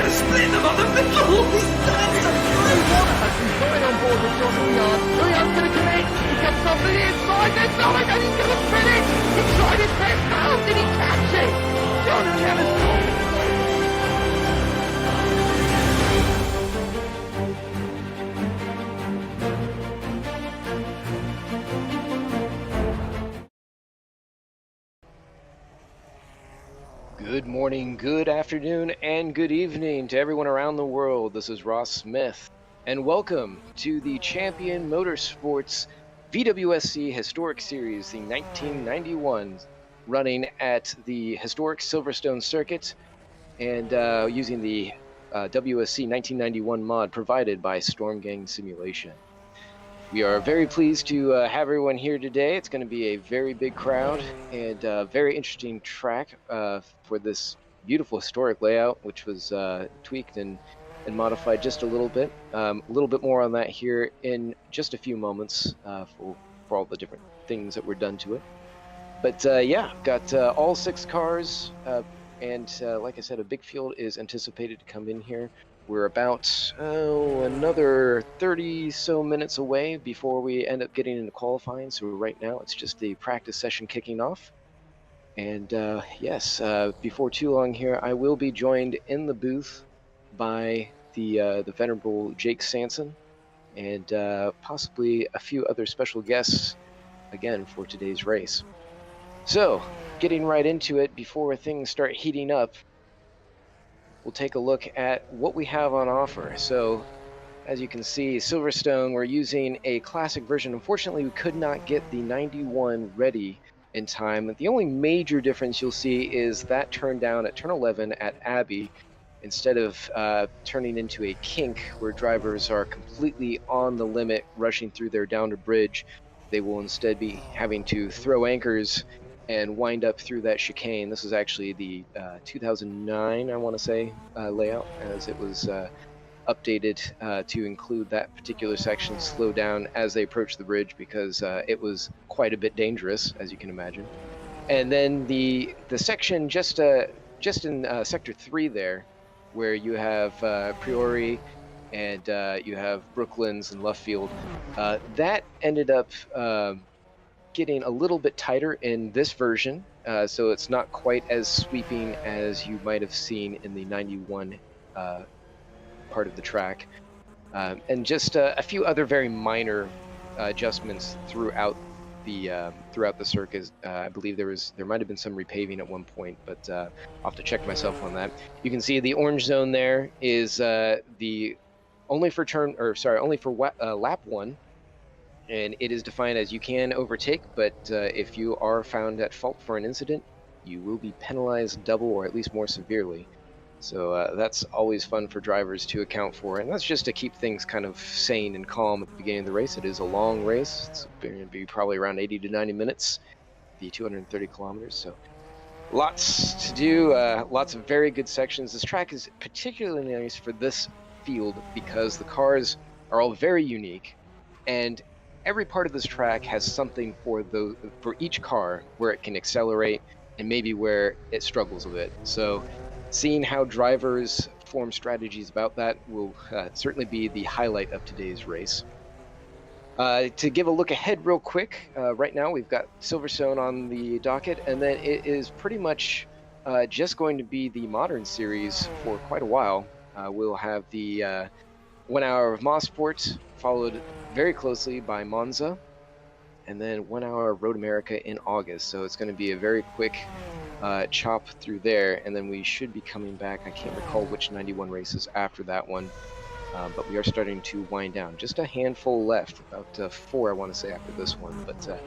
gonna split them on the middle! Going on board with John Houillard. Houillard's going to commit. He comes off to the inside. There's Nolan and he's going to spin it. He tried his best. How did he catch it? John Houillard's gone. Good morning, good afternoon, and good evening to everyone around the world. This is Ross Smith, and welcome to the Champion Motorsports VWSC Historic Series, the 1991, running at the historic Silverstone circuit and using the WSC 1991 mod provided by Storm Gang Simulation. We are very pleased to have everyone here today. It's going to be a very big crowd and a very interesting track for this beautiful historic layout, which was tweaked and modified just a little bit. A little bit more on that here in just a few moments for all the different things that were done to it. But yeah, got all 6 cars, and like I said, a big field is anticipated to come in here. We're about another 30 so minutes away before we end up getting into qualifying. So right now it's just the practice session kicking off. And yes, before too long here, I will be joined in the booth by the venerable Jake Sanson and possibly a few other special guests again for today's race. So getting right into it before things start heating up, we'll take a look at what we have on offer. So as you can see, Silverstone, we're using a classic version. Unfortunately, we could not get the 91 ready in time. The only major difference you'll see is that turned down at turn 11 at Abbey, instead of turning into a kink where drivers are completely on the limit rushing through their downed bridge. They will instead be having to throw anchors and wind up through that chicane. This is actually the 2009, I want to say, layout, as it was updated to include that particular section slow down as they approach the bridge, because it was quite a bit dangerous, as you can imagine. And then the section just in sector 3 there, where you have Priori and you have Brooklands and Luffield, that ended up getting a little bit tighter in this version, so it's not quite as sweeping as you might have seen in the 91 part of the track, and just a few other very minor adjustments throughout the circuit. I believe there might have been some repaving at one point, but I'll have to check myself on that. You can see the orange zone there is only for lap 1. And it is defined as you can overtake, but if you are found at fault for an incident, you will be penalized double or at least more severely. So that's always fun for drivers to account for, and that's just to keep things kind of sane and calm at the beginning of the race. It is a long race. It's going to be probably around 80 to 90 minutes, the 230 kilometers. So lots to do, lots of very good sections. This track is particularly nice for this field because the cars are all very unique, and every part of this track has something for each car where it can accelerate and maybe where it struggles a bit. So seeing how drivers form strategies about that will certainly be the highlight of today's race. To give a look ahead real quick, right now we've got Silverstone on the docket, and then it is pretty much just going to be the modern series for quite a while. We'll have the 1 hour of Mosport, followed very closely by Monza, and then 1 hour of Road America in August. So it's going to be a very quick chop through there, and then we should be coming back. I can't recall which 91 races after that one, but we are starting to wind down. Just a handful left, about 4 I want to say after this one, but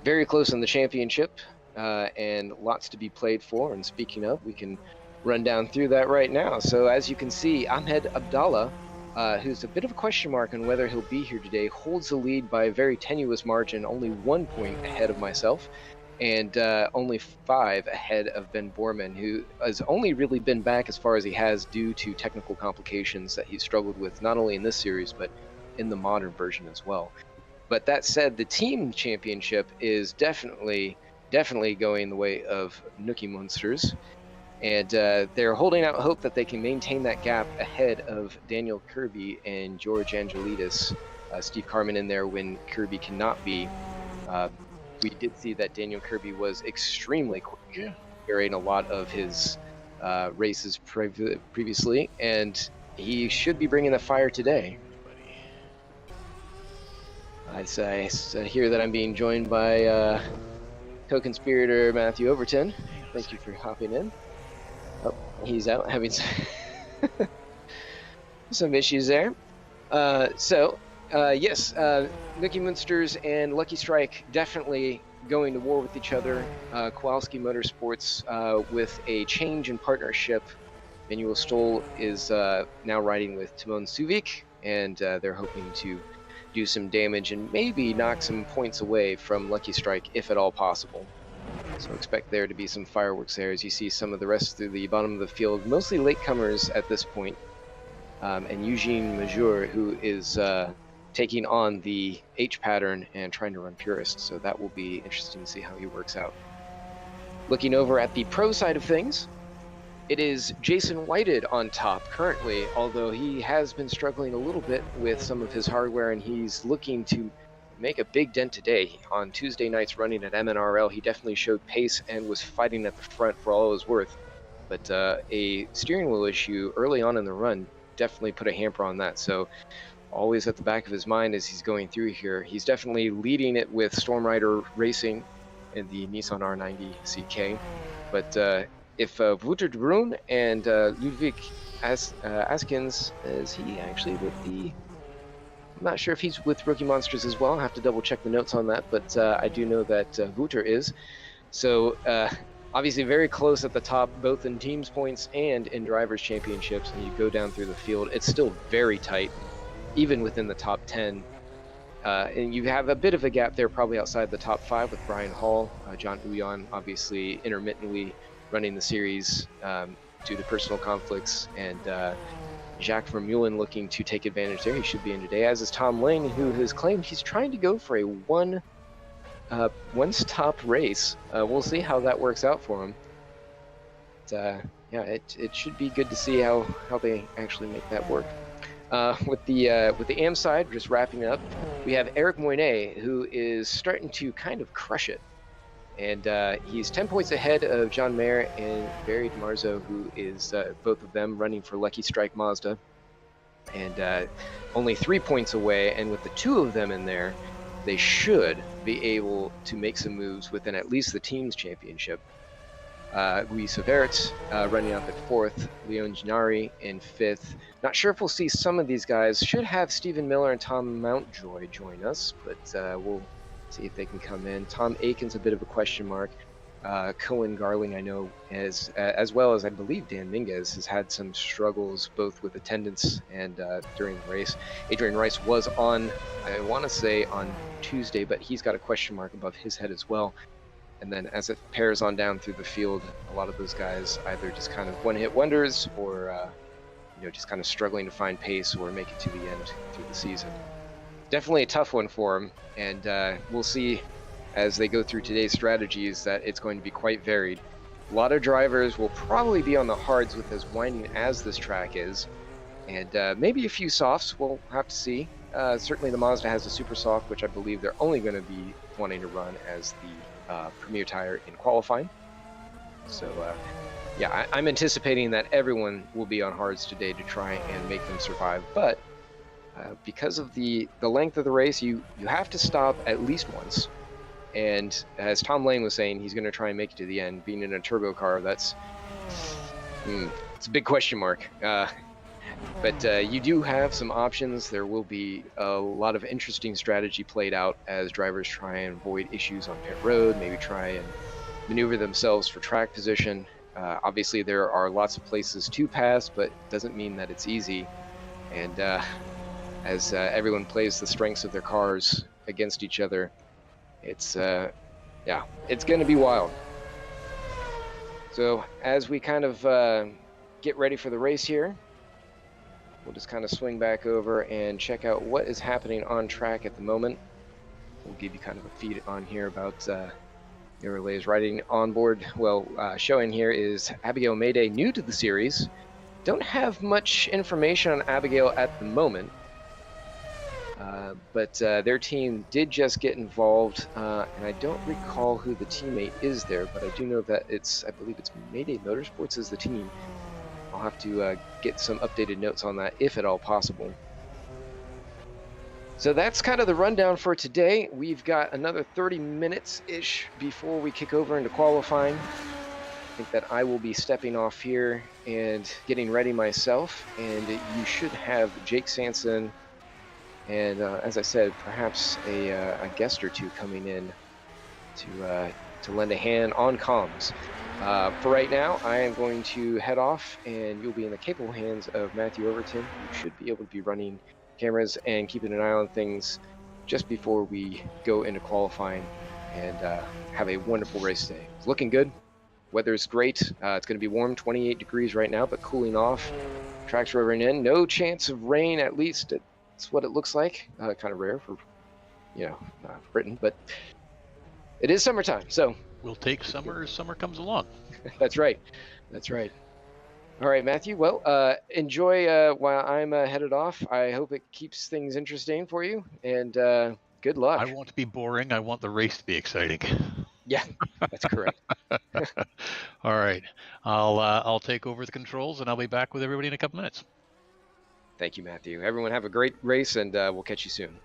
very close in the championship, and lots to be played for. And speaking of, we can run down through that right now. So as you can see, Ahmed Abdallah, who's a bit of a question mark on whether he'll be here today, holds the lead by a very tenuous margin, only 1 point ahead of myself, and only 5 ahead of Ben Borman, who has only really been back as far as he has due to technical complications that he's struggled with, not only in this series, but in the modern version as well. But that said, the team championship is definitely going the way of Nookie Monsters. And they're holding out hope that they can maintain that gap ahead of Daniel Kirby and George Angelidis. Steve Carman in there when Kirby cannot be. We did see that Daniel Kirby was extremely quick during a lot of his races previously, and he should be bringing the fire today. I hear that I'm being joined by co-conspirator Matthew Overton. Thank you for hopping in. Oh, he's out having some issues there. Yes, Mickey Munsters and Lucky Strike definitely going to war with each other. Kowalski Motorsports with a change in partnership. Manuel Stoll is now riding with Timon Suvik, and they're hoping to do some damage and maybe knock some points away from Lucky Strike, if at all possible. So expect there to be some fireworks there as you see some of the rest through the bottom of the field, mostly latecomers at this point. And Eugene Major, who is taking on the H pattern and trying to run Purist. So that will be interesting to see how he works out. Looking over at the pro side of things, it is Jason Whited on top currently, although he has been struggling a little bit with some of his hardware, and he's looking to make a big dent today. On Tuesday night's running at MNRL, he definitely showed pace and was fighting at the front for all it was worth. But a steering wheel issue early on in the run definitely put a hamper on that. So always at the back of his mind as he's going through here. He's definitely leading it with Storm Rider Racing in the Nissan R90 CK. But if Wouter de Bruin and Ludwig Askins, is he actually with the... I'm not sure if he's with Rookie Monsters as well. I'll have to double check the notes on that, but I do know that Wouter is. So obviously very close at the top, both in teams points and in drivers championships. And you go down through the field, it's still very tight, even within the top 10. And you have a bit of a gap there probably outside the top 5 with Brian Hall, John Uyon obviously intermittently running the series due to personal conflicts, and Jacques Vermeulen looking to take advantage there. He should be in today, as is Tom Lane, who has claimed he's trying to go for a one-stop race. We'll see how that works out for him. But, yeah, it should be good to see how they actually make that work. With the AM side, just wrapping up, we have Eric Moynet, who is starting to kind of crush it. And he's 10 points ahead of John Mayer and Barry DiMarzo, who is both of them running for Lucky Strike Mazda. And only 3 points away, and with the 2 of them in there, they should be able to make some moves within at least the team's championship. Luis Savertz running up at 4th, Leon Gennari in 5th. Not sure if we'll see some of these guys. Should have Stephen Miller and Tom Mountjoy join us, but we'll see if they can come in. Tom Aiken's a bit of a question mark. Cohen Garling, I know, as well as I believe Dan Minguez, has had some struggles both with attendance and during the race. Adrian Rice was on, I want to say, on Tuesday, but he's got a question mark above his head as well. And then as it pairs on down through the field, a lot of those guys either just kind of one-hit wonders or just kind of struggling to find pace or make it to the end through the season. Definitely a tough one for him, and we'll see as they go through today's strategies that it's going to be quite varied. A lot of drivers will probably be on the hards with as winding as this track is, and maybe a few softs we'll have to see. Certainly the Mazda has a super soft, which I believe they're only going to be wanting to run as the premier tire in qualifying. So yeah, I'm anticipating that everyone will be on hards today to try and make them survive, but because of the length of the race, you have to stop at least once. And as Tom Lane was saying, he's going to try and make it to the end. Being in a turbo car, it's a big question mark. But you do have some options. There will be a lot of interesting strategy played out as drivers try and avoid issues on pit road, maybe try and maneuver themselves for track position. Obviously, there are lots of places to pass, but it doesn't mean that it's easy. And as everyone plays the strengths of their cars against each other, it's going to be wild. So as we kind of get ready for the race here, we'll just kind of swing back over and check out what is happening on track at the moment. We'll give you kind of a feed on here about The relay is riding on board. Well, showing here is Abigail Mayday, new to the series. Don't have much information on Abigail at the moment, but their team did just get involved, and I don't recall who the teammate is there, but I do know that I believe it's Mayday Motorsports is the team. I'll have to get some updated notes on that, if at all possible. So that's kind of the rundown for today. We've got another 30 minutes-ish before we kick over into qualifying. I think that I will be stepping off here and getting ready myself, and you should have Jake Sanson and, as I said, perhaps a guest or two coming in to lend a hand on comms. For right now, I am going to head off, and you'll be in the capable hands of Matthew Overton, who should be able to be running cameras and keeping an eye on things just before we go into qualifying, and have a wonderful race day. It's looking good. Weather's great. It's going to be warm, 28 degrees right now, but cooling off. Track's revving in. No chance of rain, at least that's what it looks like. Kind of rare for, Britain, but it is summertime, so we'll take summer as summer comes along. That's right. That's right. All right, Matthew. Well, enjoy while I'm headed off. I hope it keeps things interesting for you, and good luck. I want to be boring. I want the race to be exciting. Yeah, that's correct. All right. I'll take over the controls, and I'll be back with everybody in a couple minutes. Thank you, Matthew. Everyone have a great race, and we'll catch you soon.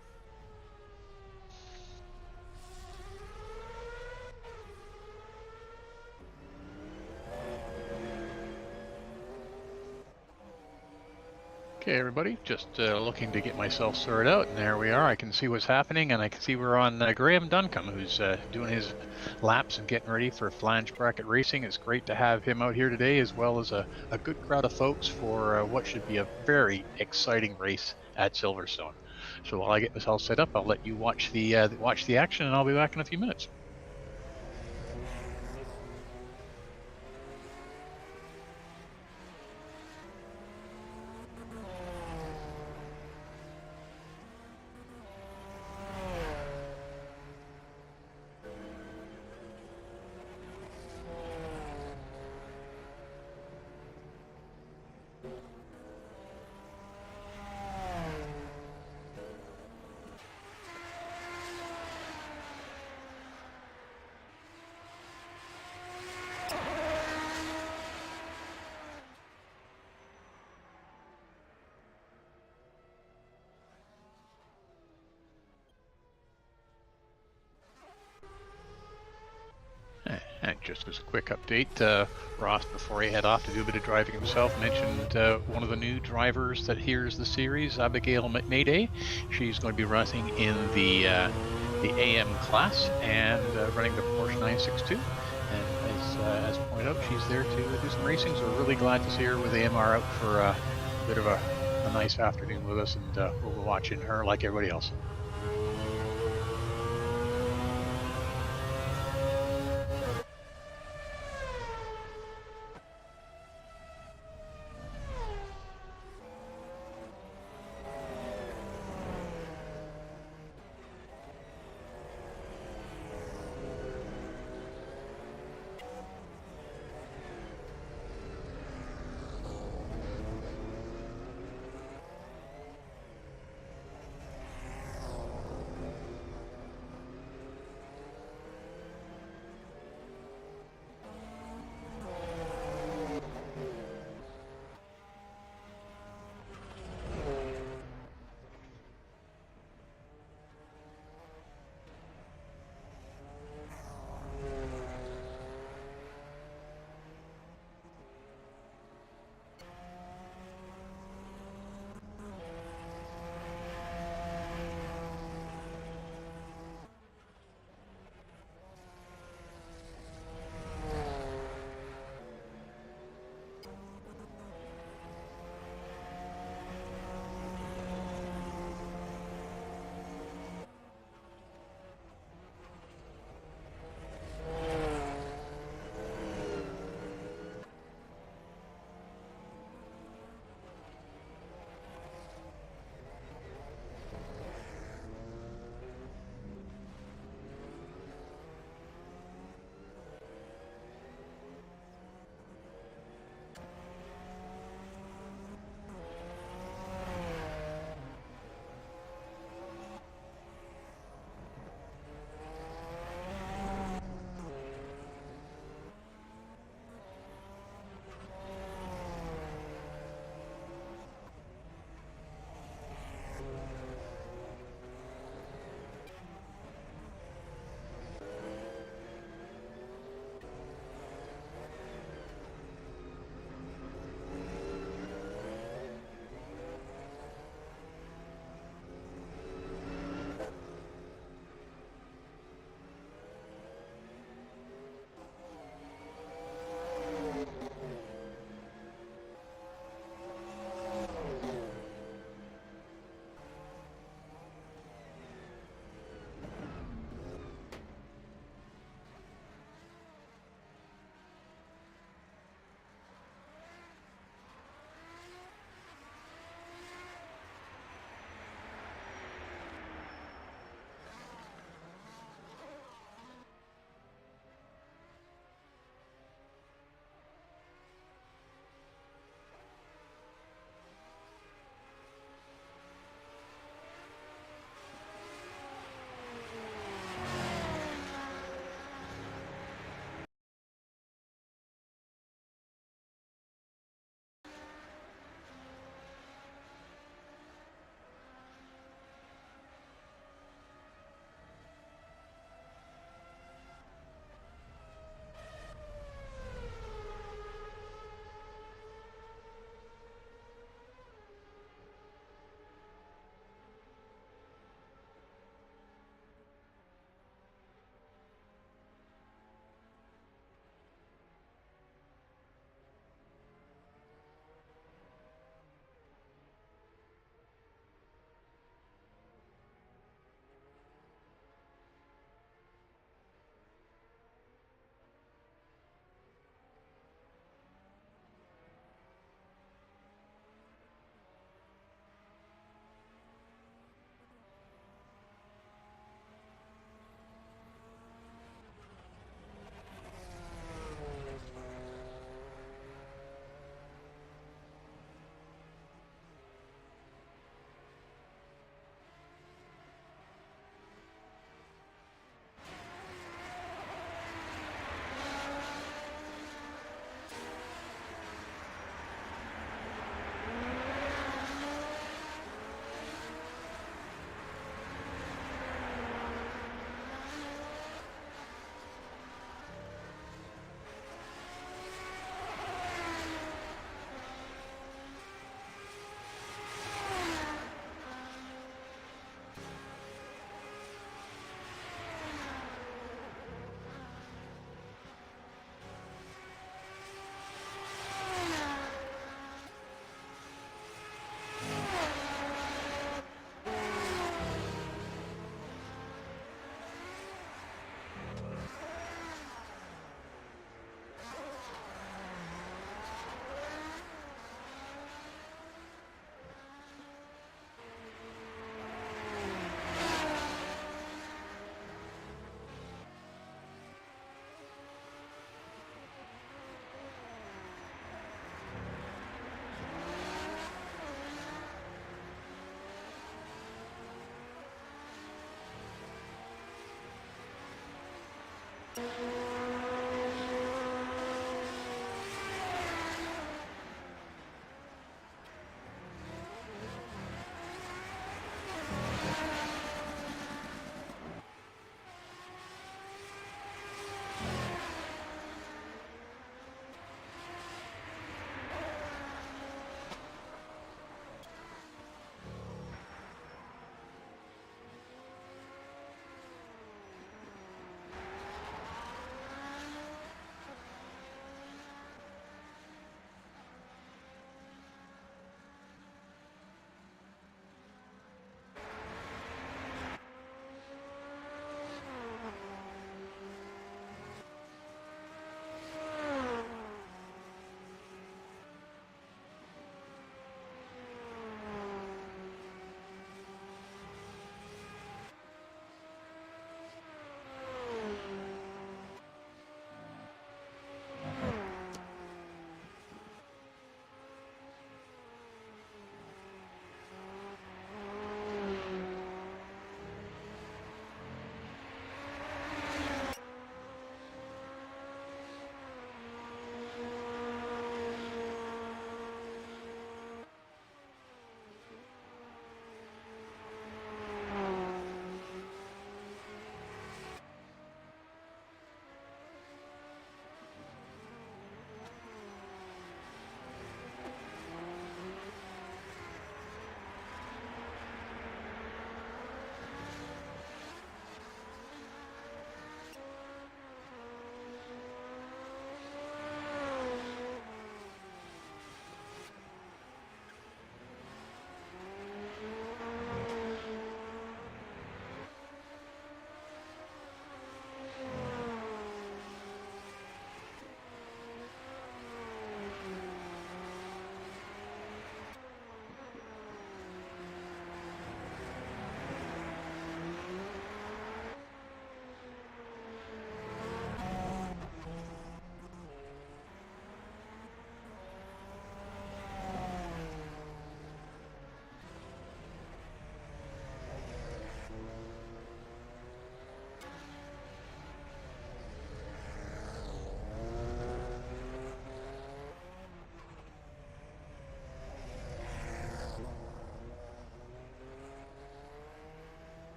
Okay, everybody, just looking to get myself sorted out, and there we are. I can see what's happening, and I can see we're on Graham Duncombe, who's doing his laps and getting ready for flange bracket racing. It's great to have him out here today, as well as a good crowd of folks for what should be a very exciting race at Silverstone. So while I get myself set up, I'll let you watch the action, and I'll be back in a few minutes. And just as a quick update, Ross, before he head off to do a bit of driving himself, mentioned one of the new drivers that hears the series, Abigail Mayday. She's going to be running in the AM class and running the Porsche 962. And as pointed out, she's there to do some racing, so we're really glad to see her with AMR out for a bit of a nice afternoon with us, and we'll be watching her like everybody else.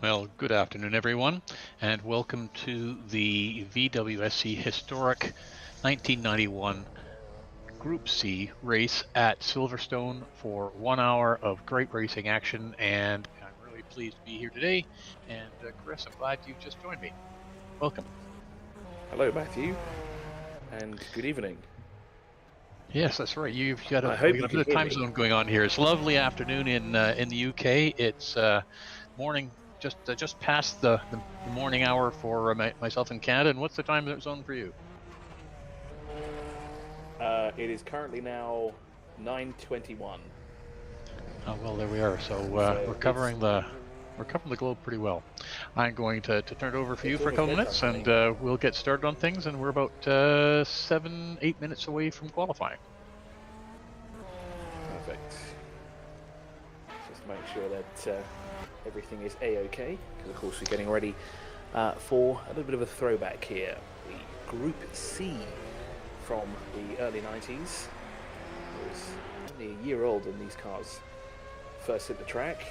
Well, good afternoon, everyone, and welcome to the VWSC Historic 1991 Group C race at Silverstone for 1 hour of great racing action, and I'm really pleased to be here today. And Chris, I'm glad you've just joined me. Welcome. Hello, Matthew, and good evening. Yes, that's right. You've got a bit of time zone going on here. It's a lovely afternoon in the UK. It's morning, just past the morning hour for myself in Canada. And what's the time zone for you? It is currently now 9:21. Oh well, there we are. So we're covering the globe pretty well. I'm going to turn it over for you for a couple minutes, and we'll get started on things. And we're about 7-8 minutes away from qualifying. Perfect. Just make sure that everything is a-okay, because of course we're getting ready for a little bit of a throwback here. The Group C from the early 90s. It was only a year old when these cars first hit the track.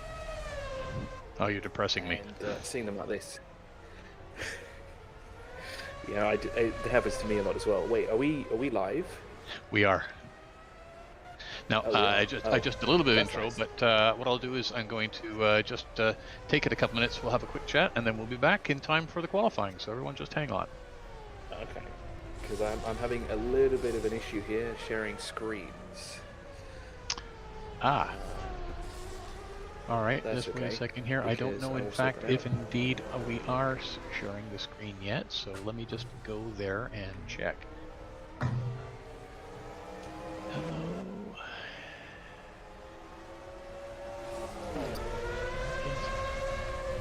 Oh, you're depressing me. And seeing them like this. Yeah, it happens to me a lot as well. Wait, are we live? We are. Now, I just did a little bit of intro, nice. but what I'll do is I'm going to just take it a couple minutes. We'll have a quick chat, and then we'll be back in time for the qualifying. So everyone, just hang on. Okay. Because I'm having a little bit of an issue here sharing screens. Ah. All right, That's just wait a okay, second here. I don't know, in fact, if indeed we are sharing the screen yet. So let me just go there and check. Hello. There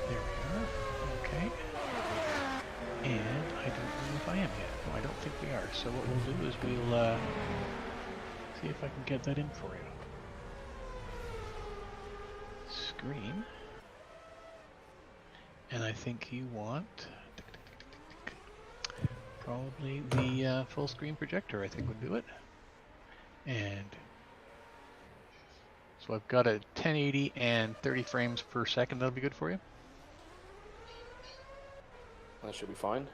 we are. Okay. And I don't know if I am yet. No, I don't think we are. So what we'll do is we'll see if I can get that in for you. Screen. And I think you want probably the full screen projector, I think would do it. And so I've got a 1080 and 30 frames per second. That'll be good for you? That should be fine.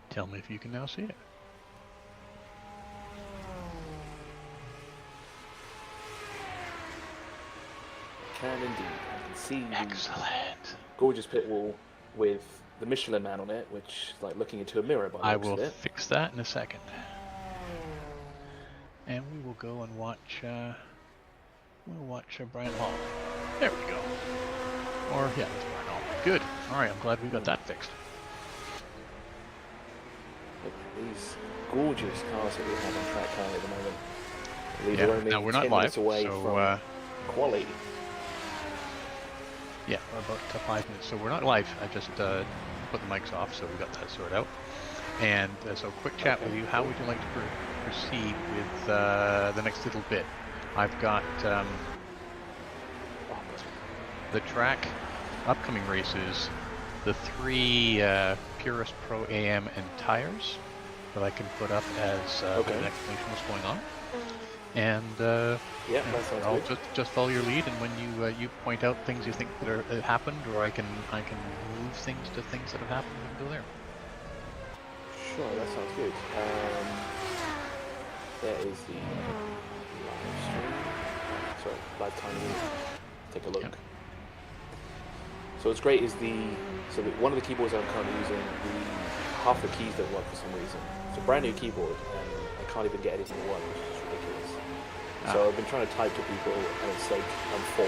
Tell me if you can now see it. Can indeed. I can see Excellent. the gorgeous pit wall with the Michelin Man on it, which is like looking into a mirror by the I looks will of it. fix that in a second. And we will go and watch Brian Hall. There we go. Or yeah, that's Brian Hall. Good. All right, I'm glad we got that fixed. Look at these gorgeous cars that we have on track currently at the moment. Yeah, We're only now we're not 10 live, minutes away so from quality. yeah, we're about 5 minutes. So we're not live. I just put the mics off, so we got that sorted out. And so quick chat with you. How would you like to proceed with the next little bit? I've got the track, upcoming races, the 3 Purist Pro AM and tires that I can put up as an explanation of what's going on. And Yeah, that sounds I'll good. just follow your lead, and when you point out things you think that have happened, or I can move things to things that have happened, and go there. Sure, that sounds good. There is the live stream. Sorry, live time. Take a look. Yep. So what's great is one of the keyboards I'm currently using, half the keys don't work for some reason. It's a brand new keyboard, and I can't even get anything to work, which is ridiculous. So I've been trying to type to people, and it's like I'm 4.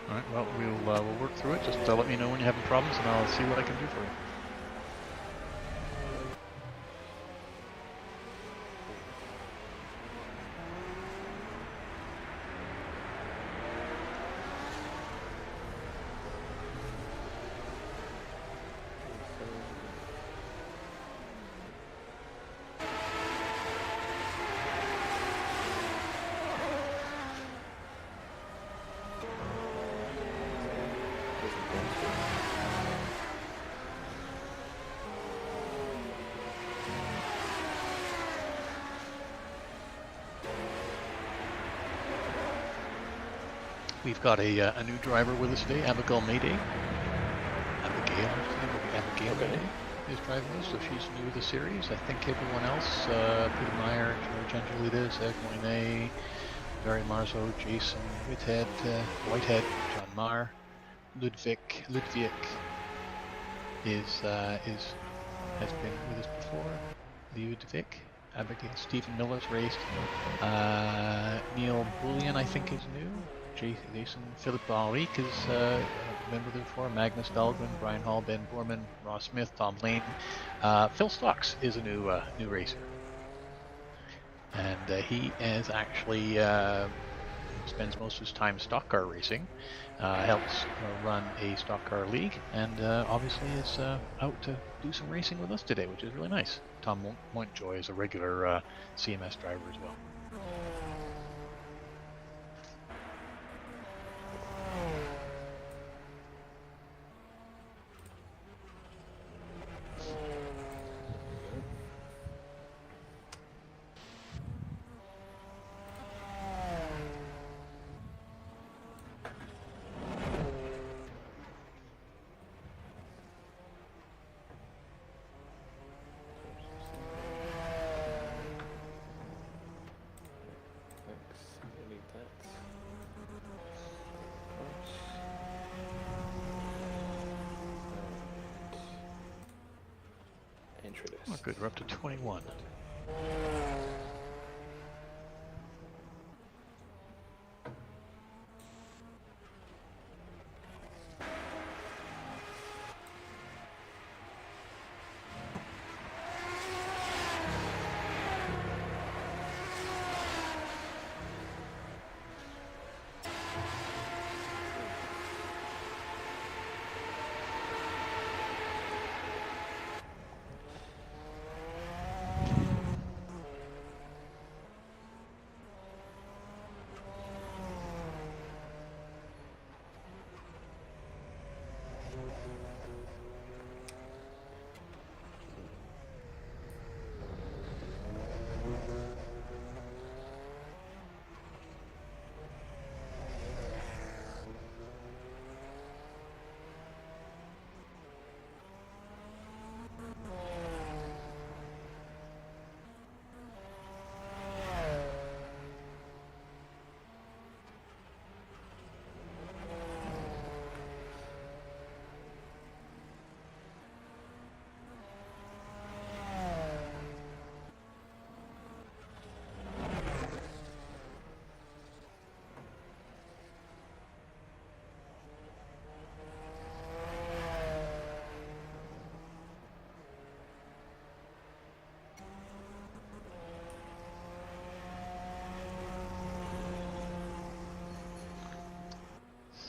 All right. Well, we'll work through it. Just let me know when you're having problems, and I'll see what I can do for you. we've got a new driver with us today, Abigail Mayday. Abigail Okay. Mayday is driving us, so she's new to the series. I think everyone else, Peter Meyer, George Angelides, Ed Moyne, Barry Marzo, Jason Whitehead, John Marr, Ludwig has been with us before. Ludwig, Abigail, Stephen Miller's raced. Neil Bullion, I think, is new. Jason Philip Henrique is a member before. Magnus Dahlgren, Brian Hall, Ben Borman, Ross Smith, Tom Lane. Phil Stocks is a new racer, and he is actually spends most of his time stock car racing. Helps run a stock car league, and obviously is out to do some racing with us today, which is really nice. Tom Montjoy is a regular CMS driver as well. Oh, good, we're up to 21.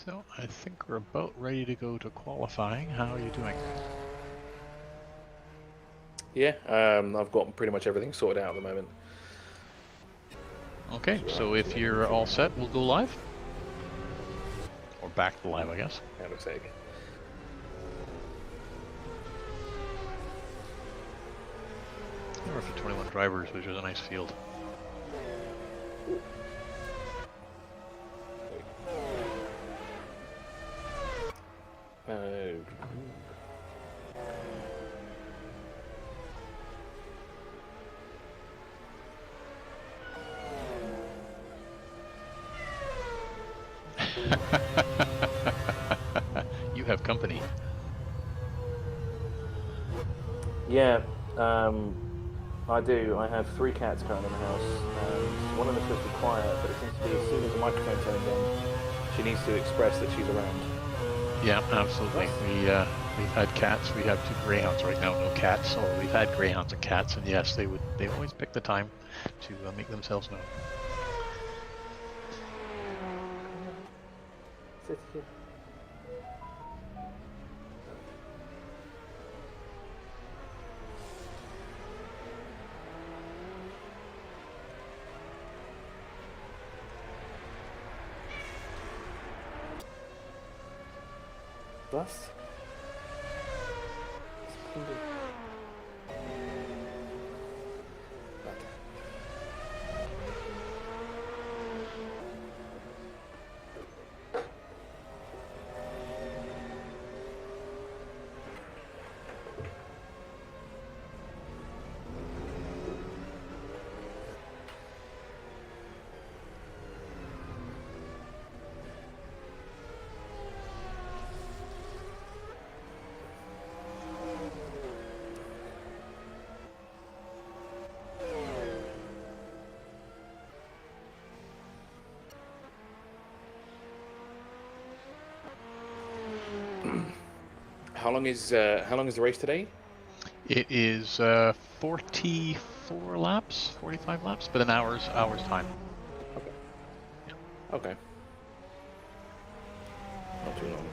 So I think we're about ready to go to qualifying. How are you doing? Yeah, I've got pretty much everything sorted out at the moment. Okay, so if you're all set, we'll go live. Or back to live, I guess. Out of sake. We're up to 21 drivers, which is a nice field. You have company. Yeah, I do. I have 3 cats currently in the house. One of them is supposed to be quiet, but it seems to be as soon as the microphone turns on, she needs to express that she's around. Yeah, absolutely. We've had cats. We have 2 greyhounds right now. No cats, so we've had greyhounds and cats, and yes, they always pick the time to make themselves known. Sit here. Was? How long is the race today? It is 44 laps, 45 laps, but an hour's time. Okay. Okay. Not too long.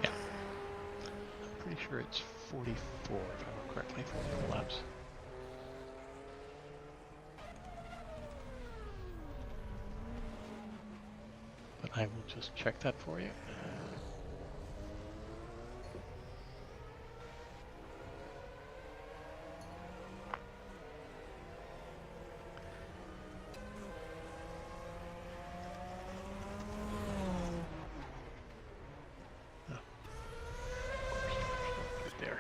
Yeah. I'm pretty sure it's 44, if I remember correctly, 44 laps. But I will just check that for you. There.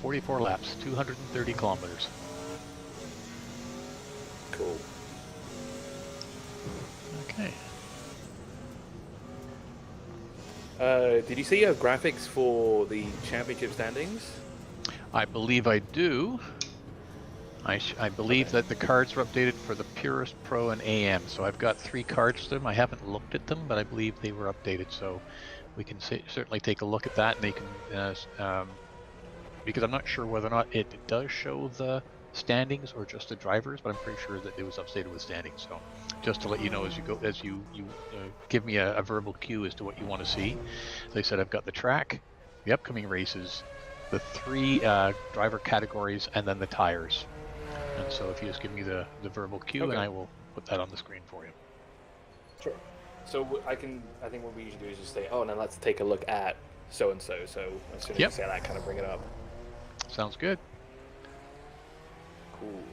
44 laps, 230 kilometers. Cool. Okay. Did you see your graphics for the championship standings? I believe I do. I believe that the cards were updated for the Purist, Pro, and AM. So I've got 3 cards for them. I haven't looked at them, but I believe they were updated. So we can certainly take a look at that, and they can, because I'm not sure whether or not it does show the standings or just the drivers, but I'm pretty sure that it was updated with standings. So just to let you know as you go, as you give me a verbal cue as to what you want to see. They said I've got the track, the upcoming races, the 3 driver categories, and then the tires. And so if you just give me the verbal cue, and I will put that on the screen for you. Sure. So I think what we usually do is just say, oh, now let's take a look at so-and-so. So as soon as you say that, kind of bring it up. Sounds good. Cool.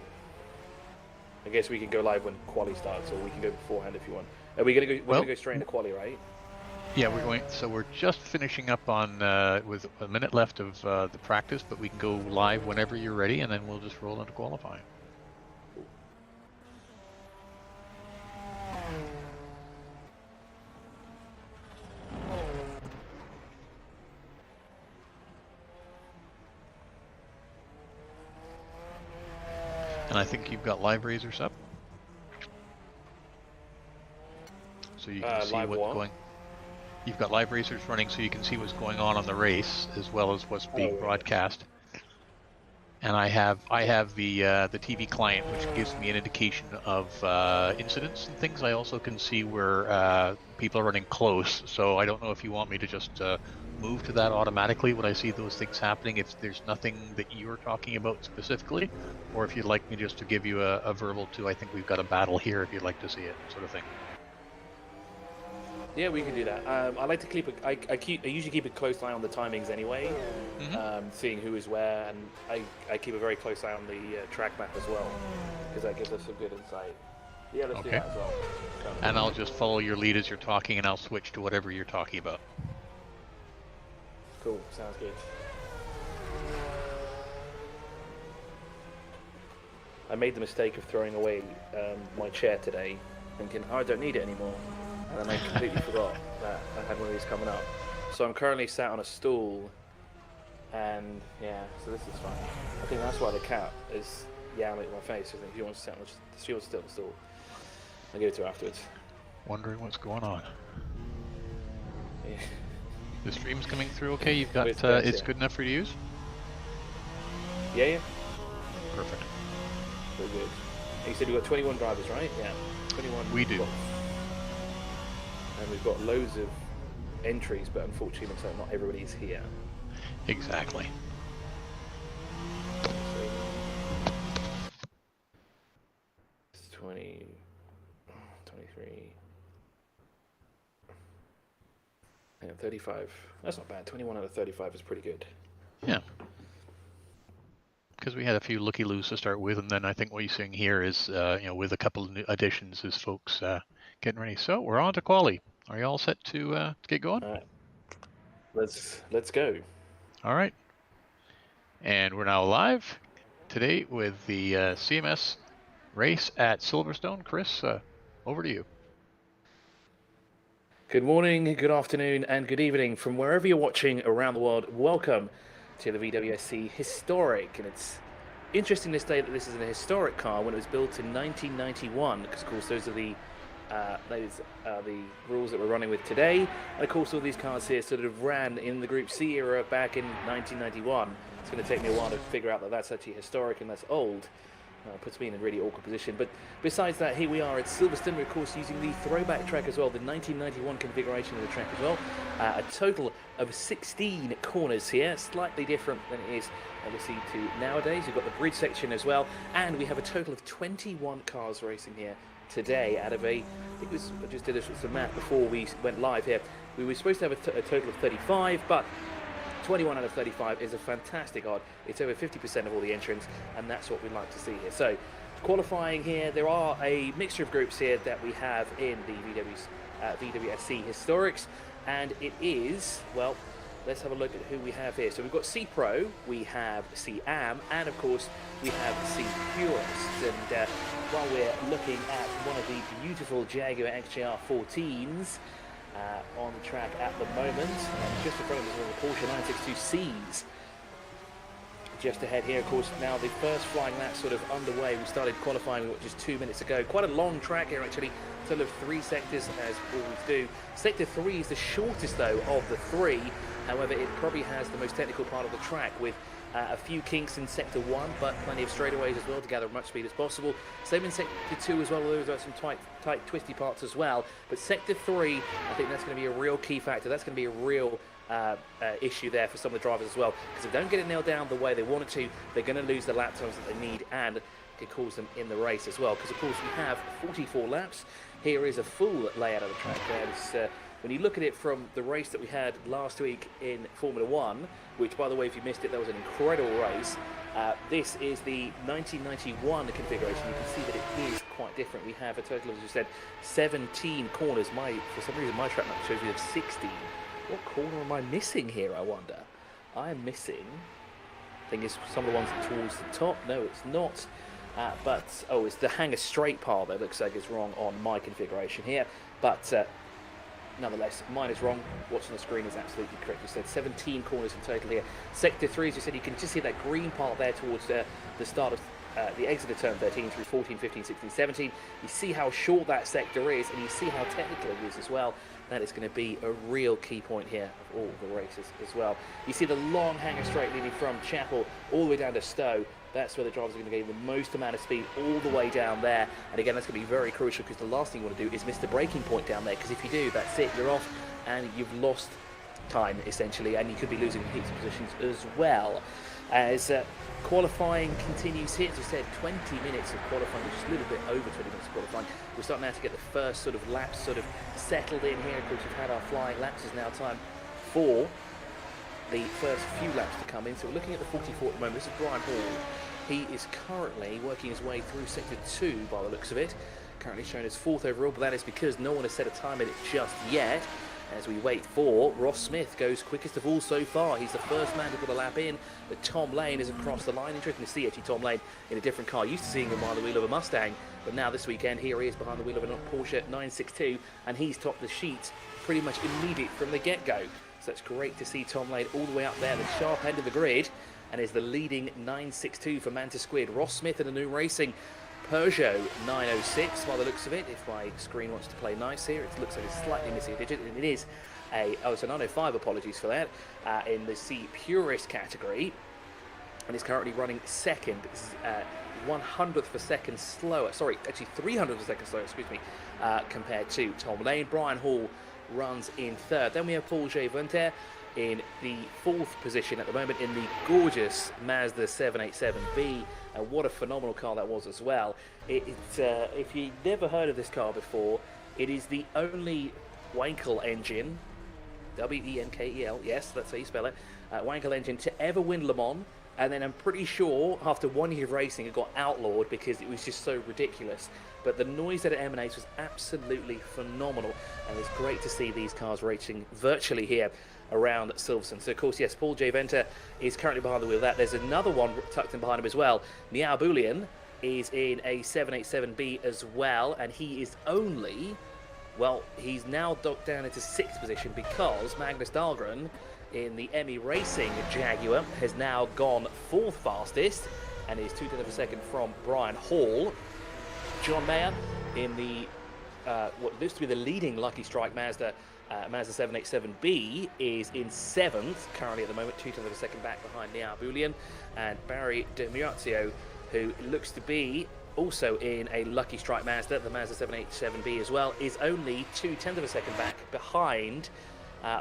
I guess we can go live when quali starts, or we can go beforehand if you want. Are we gonna go? We're gonna go straight into quali, right? Yeah, we're going. So we're just finishing up on with a minute left of the practice, but we can go live whenever you're ready, and then we'll just roll into qualifying. Cool. And I think you've got live razors up, so you can see what's going. You've got live racers running, so you can see what's going on the race as well as what's being broadcast. And I have the TV client, which gives me an indication of incidents and things. I also can see where people are running close. So I don't know if you want me to just move to that automatically when I see those things happening, if there's nothing that you're talking about specifically, or if you'd like me just to give you a verbal to, I think we've got a battle here, if you'd like to see it, sort of thing. Yeah, we can do that. I like to keep I usually keep a close eye on the timings anyway, seeing who is where, and I keep a very close eye on the track map as well, because that gives us a good insight. Yeah, let's do that as well. And I'll just follow your lead as you're talking, and I'll switch to whatever you're talking about. Cool, sounds good. I made the mistake of throwing away my chair today, thinking, oh, I don't need it anymore. And then I completely forgot that I had one of these coming up. So I'm currently sat on a stool, and yeah, so this is fine. I think that's why the cat is yowling at my face. I think she wants to sit on the stool. I'll give it to her afterwards. Wondering what's going on. Yeah. The stream's coming through okay? You've got, it's good enough for you to use? Yeah. Perfect. Very good. You said we've got 21 drivers, right? Yeah. 21. We do. And we've got loads of entries, but unfortunately looks like not everybody's here. Exactly. So, it's 20, 23, and 35. That's not bad. 21 out of 35 is pretty good. Yeah. Because we had a few looky-loos to start with, and then I think what you're seeing here is, with a couple of new additions, is folks getting ready. So we're on to quali. Are you all set to get going? All right. Let's go. All right. And we're now live today with the CMS race at Silverstone. Chris, over to you. Good morning, good afternoon, and good evening from wherever you're watching around the world. Welcome to the VWSC Historic, and it's interesting to state that this is a historic car when it was built in 1991, because of course those are the rules that we're running with today. And of course all these cars here sort of ran in the Group C era back in 1991. It's going to take me a while to figure out that that's actually historic and that's old. Puts me in a really awkward position. But besides that, here we are at Silverstone. We're of course using the throwback track as well, the 1991 configuration of the track as well. A total of 16 corners here, slightly different than it is obviously to nowadays. You've got the bridge section as well, and we have a total of 21 cars racing here today out of I just did some math before we went live here. We were supposed to have a total of 35, but 21 out of 35 is a fantastic odd. It's over 50% of all the entrants, and that's what we'd like to see here. So, qualifying here, there are a mixture of groups here that we have in the VWSC Historics, and it is, well, let's have a look at who we have here. So we've got C Pro, we have C Am, and of course we have C Purist. And while we're looking at one of the beautiful Jaguar XJR 14s, on the track at the moment, and just in front of us are the Porsche 962Cs. Just ahead here, of course, now the first flying lap sort of underway. We started qualifying just 2 minutes ago. Quite a long track here, actually. Total of 3 sectors, as always do. Sector 3 is the shortest, though, of the 3. However, it probably has the most technical part of the track, with a few kinks in Sector 1, but plenty of straightaways as well to gather as much speed as possible. Same in Sector 2 as well, although there are some tight, twisty parts as well. But Sector 3, I think that's going to be a real key factor. That's going to be a real issue there for some of the drivers as well. Because if they don't get it nailed down the way they want it to, they're going to lose the lap times that they need, and it could cause them in the race as well. Because, of course, we have 44 laps. Here is a full layout of the track there. When you look at it from the race that we had last week in Formula 1, which, by the way, if you missed it, that was an incredible race. This is the 1991 configuration. You can see that it is quite different. We have a total of, as you said, 17 corners. For some reason, my track map shows we have 16. What corner am I missing here, I wonder? I am missing, I think it's some of the ones towards the top. No, it's not. It's the hanger straight part that looks like it's wrong on my configuration here. But nonetheless, mine is wrong. What's on the screen is absolutely correct. You said 17 corners in total here. Sector 3, as you said, you can just see that green part there towards the start of the exit of turn 13 through 14, 15, 16, 17. You see how short that sector is, and you see how technical it is as well. That is going to be a real key point here of all the races as well. You see the long hanger straight leading from Chapel all the way down to Stowe. That's where the drivers are going to gain the most amount of speed all the way down there. And again, that's going to be very crucial, because the last thing you want to do is miss the braking point down there, because if you do, that's it, you're off and you've lost time essentially, and you could be losing heating positions as well. As qualifying continues here, as I said, 20 minutes of qualifying, which is a little bit over 20 minutes of qualifying. We're starting now to get the first sort of laps sort of settled in here. Of course, we've had our flying laps. It's now time for the first few laps to come in. So we're looking at the 44 at the moment. This is Brian Hall. He is currently working his way through Sector 2 by the looks of it. Currently shown as 4th overall, but that is because no one has set a time in it just yet. As we wait for Ross Smith, goes quickest of all so far. He's the first man to put a lap in, but Tom Lane isn't across the line. Interesting to see actually Tom Lane in a different car. Used to seeing him behind the wheel of a Mustang, but now this weekend here he is behind the wheel of a Porsche 962, and he's topped the sheet pretty much immediate from the get-go. So it's great to see Tom Lane all the way up there, the sharp end of the grid, and is the leading 962 for Manta Squid. Ross Smith in a new racing Peugeot 906 by the looks of it. If my screen wants to play nice here, it looks like it's slightly missing a digit, and it is it's a 905, apologies for that, in the C Purist category, and is currently running second. This is 100th of a second slower, sorry, actually 300th of a second slower, excuse me, compared to Tom Lane. Brian Hall runs in third. Then we have Paul J. Venter in the 4th position at the moment in the gorgeous Mazda 787B. What a phenomenal car that was as well. If you've never heard of this car before, it is the only Wankel engine, W-E-N-K-E-L, yes, that's how you spell it, Wankel engine to ever win Le Mans. And then I'm pretty sure after 1 year of racing it got outlawed because it was just so ridiculous. But the noise that it emanates was absolutely phenomenal, and it's great to see these cars racing virtually here around Silverstone. So of course, yes, Paul J. Venter is currently behind the wheel of that. There's another one tucked in behind him as well. Niall Boulian is in a 787B as well, and he is only, well, he's now docked down into 6th position because Magnus Dahlgren in the ME Racing Jaguar has now gone 4th fastest, and is 0.2 of a second from Brian Hall. John Mayer in the what looks to be the leading Lucky Strike Mazda 787B is in 7th currently at the moment, 0.2 of a second back behind Niall Boulian, and Barry Demirazio, who looks to be also in a Lucky Strike Mazda, the Mazda 787B as well, is only 0.2 of a second back behind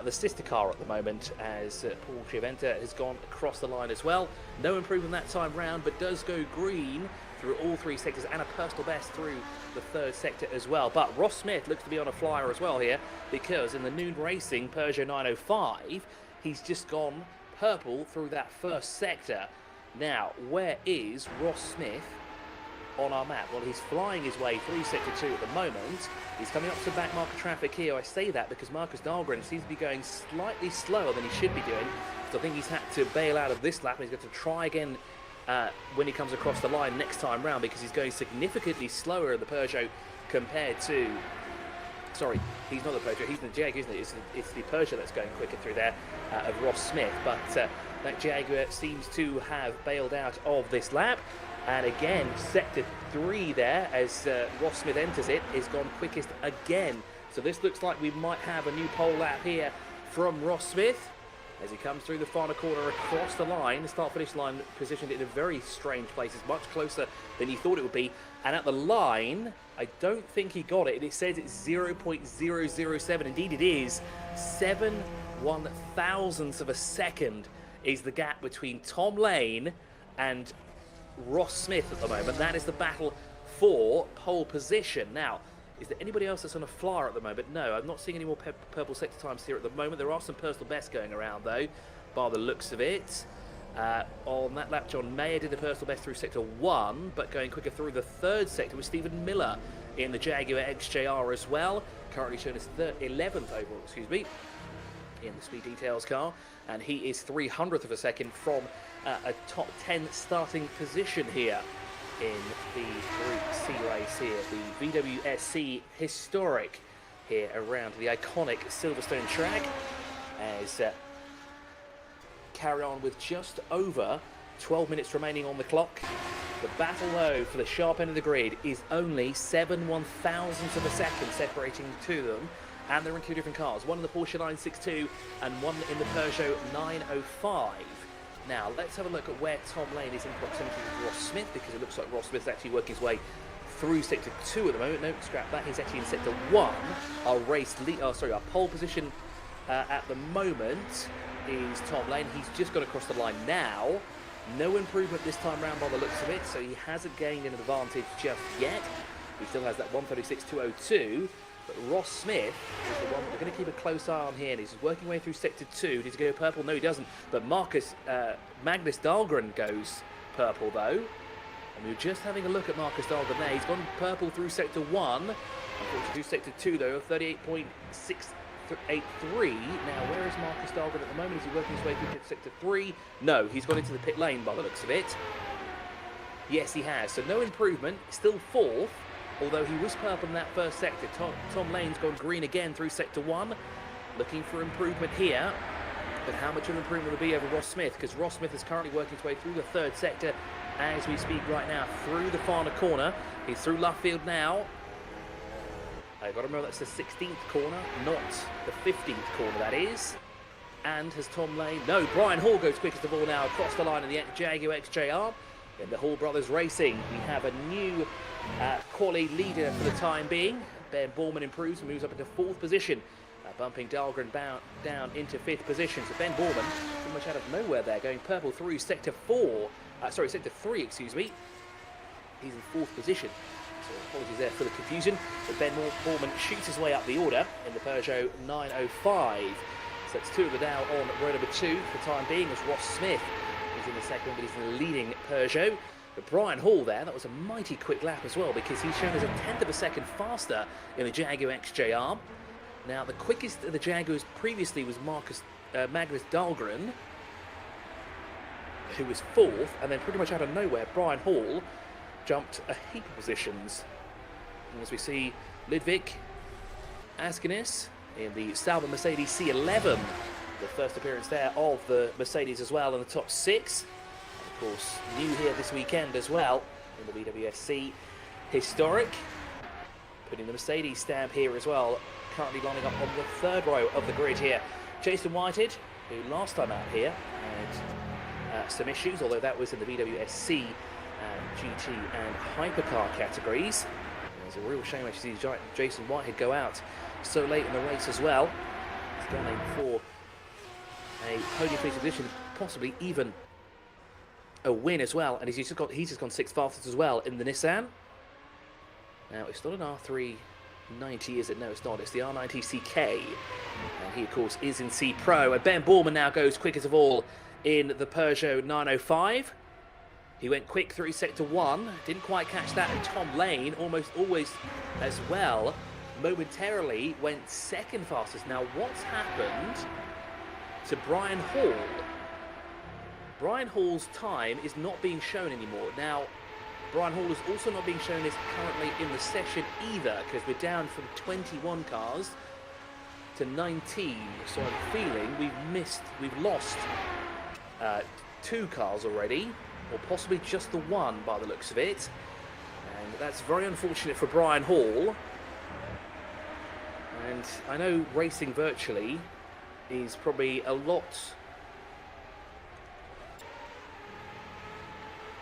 the sister car at the moment, as Paul Chiaventa has gone across the line as well. No improvement that time round, but does go green through all 3 sectors and a personal best through the 3rd sector as well. But Ross Smith looks to be on a flyer as well here, because in the Noon Racing Peugeot 905, he's just gone purple through that 1st sector. Now, where is Ross Smith on our map? Well, he's flying his way through sector 2 at the moment. He's coming up to back marker traffic here. I say that because Marcus Dahlgren seems to be going slightly slower than he should be doing. So I think he's had to bail out of this lap, and he's got to try again when he comes across the line next time round, because he's going significantly slower in the Peugeot compared to... Sorry, he's not the Peugeot, he's the Jag, isn't it? It's the Peugeot that's going quicker through there of Ross Smith. But that Jaguar seems to have bailed out of this lap. And again, sector 3 there, as Ross Smith enters it, is gone quickest again. So this looks like we might have a new pole lap here from Ross Smith as he comes through the final corner across the line. The start-finish line positioned in a very strange place. It's much closer than he thought it would be. And at the line, I don't think he got it. It says it's 0.007. Indeed it is. 7/1000ths of a second is the gap between Tom Lane and Ross Smith at the moment. That is the battle for pole position. Now, is there anybody else that's on a flyer at the moment? No, I'm not seeing any more purple sector times here at the moment. There are some personal bests going around though, by the looks of it. On that lap, John Mayer did a personal best through sector 1, but going quicker through the 3rd sector was Stephen Miller in the Jaguar XJR as well, currently shown as 11th overall, in the Speed Details car, and he is 0.03 of a second from a top 10 starting position here in the Group C race here, the VWSC historic here around the iconic Silverstone track, as carry on with just over 12 minutes remaining on the clock. The battle though for the sharp end of the grid is only 7/1000ths of a second separating the two of them, and they're in 2 different cars, one in the Porsche 962 and one in the Peugeot 905. Now, let's have a look at where Tom Lane is in proximity to Ross Smith, because it looks like Ross Smith's actually working his way through sector 2 at the moment. No, scrap that. He's actually in sector 1. Our pole position at the moment is Tom Lane. He's just got across the line now. No improvement this time round by the looks of it, so he hasn't gained an advantage just yet. He still has that 1:36.202. But Ross Smith is the one we're going to keep a close eye on here, and he's working way through sector 2. Does he go purple? No, he doesn't. But Magnus Dahlgren goes purple though. And we were just having a look at Marcus Dahlgren there. He's gone purple through sector 1. Unfortunately, through sector 2 though, 38.683. Now, where is Marcus Dahlgren at the moment? Is he working his way through sector 3? No, he's gone into the pit lane by the looks of it. Yes, he has. So no improvement. Still 4th. Although he was purple in that 1st sector. Tom Lane's gone green again through sector 1. Looking for improvement here. But how much of an improvement will be over Ross Smith? Because Ross Smith is currently working his way through the 3rd sector as we speak right now. Through the final corner. He's through Luffield now. I've got to remember that's the 16th corner, not the 15th corner, that is. And has Tom Lane... No, Brian Hall goes quickest of all now across the line in the Jaguar XJR. In the Hall Brothers Racing, we have a new quali leader for the time being. Ben Borman improves and moves up into 4th position, bumping Dahlgren down into 5th position. So Ben Borman, pretty much out of nowhere there, going purple through sector 3, excuse me. He's in 4th position. So apologies there for the confusion. But Ben Borman shoots his way up the order in the Peugeot 905. So that's 2 of the Dow on row number 2 for the time being, as Ross Smith is in the second, but he's in the leading Peugeot. But Brian Hall there, that was a mighty quick lap as well, because he's shown as 1/10 of a second faster in the Jaguar XJR. Now, the quickest of the Jaguars previously was Magnus Dahlgren, who was 4th, and then pretty much out of nowhere, Brian Hall jumped a heap of positions. And as we see, Ludwig Askenis in the Sauber Mercedes C11, the first appearance there of the Mercedes as well in the top 6. course, new here this weekend as well in the VWSC. Historic. Putting the Mercedes stamp here as well. Currently lining up on the third row of the grid here. Jason Whitehead, who last time out here had some issues, although that was in the VWSC GT and hypercar categories. It's a real shame actually to see Jason Whitehead go out so late in the race as well. He's going for a podium finish position, possibly even a win as well, and he's just gone 6th fastest as well in the Nissan. Now it's not an R390, is it? No, it's not. It's the R90CK, and he of course is in C Pro. And Ben Borman now goes quickest of all in the Peugeot 905. He went quick through sector 1, didn't quite catch that, and Tom Lane almost always as well momentarily went 2nd fastest. Now what's happened to Brian Hall? Brian Hall's time is not being shown anymore. Now Brian Hall is also not being shown as currently in the session either, because we're down from 21 cars to 19. So I'm feeling we've lost 2 cars already, or possibly just the one by the looks of it. And that's very unfortunate for Brian Hall. And I know racing virtually is probably a lot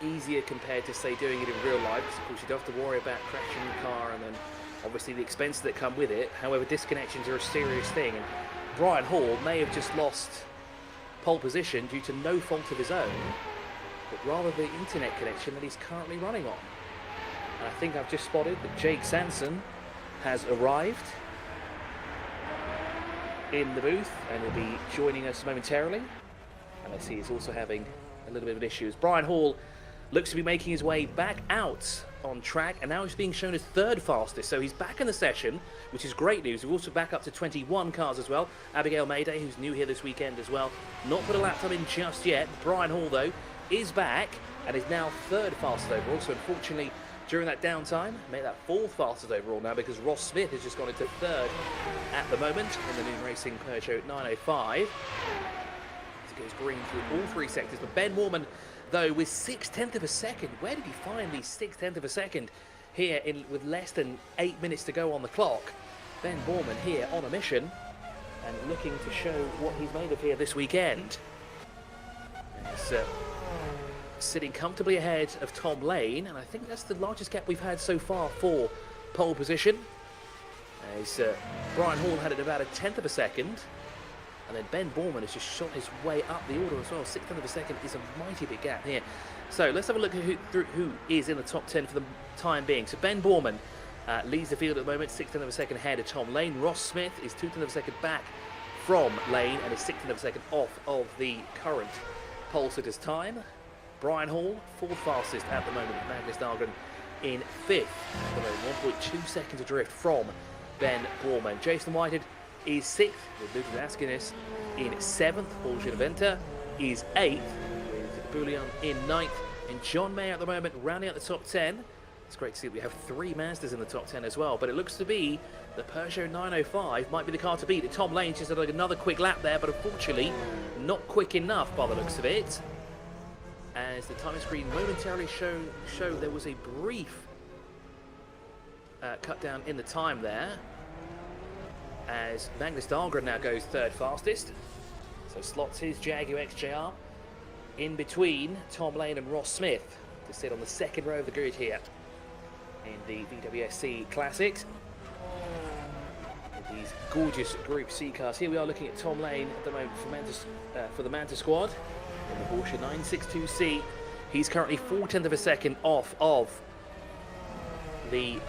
easier compared to, say, doing it in real life, because of course you don't have to worry about crashing your car and then obviously the expenses that come with it. However, disconnections are a serious thing, and Brian Hall may have just lost pole position due to no fault of his own, but rather the internet connection that he's currently running on. And I think I've just spotted that Jake Sanson has arrived in the booth and will be joining us momentarily. And I see he's also having a little bit of issues. Brian Hall looks to be making his way back out on track, and now he's being shown as 3rd fastest, so he's back in the session, which is great news. We're also back up to 21 cars as well. Abigail Mayday, who's new here this weekend as well, not put a lap time in just yet. Brian Hall, though, is back and is now 3rd fastest overall. So unfortunately, during that downtime, made that 4th fastest overall now, because Ross Smith has just gone into 3rd at the moment in the new racing Peugeot 905. It goes green through all 3 sectors, but Ben Warman, though, with 6/10 of a second. Where did he find these 6/10 of a second here with less than 8 minutes to go on the clock? Ben Borman here on a mission and looking to show what he's made of here this weekend. And he's sitting comfortably ahead of Tom Lane, and I think that's the largest gap we've had so far for pole position. As Brian Hall had it about 1/10 of a second. And then Ben Borman has just shot his way up the order as well. 6/10 of a second is a mighty big gap here. So let's have a look at who is in the top 10 for the time being. So Ben Borman leads the field at the moment, 6/10 of a second ahead of Tom Lane. Ross Smith is 2/10 of a second back from Lane and is 6/10 of a second off of the current pole sitter's time. Brian Hall, 4th fastest at the moment. Magnus Dahlgren in 5th at the moment, 1.2 seconds adrift from Ben Borman. Jason Whitehead is 6th with Luton Askinis in 7th. Paul Gineventa is 8th with Bouillon in 9th. And John Mayer at the moment rounding out the top 10. It's great to see that we have 3 Mazdas in the top 10 as well. But it looks to be the Peugeot 905 might be the car to beat. Tom Lane just had like another quick lap there, but unfortunately not quick enough by the looks of it. As the timing screen momentarily showed there was a brief cut down in the time there, as Magnus Dahlgren now goes 3rd fastest. So slots his Jaguar XJR in between Tom Lane and Ross Smith to sit on the 2nd row of the grid here in the VWSC Classics. With these gorgeous Group C cars. Here we are looking at Tom Lane at the moment for the Manta squad in the Porsche 962C. He's currently 4/10 of a second off of the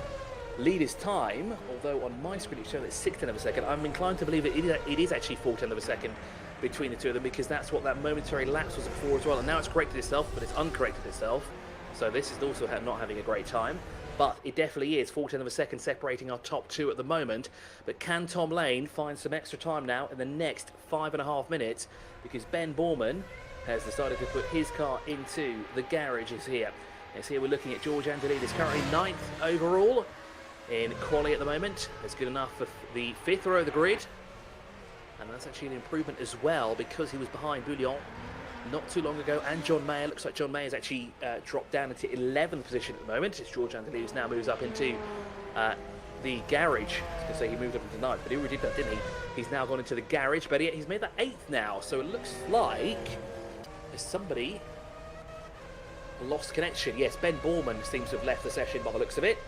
leader's time, although on my screen it's showing that 6/10 of a second. I'm inclined to believe that it is actually 4/10 of a second between the two of them, because that's what that momentary lapse was before as well. And now it's corrected itself, but it's uncorrected itself. So this is also not having a great time. But it definitely is 4/10 of a second separating our top 2 at the moment. But can Tom Lane find some extra time now in the next 5.5 minutes? Because Ben Borman has decided to put his car into the garages here. As here we're looking at George Angelidis, currently 9th overall in quali at the moment. That's good enough for the 5th row of the grid. And that's actually an improvement as well, because he was behind Bouillon not too long ago, and John Mayer. Looks like John Mayer's actually dropped down into 11th position at the moment. It's George Anthony now moves up into the garage. I was going to say he moved up into 9th, but he already did that, didn't he? He's now gone into the garage, but he's made that 8th now. So it looks like there's somebody lost connection. Yes, Ben Borman seems to have left the session by the looks of it,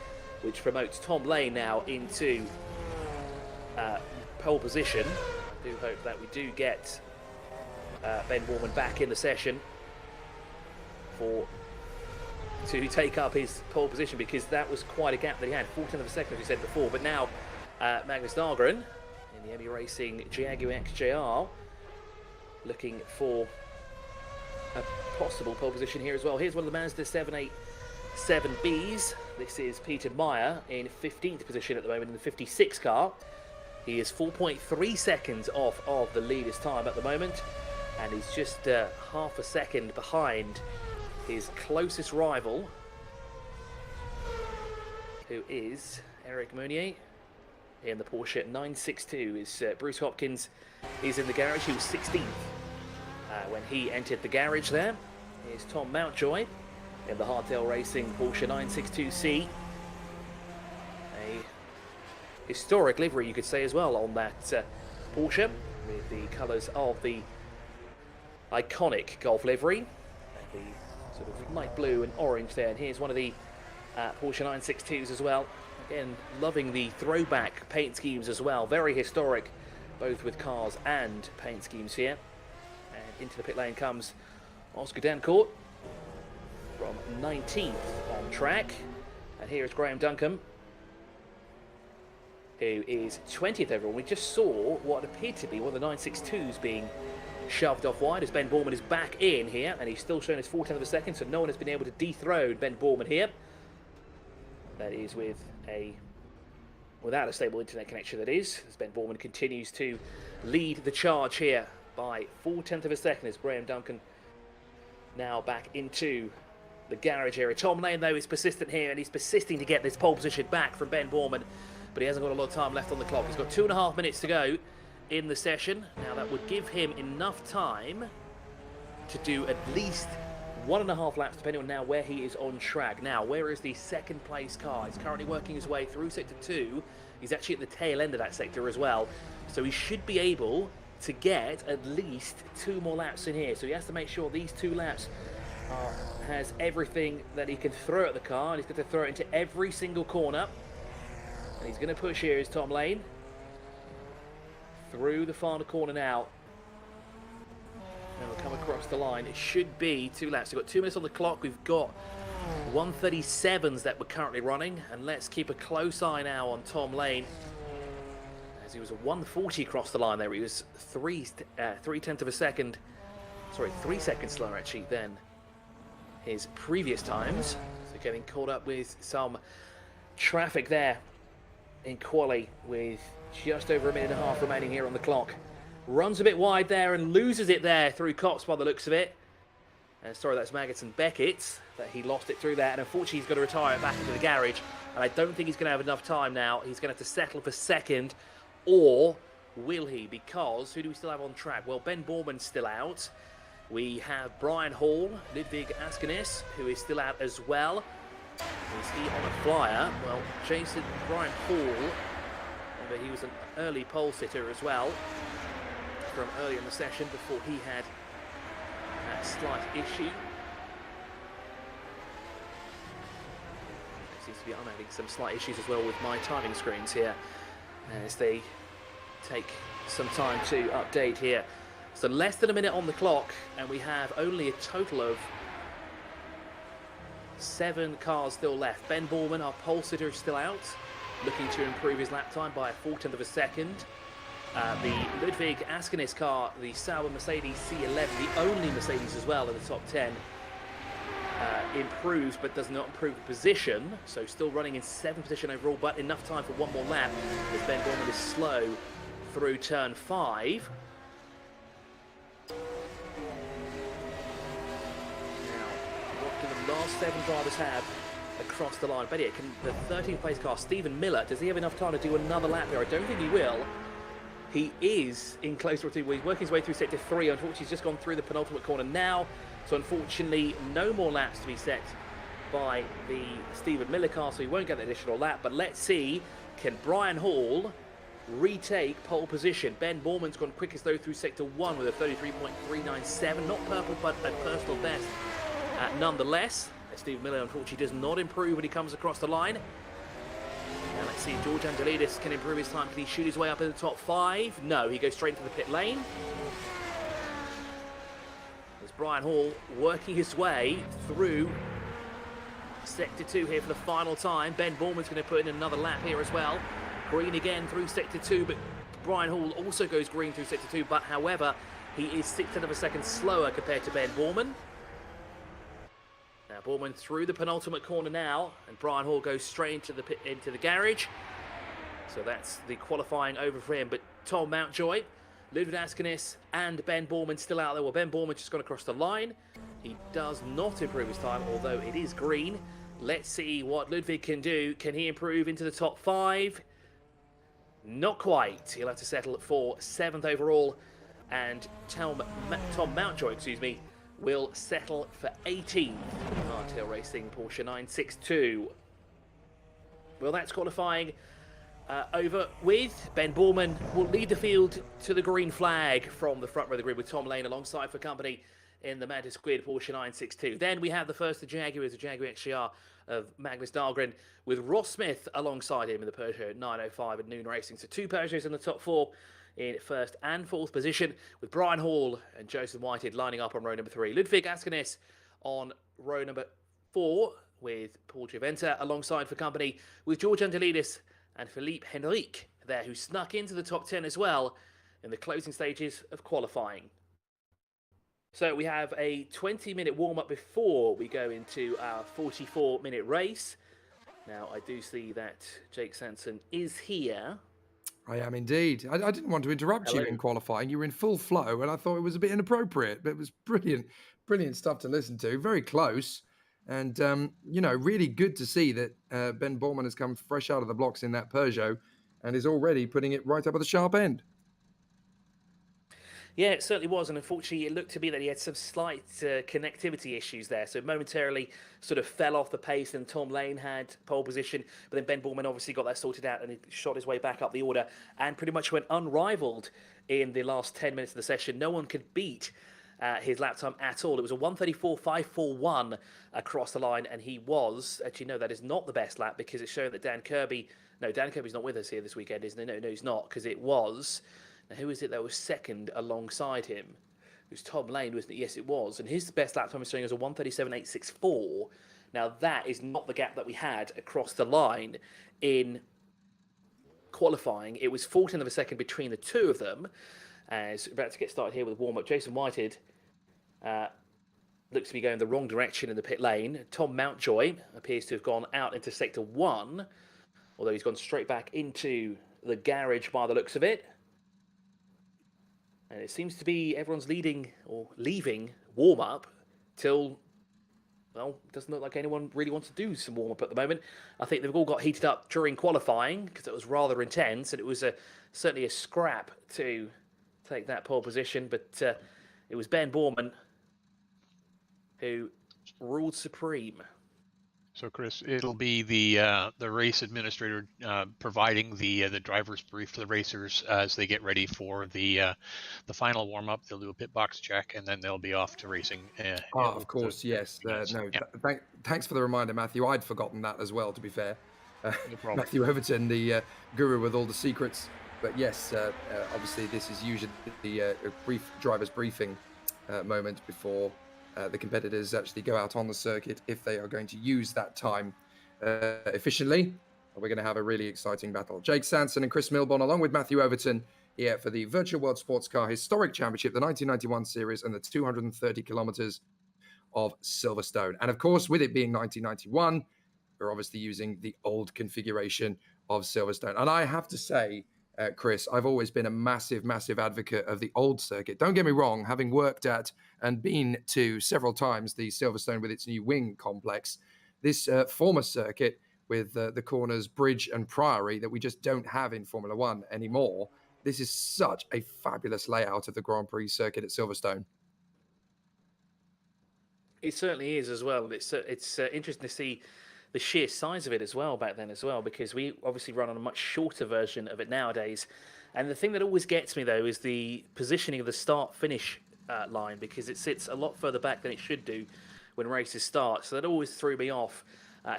which promotes Tom Lane now into pole position. I do hope that we do get Ben Borman back in the session to take up his pole position, because that was quite a gap that he had, 14th of a second as we said before. But now Magnus Dahlgren in the ME Racing Jaguar XJR looking for a possible pole position here as well. Here's one of the Mazda 787Bs. This is Peter Meyer in 15th position at the moment in the 56 car. He is 4.3 seconds off of the leader's time at the moment, and he's just half a second behind his closest rival, who is Eric Meunier in the Porsche 962. Is Bruce Hopkins is in the garage. He was 16th when he entered the garage there. Here's Tom Mountjoy in the Hardtail Racing Porsche 962C. A historic livery, you could say, as well on that Porsche, with the colours of the iconic Golf livery, the sort of light blue and orange there. And here's one of the Porsche 962s as well. Again, loving the throwback paint schemes as well. Very historic, both with cars and paint schemes here. And into the pit lane comes Oscar Dancourt from 19th on track. And here is Graham Duncan, who is 20th overall. We just saw what appeared to be one of the 962s being shoved off wide as Ben Borman is back in here, and he's still showing his 4/10 of a second, so no one has been able to dethrone Ben Borman here. That is without a stable internet connection, that is, as Ben Borman continues to lead the charge here by 4/10 of a second as Graham Duncan now back into the garage area. Tom Lane, though, is persistent here, and he's persisting to get this pole position back from Ben Borman, but he hasn't got a lot of time left on the clock. He's got 2.5 minutes to go in the session. Now that would give him enough time to do at least 1.5 laps, depending on now where he is on track. Now, where is the second place car? He's currently working his way through sector 2. He's actually at the tail end of that sector as well, so he should be able to get at least 2 more laps in here. So he has to make sure these 2 laps has everything that he can throw at the car, and he's going to throw it into every single corner. And he's going to push here is Tom Lane through the final corner now. And we'll come across the line. It should be 2 laps. We've got 2 minutes on the clock. We've got 1:37s that we're currently running. And let's keep a close eye now on Tom Lane, as he was a 1:40 across the line there. He was 3/10 of a second. Sorry, 3 seconds slower actually than his previous times. So getting caught up with some traffic there in quali with just over 1.5 minutes remaining here on the clock. Runs a bit wide there and loses it there through Cox by the looks of it. And sorry, that's Maggots and Beckett that he lost it through that, and unfortunately he's got to retire it back into the garage, and I don't think he's going to have enough time now. He's going to have to settle for second, or will he? Because who do we still have on track? Well, Ben Borman's still out. We have Brian Hall, Ludwig Askenis, who is still out as well. Is he on a flyer? Well, Brian Hall, he was an early pole sitter as well from earlier in the session before he had a slight issue. Seems to be I'm having some slight issues as well with my timing screens here as they take some time to update here. So less than a minute on the clock, and we have only a total of 7 cars still left. Ben Borman, our pole sitter, is still out, looking to improve his lap time by a 4/10 of a second. The Ludwig Askenis car, the Sauber Mercedes C11, the only Mercedes as well in the top 10, improves but does not improve the position, so still running in 7th position overall, but enough time for 1 more lap as Ben Borman is slow through turn 5. Now, what do the last 7 drivers have across the line? But yeah, can the 13th place car, Stephen Miller, does he have enough time to do another lap here? I don't think he will. He is in close proximity. He's working his way through sector 3. Unfortunately, he's just gone through the penultimate corner now. So unfortunately, no more laps to be set by the Stephen Miller car, so he won't get an additional lap. But let's see, can Brian Hall retake pole position? Ben Borman's gone quickest though through sector 1 with a 33.397. Not purple, but a personal best nonetheless. Stephen Miller unfortunately does not improve when he comes across the line. Now let's see if George Angelidis can improve his time. Can he shoot his way up in the top 5? No, he goes straight into the pit lane. There's Brian Hall working his way through sector 2 here for the final time. Ben Borman's going to put in another lap here as well. Green again through sector 2, but Brian Hall also goes green through sector 2, but however, he is 1/6 of a second slower compared to Ben Borman. Now Borman through the penultimate corner now, and Brian Hall goes straight into the pit, into the garage. So that's the qualifying over for him. But Tom Mountjoy, Ludwig Askanis, and Ben Borman still out there. Well, Ben Borman just gone across the line. He does not improve his time, although it is green. Let's see what Ludwig can do. Can he improve into the top 5? Not quite. He'll have to settle for 7th overall. And Tom Mountjoy, will settle for 18th. Hardtail Racing Porsche 962. Well, that's qualifying over with. Ben Borman will lead the field to the green flag from the front row of the grid with Tom Lane alongside for company in the Mantis Squid Porsche 962. Then we have the first of the Jaguars, the Jaguar XJR of Magnus Dahlgren, with Ross Smith alongside him in the Peugeot 905 at Noon Racing. So 2 Peugeots in the top 4 in 1st and 4th position, with Brian Hall and Joseph Whitehead lining up on row number 3. Ludwig Askanis on row number 4 with Paul Giaventa alongside for company with George Angelidis and Philippe Henrique there, who snuck into the top 10 as well in the closing stages of qualifying. So we have a 20-minute warm-up before we go into our 44-minute race. Now, I do see that Jake Sanson is here. I am indeed. I didn't want to interrupt you in qualifying. You were in full flow, and I thought it was a bit inappropriate, but it was brilliant, brilliant stuff to listen to. Very close. And, really good to see that Ben Borman has come fresh out of the blocks in that Peugeot and is already putting it right up at the sharp end. Yeah, it certainly was, and unfortunately it looked to be that he had some slight connectivity issues there, so momentarily sort of fell off the pace, and Tom Lane had pole position, but then Ben Borman obviously got that sorted out and he shot his way back up the order and pretty much went unrivaled in the last 10 minutes of the session. No one could beat his lap time at all. It was a 1:34.541 across the line, and he was, actually no, that is not the best lap, because it's showing that Dan Kirby's not with us here this weekend, isn't he? No, he's not, because it was... Now, who is it that was second alongside him? It was Tom Lane, wasn't it? Yes, it was. And his best lap time is showing as a 1:37.864. Now, that is not the gap that we had across the line in qualifying. It was 14th of a second between the two of them. As we're about to get started here with warm-up, Jason Whitehead looks to be going the wrong direction in the pit lane. Tom Mountjoy appears to have gone out into sector 1, although he's gone straight back into the garage by the looks of it. And it seems to be everyone's leaving warm-up till, well, it doesn't look like anyone really wants to do some warm-up at the moment. I think they've all got heated up during qualifying because it was rather intense, and it was certainly a scrap to take that pole position. But it was Ben Borman who ruled supreme. So, Chris, it'll be the race administrator providing the driver's brief to the racers as they get ready for the final warm up. They'll do a pit box check, and then they'll be off to racing. Of course, yes. Thanks for the reminder, Matthew. I'd forgotten that as well. To be fair, No problem. Matthew Overton, the guru with all the secrets. But yes, obviously, this is usually the brief driver's briefing moment before the competitors actually go out on the circuit, if they are going to use that time efficiently. We're going to have a really exciting battle. Jake Sanson and Chris Milborn, along with Matthew Overton, here for the Virtual World Sports Car Historic Championship, the 1991 series, and the 230 kilometers of Silverstone. And of course, with it being 1991, we're obviously using the old configuration of Silverstone. And I have to say, Chris, I've always been a massive, massive advocate of the old circuit. Don't get me wrong, having worked at and been to several times the Silverstone with its new wing complex, this former circuit with the corners Bridge and Priory that we just don't have in Formula One anymore, this is such a fabulous layout of the Grand Prix circuit at Silverstone. It certainly is as well. It's interesting to see the sheer size of it as well back then as well, because we obviously run on a much shorter version of it nowadays. And the thing that always gets me though is the positioning of the start-finish line, because it sits a lot further back than it should do when races start. So that always threw me off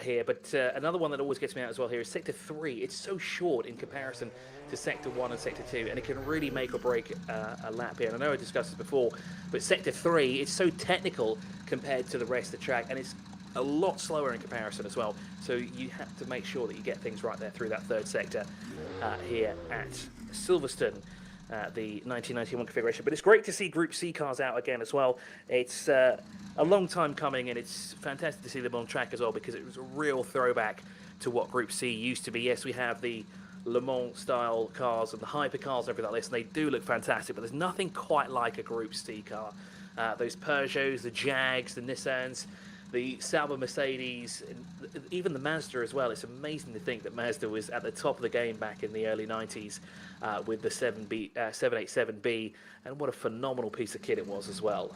here. But another one that always gets me out as well here is Sector 3. It's so short in comparison to Sector 1 and Sector 2, and it can really make or break a lap here. And I know I discussed this before, but Sector 3, it's so technical compared to the rest of the track, and it's a lot slower in comparison as well. So you have to make sure that you get things right there through that third sector here at Silverstone. The 1991 configuration, but it's great to see Group C cars out again as well. It's a long time coming, and it's fantastic to see them on track as well, because it was a real throwback to what Group C used to be. Yes, we have the Le Mans style cars and the hypercars and everything like this, and they do look fantastic, but there's nothing quite like a Group C car. Those Peugeots, the Jags, the Nissans, the Sauber Mercedes, and even the Mazda as well. It's amazing to think that Mazda was at the top of the game back in the early 90s with the 787B, and what a phenomenal piece of kit it was as well.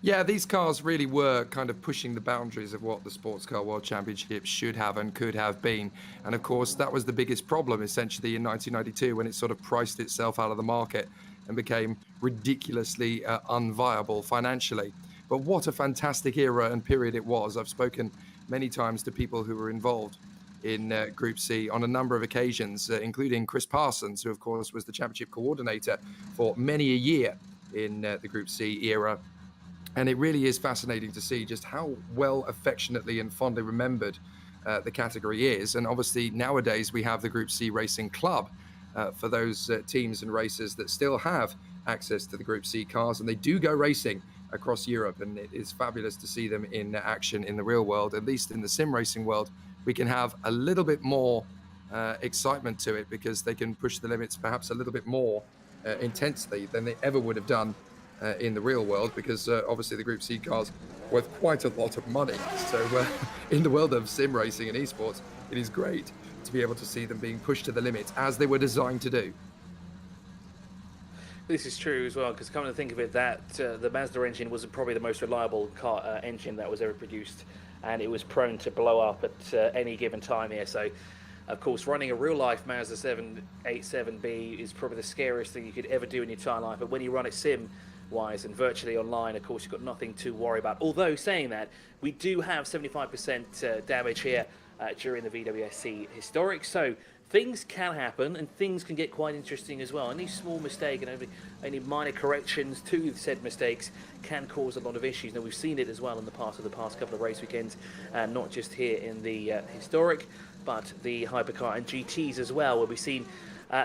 Yeah, these cars really were kind of pushing the boundaries of what the Sports Car World Championship should have and could have been. And of course, that was the biggest problem essentially in 1992, when it sort of priced itself out of the market and became ridiculously unviable financially. But what a fantastic era and period it was. I've spoken many times to people who were involved in Group C on a number of occasions, including Chris Parsons, who of course was the championship coordinator for many a year in the Group C era. And it really is fascinating to see just how well affectionately and fondly remembered the category is. And obviously nowadays we have the Group C Racing Club for those teams and racers that still have access to the Group C cars, and they do go racing across Europe, and it is fabulous to see them in action in the real world. At least in the sim racing world, we can have a little bit more excitement to it, because they can push the limits perhaps a little bit more intensely than they ever would have done in the real world, because obviously the Group C cars worth quite a lot of money. So in the world of sim racing and esports, it is great to be able to see them being pushed to the limits as they were designed to do. This is true as well, because come to think of it, that the Mazda engine was probably the most reliable car engine that was ever produced, and it was prone to blow up at any given time here. So, of course, running a real-life Mazda 787B is probably the scariest thing you could ever do in your entire life. But when you run it sim-wise and virtually online, of course, you've got nothing to worry about. Although, saying that, we do have 75% damage here during the VWSC Historic, so things can happen, and things can get quite interesting as well. Any small mistake and any minor corrections to said mistakes can cause a lot of issues. Now, we've seen it as well in the past couple of race weekends, and not just here in the Historic, but the Hypercar and GTs as well, where we've seen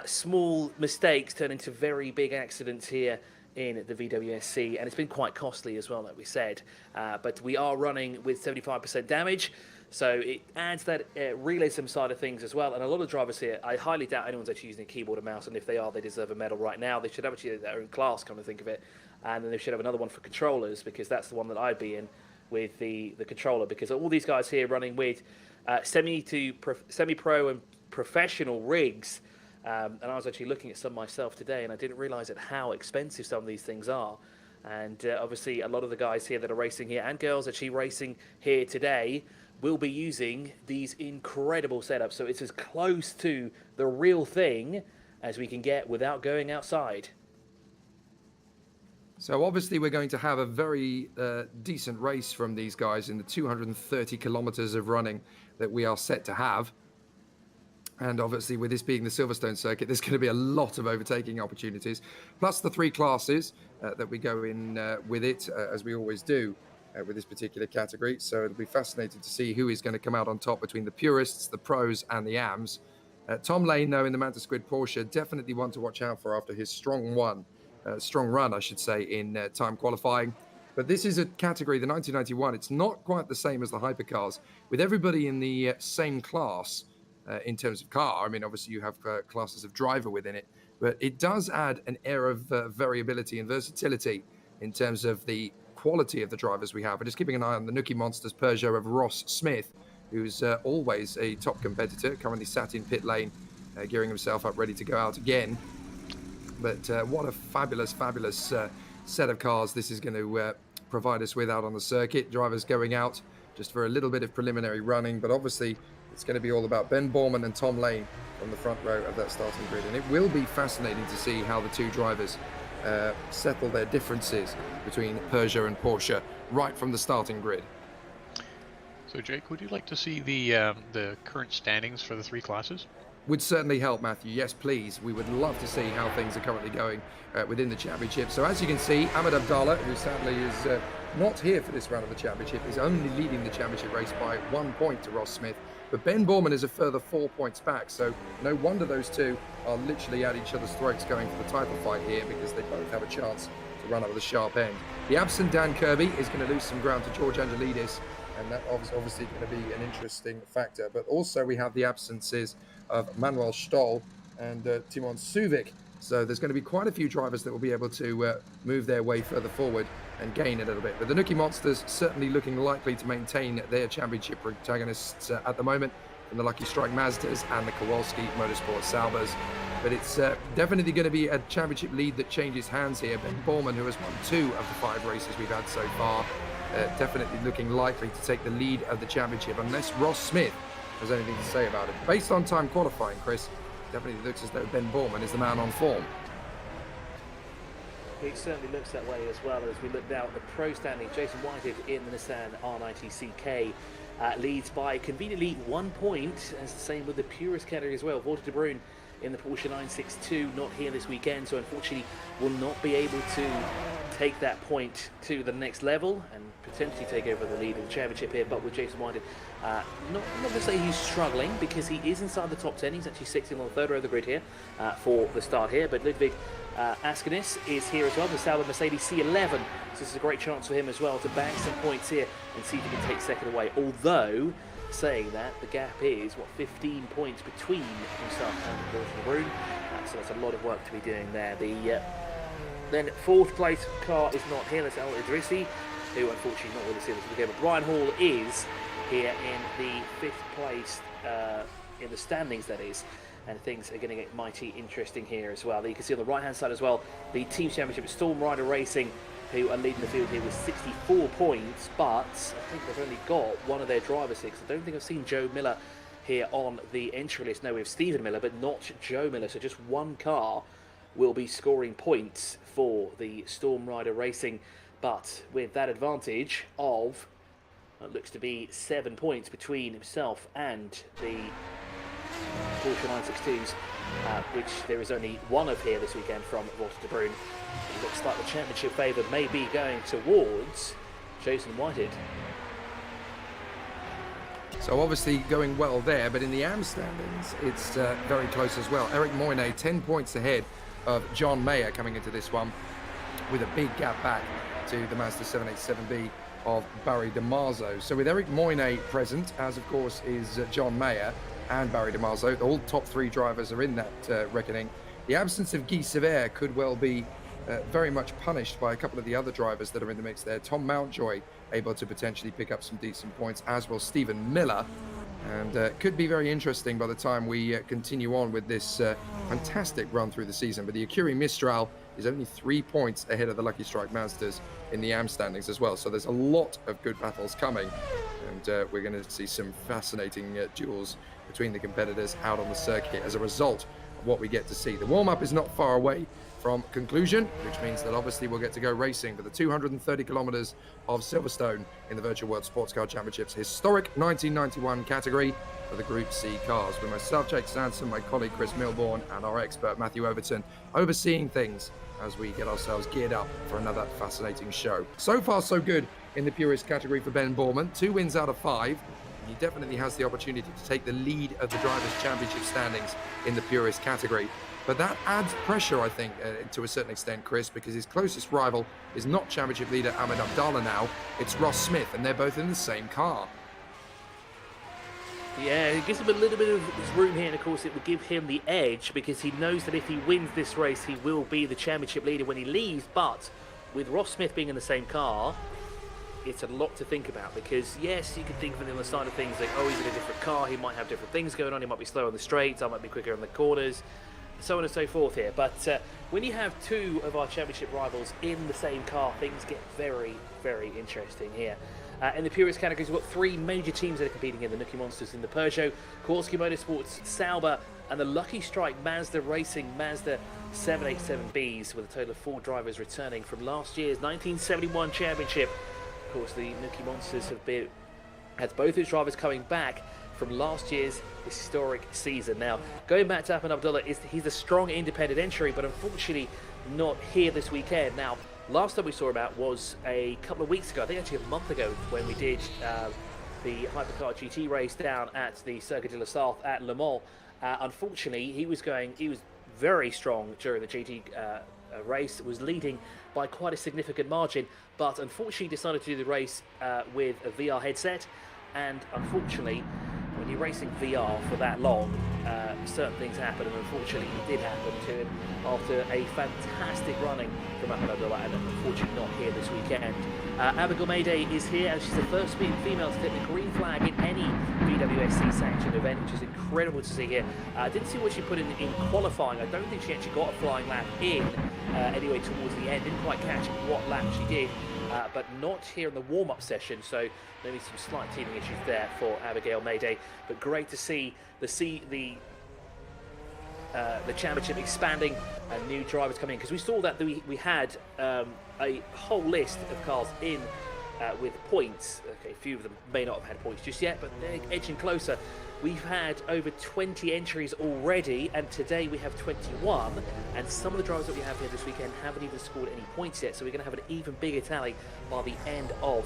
small mistakes turn into very big accidents here in the VWSC, and it's been quite costly as well, like we said. But we are running with 75% damage, so it adds that realism side of things as well. And a lot of drivers here, I highly doubt anyone's actually using a keyboard and mouse, and if they are, they deserve a medal right now. They should have actually their own class, come to think of it, and then they should have another one for controllers, because that's the one that I'd be in with the controller, because all these guys here running with semi-pro and professional rigs. And I was actually looking at some myself today, and I didn't realise how expensive some of these things are. And obviously a lot of the guys here that are racing here, and girls actually racing here today, will be using these incredible setups. So it's as close to the real thing as we can get without going outside. So obviously we're going to have a very decent race from these guys in the 230 kilometers of running that we are set to have. And obviously, with this being the Silverstone circuit, there's going to be a lot of overtaking opportunities, plus the three classes that we go in with it, as we always do with this particular category. So it'll be fascinating to see who is going to come out on top between the Purists, the Pros, and the AMs. Tom Lane, though, in the Manta Squid Porsche, definitely one to watch out for after his strong run, I should say, in time qualifying. But this is a category, the 1991, it's not quite the same as the hypercars, with everybody in the same class. In terms of car, I mean, obviously you have classes of driver within it, but it does add an air of variability and versatility in terms of the quality of the drivers we have. And just keeping an eye on the Nookie Monsters Peugeot of Ross Smith, who's always a top competitor, currently sat in pit lane gearing himself up, ready to go out again. But what a fabulous set of cars this is going to provide us with out on the circuit. Drivers going out just for a little bit of preliminary running, but obviously it's going to be all about Ben Borman and Tom Lane on the front row of that starting grid. And it will be fascinating to see how the two drivers settle their differences between Peugeot and Porsche right from the starting grid. So, Jake, would you like to see the current standings for the three classes? Would certainly help, Matthew. Yes, please. We would love to see how things are currently going within the championship. So as you can see, Ahmed Abdallah, who sadly is not here for this round of the championship, is only leading the championship race by 1 point to Ross Smith. But Ben Borman is a further 4 points back. So no wonder those two are literally at each other's throats going for the title fight here, because they both have a chance to run up with a sharp end. The absent Dan Kirby is going to lose some ground to George Angelidis, and that obviously going to be an interesting factor. But also we have the absences of Manuel Stoll and Timon Suvic. So there's going to be quite a few drivers that will be able to move their way further forward and gain a little bit. But the Nookie Monsters certainly looking likely to maintain their championship protagonists at the moment, from the Lucky Strike Mazdas and the Kowalski Motorsports Saubers. But it's definitely going to be a championship lead that changes hands here. Ben Borman, who has won 2 of the 5 races we've had so far, definitely looking likely to take the lead of the championship, unless Ross Smith has anything to say about it. Based on time qualifying, Chris, definitely looks as though Ben Borman is the man on form. It certainly looks that way as well. As we look now at the pro standing, Jason Whitehead in the Nissan R90 CK leads by conveniently 1 point, as the same with the Purist category as well. Walter de Bruyn in the Porsche 962 not here this weekend, so unfortunately will not be able to take that point to the next level and potentially take over the lead of the championship here. But with Jason Whitehead, not to say he's struggling, because he is inside the top 10. He's actually 16th on the third row of the grid here for the start here. But Ludwig Askenis is here as well, the Sauber Mercedes C11. So this is a great chance for him as well to bag some points here and see if he can take second away. Although, saying that, the gap is, 15 points between himself and Walter de Bruyn. So that's a lot of work to be doing there. The then fourth place car is not here. That's Al Idrissi, who unfortunately not with us here this weekend. But Brian Hall is here in the 5th place in the standings, that is. And things are going to get mighty interesting here as well. You can see on the right-hand side as well, the Team Championship, Storm Rider Racing, who are leading the field here with 64 points, but I think they've only got one of their drivers here, because I don't think I've seen Joe Miller here on the entry list. No, we have Stephen Miller, but not Joe Miller, so just one car will be scoring points for the Storm Rider Racing, but with that advantage of what looks to be 7 points between himself and the Porsche 962s, which there is only one of here this weekend from Walter de Bruyn. It looks like the championship favour may be going towards Jason Whitehead. So obviously going well there, but in the AM standings, it's very close as well. Eric Moyne 10 points ahead of John Mayer coming into this one, with a big gap back to the Mazda 787B of Barry DiMarzo. So with Eric Moyne present, as of course is John Mayer and Barry DiMarzo, all top 3 drivers are in that reckoning. The absence of Guy Sever could well be very much punished by a couple of the other drivers that are in the mix there. Tom Mountjoy able to potentially pick up some decent points, as will Stephen Miller, and could be very interesting by the time we continue on with this fantastic run through the season. But the Acuri Mistral is only 3 points ahead of the Lucky Strike Mazdas in the AM standings as well. So there's a lot of good battles coming, and we're going to see some fascinating duels between the competitors out on the circuit as a result of what we get to see. The warm-up is not far away from conclusion, which means that obviously we'll get to go racing for the 230 kilometers of Silverstone in the Virtual World Sports Car Championships historic 1991 category for the Group C cars, with myself, Jake Sanson, my colleague Chris Milbourne, and our expert Matthew Overton overseeing things as we get ourselves geared up for another fascinating show. So far so good in the Purist category for Ben Borman, 2 wins out of 5. He definitely has the opportunity to take the lead of the Drivers' Championship standings in the Purist category. But that adds pressure, I think, to a certain extent, Chris, because his closest rival is not Championship leader Ahmed Abdallah now, it's Ross Smith, and they're both in the same car. Yeah, it gives him a little bit of room here, and of course it will give him the edge, because he knows that if he wins this race, he will be the championship leader when he leaves. But with Ross Smith being in the same car, it's a lot to think about, because yes, you can think of it on the side of things like, oh, he's in a different car, he might have different things going on, he might be slower on the straights, I might be quicker on the corners, so on and so forth here. But when you have two of our championship rivals in the same car, things get very, very interesting here. In the Purist categories, we've got three major teams that are competing in the Nuki Monsters in the Peugeot, Korsky Motorsports, Sauber, and the Lucky Strike Mazda Racing Mazda 787Bs, with a total of 4 drivers returning from last year's 1971 championship. Of course, the Nuki Monsters have had both those drivers coming back from last year's historic season. Now, going back to Ahmed Abdullah, he's a strong independent entry, but unfortunately not here this weekend. Now, last time we saw him out was a couple of weeks ago, I think actually a month ago, when we did the Hypercar GT race down at the Circuit de la Sarthe at Le Mans. Unfortunately, he was very strong during the GT race, was leading by quite a significant margin, but unfortunately decided to do the race with a VR headset, and unfortunately, when you're racing VR for that long, certain things happen, and unfortunately it did happen to him after a fantastic running from Ahmed Abdullah, and unfortunately not here this weekend. Abigail Mayday is here, and she's the first female to take the green flag in any VWSC sanctioned event, which is incredible to see here. I didn't see what she put in qualifying. I don't think she actually got a flying lap in anyway towards the end. Didn't quite catch what lap she did. But not here in the warm-up session, so maybe some slight teething issues there for Abigail Mayday. But great to see the championship expanding and new drivers coming in, because we saw that we had a whole list of cars in with points. Okay, a few of them may not have had points just yet, but they're edging closer. We've had over 20 entries already, and today we have 21, and some of the drivers that we have here this weekend haven't even scored any points yet, so we're going to have an even bigger tally by the end of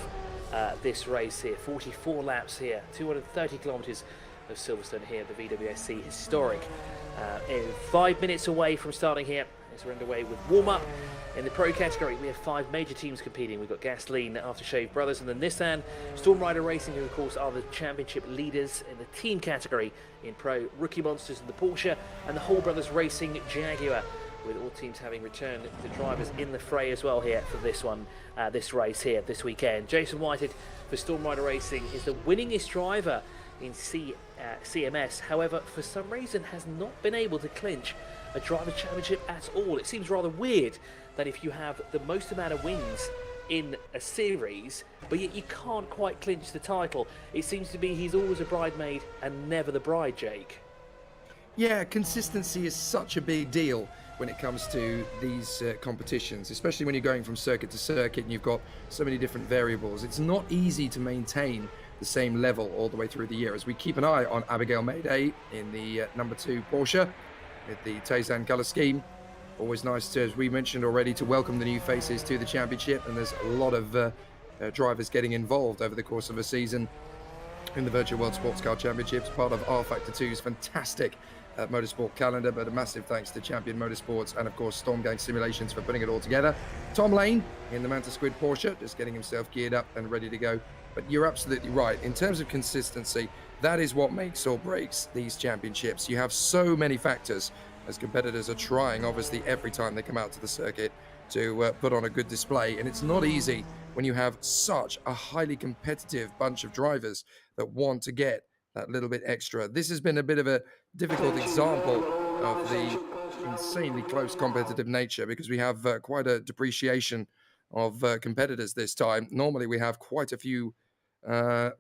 this race here. 44 laps here, 230 kilometres of Silverstone here at the VWSC Historic. 5 minutes away from starting here, as we're underway with warm-up. In the Pro category, we have 5 major teams competing. We've got Gasoline, Aftershave Brothers, and the Nissan. Storm Rider Racing, who of course are the championship leaders in the team category in Pro. Rookie Monsters in the Porsche, and the Hall Brothers Racing Jaguar, with all teams having returned the drivers in the fray as well here for this one, this race here this weekend. Jason Whitehead for Storm Rider Racing is the winningest driver in CMS, however, for some reason has not been able to clinch a driver's championship at all. It seems rather weird that if you have the most amount of wins in a series, but yet you can't quite clinch the title. It seems to be he's always a bridesmaid and never the bride, Jake. Yeah, consistency is such a big deal when it comes to these competitions, especially when you're going from circuit to circuit and you've got so many different variables. It's not easy to maintain the same level all the way through the year, as we keep an eye on Abigail Mayday in the number 2 Porsche with the Taysan colour scheme. Always nice to, as we mentioned already, to welcome the new faces to the championship, and there's a lot of drivers getting involved over the course of a season in the Virtual World Sports Car Championships, part of R Factor 2's fantastic motorsport calendar. But a massive thanks to Champion Motorsports and of course Storm Gang Simulations for putting it all together. Tom Lane in the Manta Squid Porsche, just getting himself geared up and ready to go. But you're absolutely right, in terms of consistency, that is what makes or breaks these championships. You have so many factors, as competitors are trying obviously every time they come out to the circuit to put on a good display, and it's not easy when you have such a highly competitive bunch of drivers that want to get that little bit extra. This has been a bit of a difficult example of the insanely close competitive nature, because we have quite a depreciation of competitors this time. Normally we have quite a few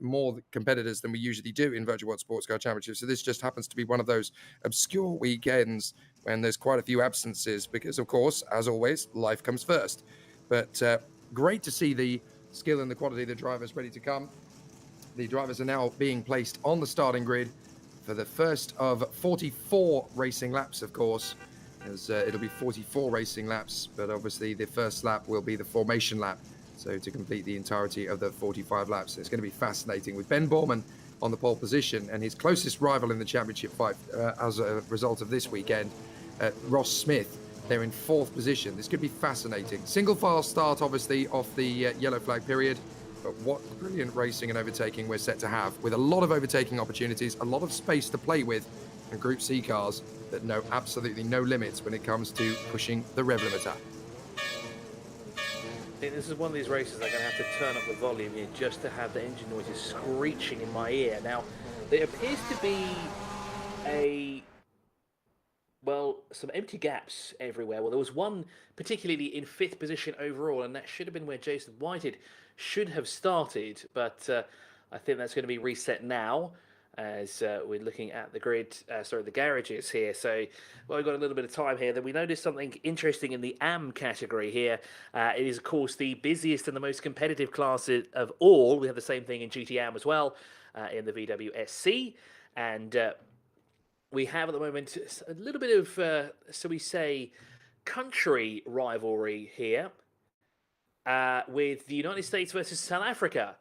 more competitors than we usually do in Virtual World Sports Car Championships. So this just happens to be one of those obscure weekends when there's quite a few absences, because of course, as always, life comes first. But great to see the skill and the quality of the drivers ready to come. The drivers are now being placed on the starting grid for the first of 44 racing laps, of course, as it'll be 44 racing laps, but obviously the first lap will be the formation lap. So to complete the entirety of the 45 laps, it's going to be fascinating, with Ben Borman on the pole position and his closest rival in the championship fight as a result of this weekend, Ross Smith. They're in 4th position. This could be fascinating. Single file start, obviously, off the yellow flag period. But what brilliant racing and overtaking we're set to have, with a lot of overtaking opportunities, a lot of space to play with, and Group C cars that know absolutely no limits when it comes to pushing the rev limiter. think this is one of these races I'm going to have to turn up the volume here just to have the engine noises screeching in my ear. Now, there appears to be some empty gaps everywhere. Well, there was one particularly in 5th position overall, and that should have been where Jason Whitehead should have started, but I think that's going to be reset now as we're looking at the grid, the garages here. So we've got a little bit of time here. Then we noticed something interesting in the AM category here. It is, of course, the busiest and the most competitive class of all. We have the same thing in GT AM as well, in the VWSC. And we have at the moment a little bit of, so we say, country rivalry here with the United States versus South Africa.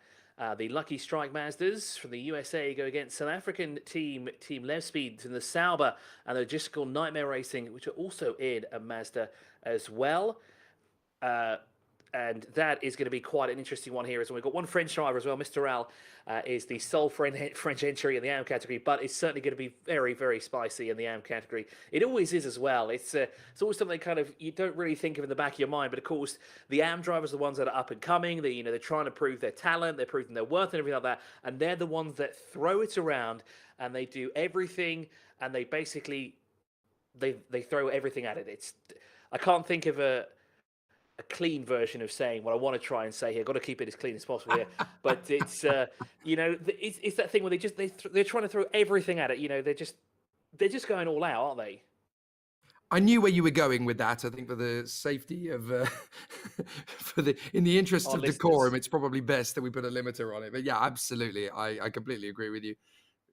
The Lucky Strike Mazdas from the USA go against South African team Lev Speed in the Sauber, and the Logistical Nightmare Racing, which are also in a Mazda as well. And that is going to be quite an interesting one here as well. We've got one French driver as well. Mr. Al is the sole French entry in the AM category, but it's certainly going to be very, very spicy in the AM category. It always is as well. It's always something kind of you don't really think of in the back of your mind, but of course the AM drivers are the ones that are up and coming. They're trying to prove their talent, they're proving their worth and everything like that, and they're the ones that throw it around and they do everything, and they basically they throw everything at it. I can't think of a clean version of saying what I want to try and say here. Got to keep it as clean as possible here. But it's it's that thing where they're trying to throw everything at it. They're just going all out, aren't they? I knew where you were going with that. I think for the safety of, in the interest of decorum, it's probably best that we put a limiter on it. But yeah, absolutely, I completely agree with you.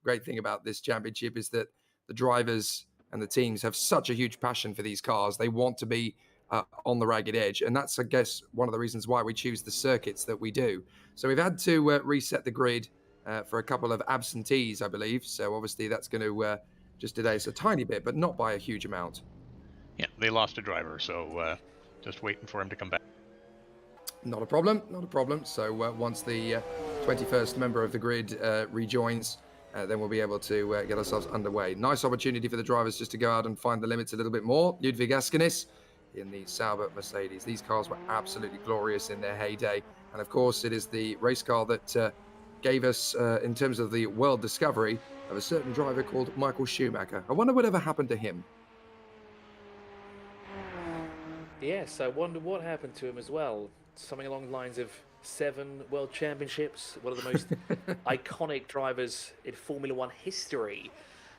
Great thing about this championship is that the drivers and the teams have such a huge passion for these cars. They want to be on the ragged edge, and that's, I guess, one of the reasons why we choose the circuits that we do. So we've had to reset the grid for a couple of absentees, I believe. So obviously that's going to just delay us a tiny bit, but not by a huge amount. Yeah, they lost a driver, so just waiting for him to come back. Not a problem, not a problem. So once the 21st member of the grid rejoins, then we'll be able to get ourselves underway. Nice opportunity for the drivers just to go out and find the limits a little bit more. Ludwig Askinis in the Sauber Mercedes. These cars were absolutely glorious in their heyday. And of course, it is the race car that gave us, in terms of the world discovery, of a certain driver called Michael Schumacher. I wonder whatever happened to him. Yes, I wonder what happened to him as well. Something along the lines of 7 world championships, one of the most iconic drivers in Formula One history.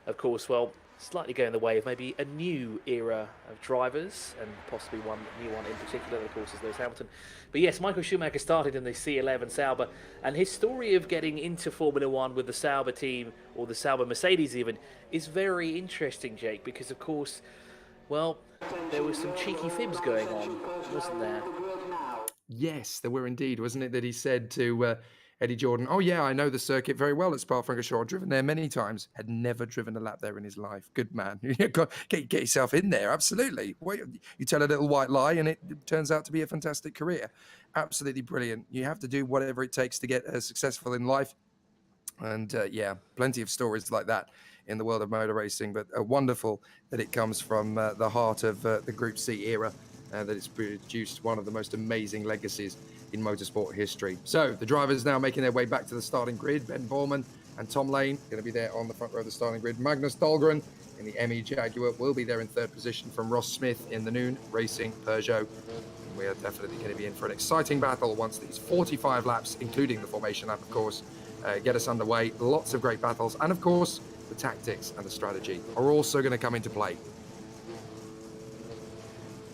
Of course, well, slightly going the way of maybe a new era of drivers, and possibly one new one in particular, of course, is Lewis Hamilton. But yes, Michael Schumacher started in the C11 Sauber, and his story of getting into Formula One with the Sauber team, or the Sauber Mercedes even, is very interesting, Jake, because of course, well, there was some cheeky fibs going on, wasn't there? Yes, there were indeed, wasn't it, that he said to Eddie Jordan, "Oh yeah, I know the circuit very well at Spa-Francorchamps. I've driven there many times. Had never driven a lap there in his life. Good man. Get yourself in there, absolutely. You tell a little white lie and it turns out to be a fantastic career. Absolutely brilliant. You have to do whatever it takes to get successful in life. And yeah, plenty of stories like that in the world of motor racing, but wonderful that it comes from the heart of the Group C era, that it's produced one of the most amazing legacies in motorsport history. So the drivers now making their way back to the starting grid. Ben Borman and Tom Lane going to be there on the front row of the starting grid. Magnus Dahlgren in the ME Jaguar will be there in 3rd position from Ross Smith in the Noon Racing Peugeot. We are definitely going to be in for an exciting battle once these 45 laps, including the formation lap, of course, get us underway. Lots of great battles, and of course the tactics and the strategy are also going to come into play.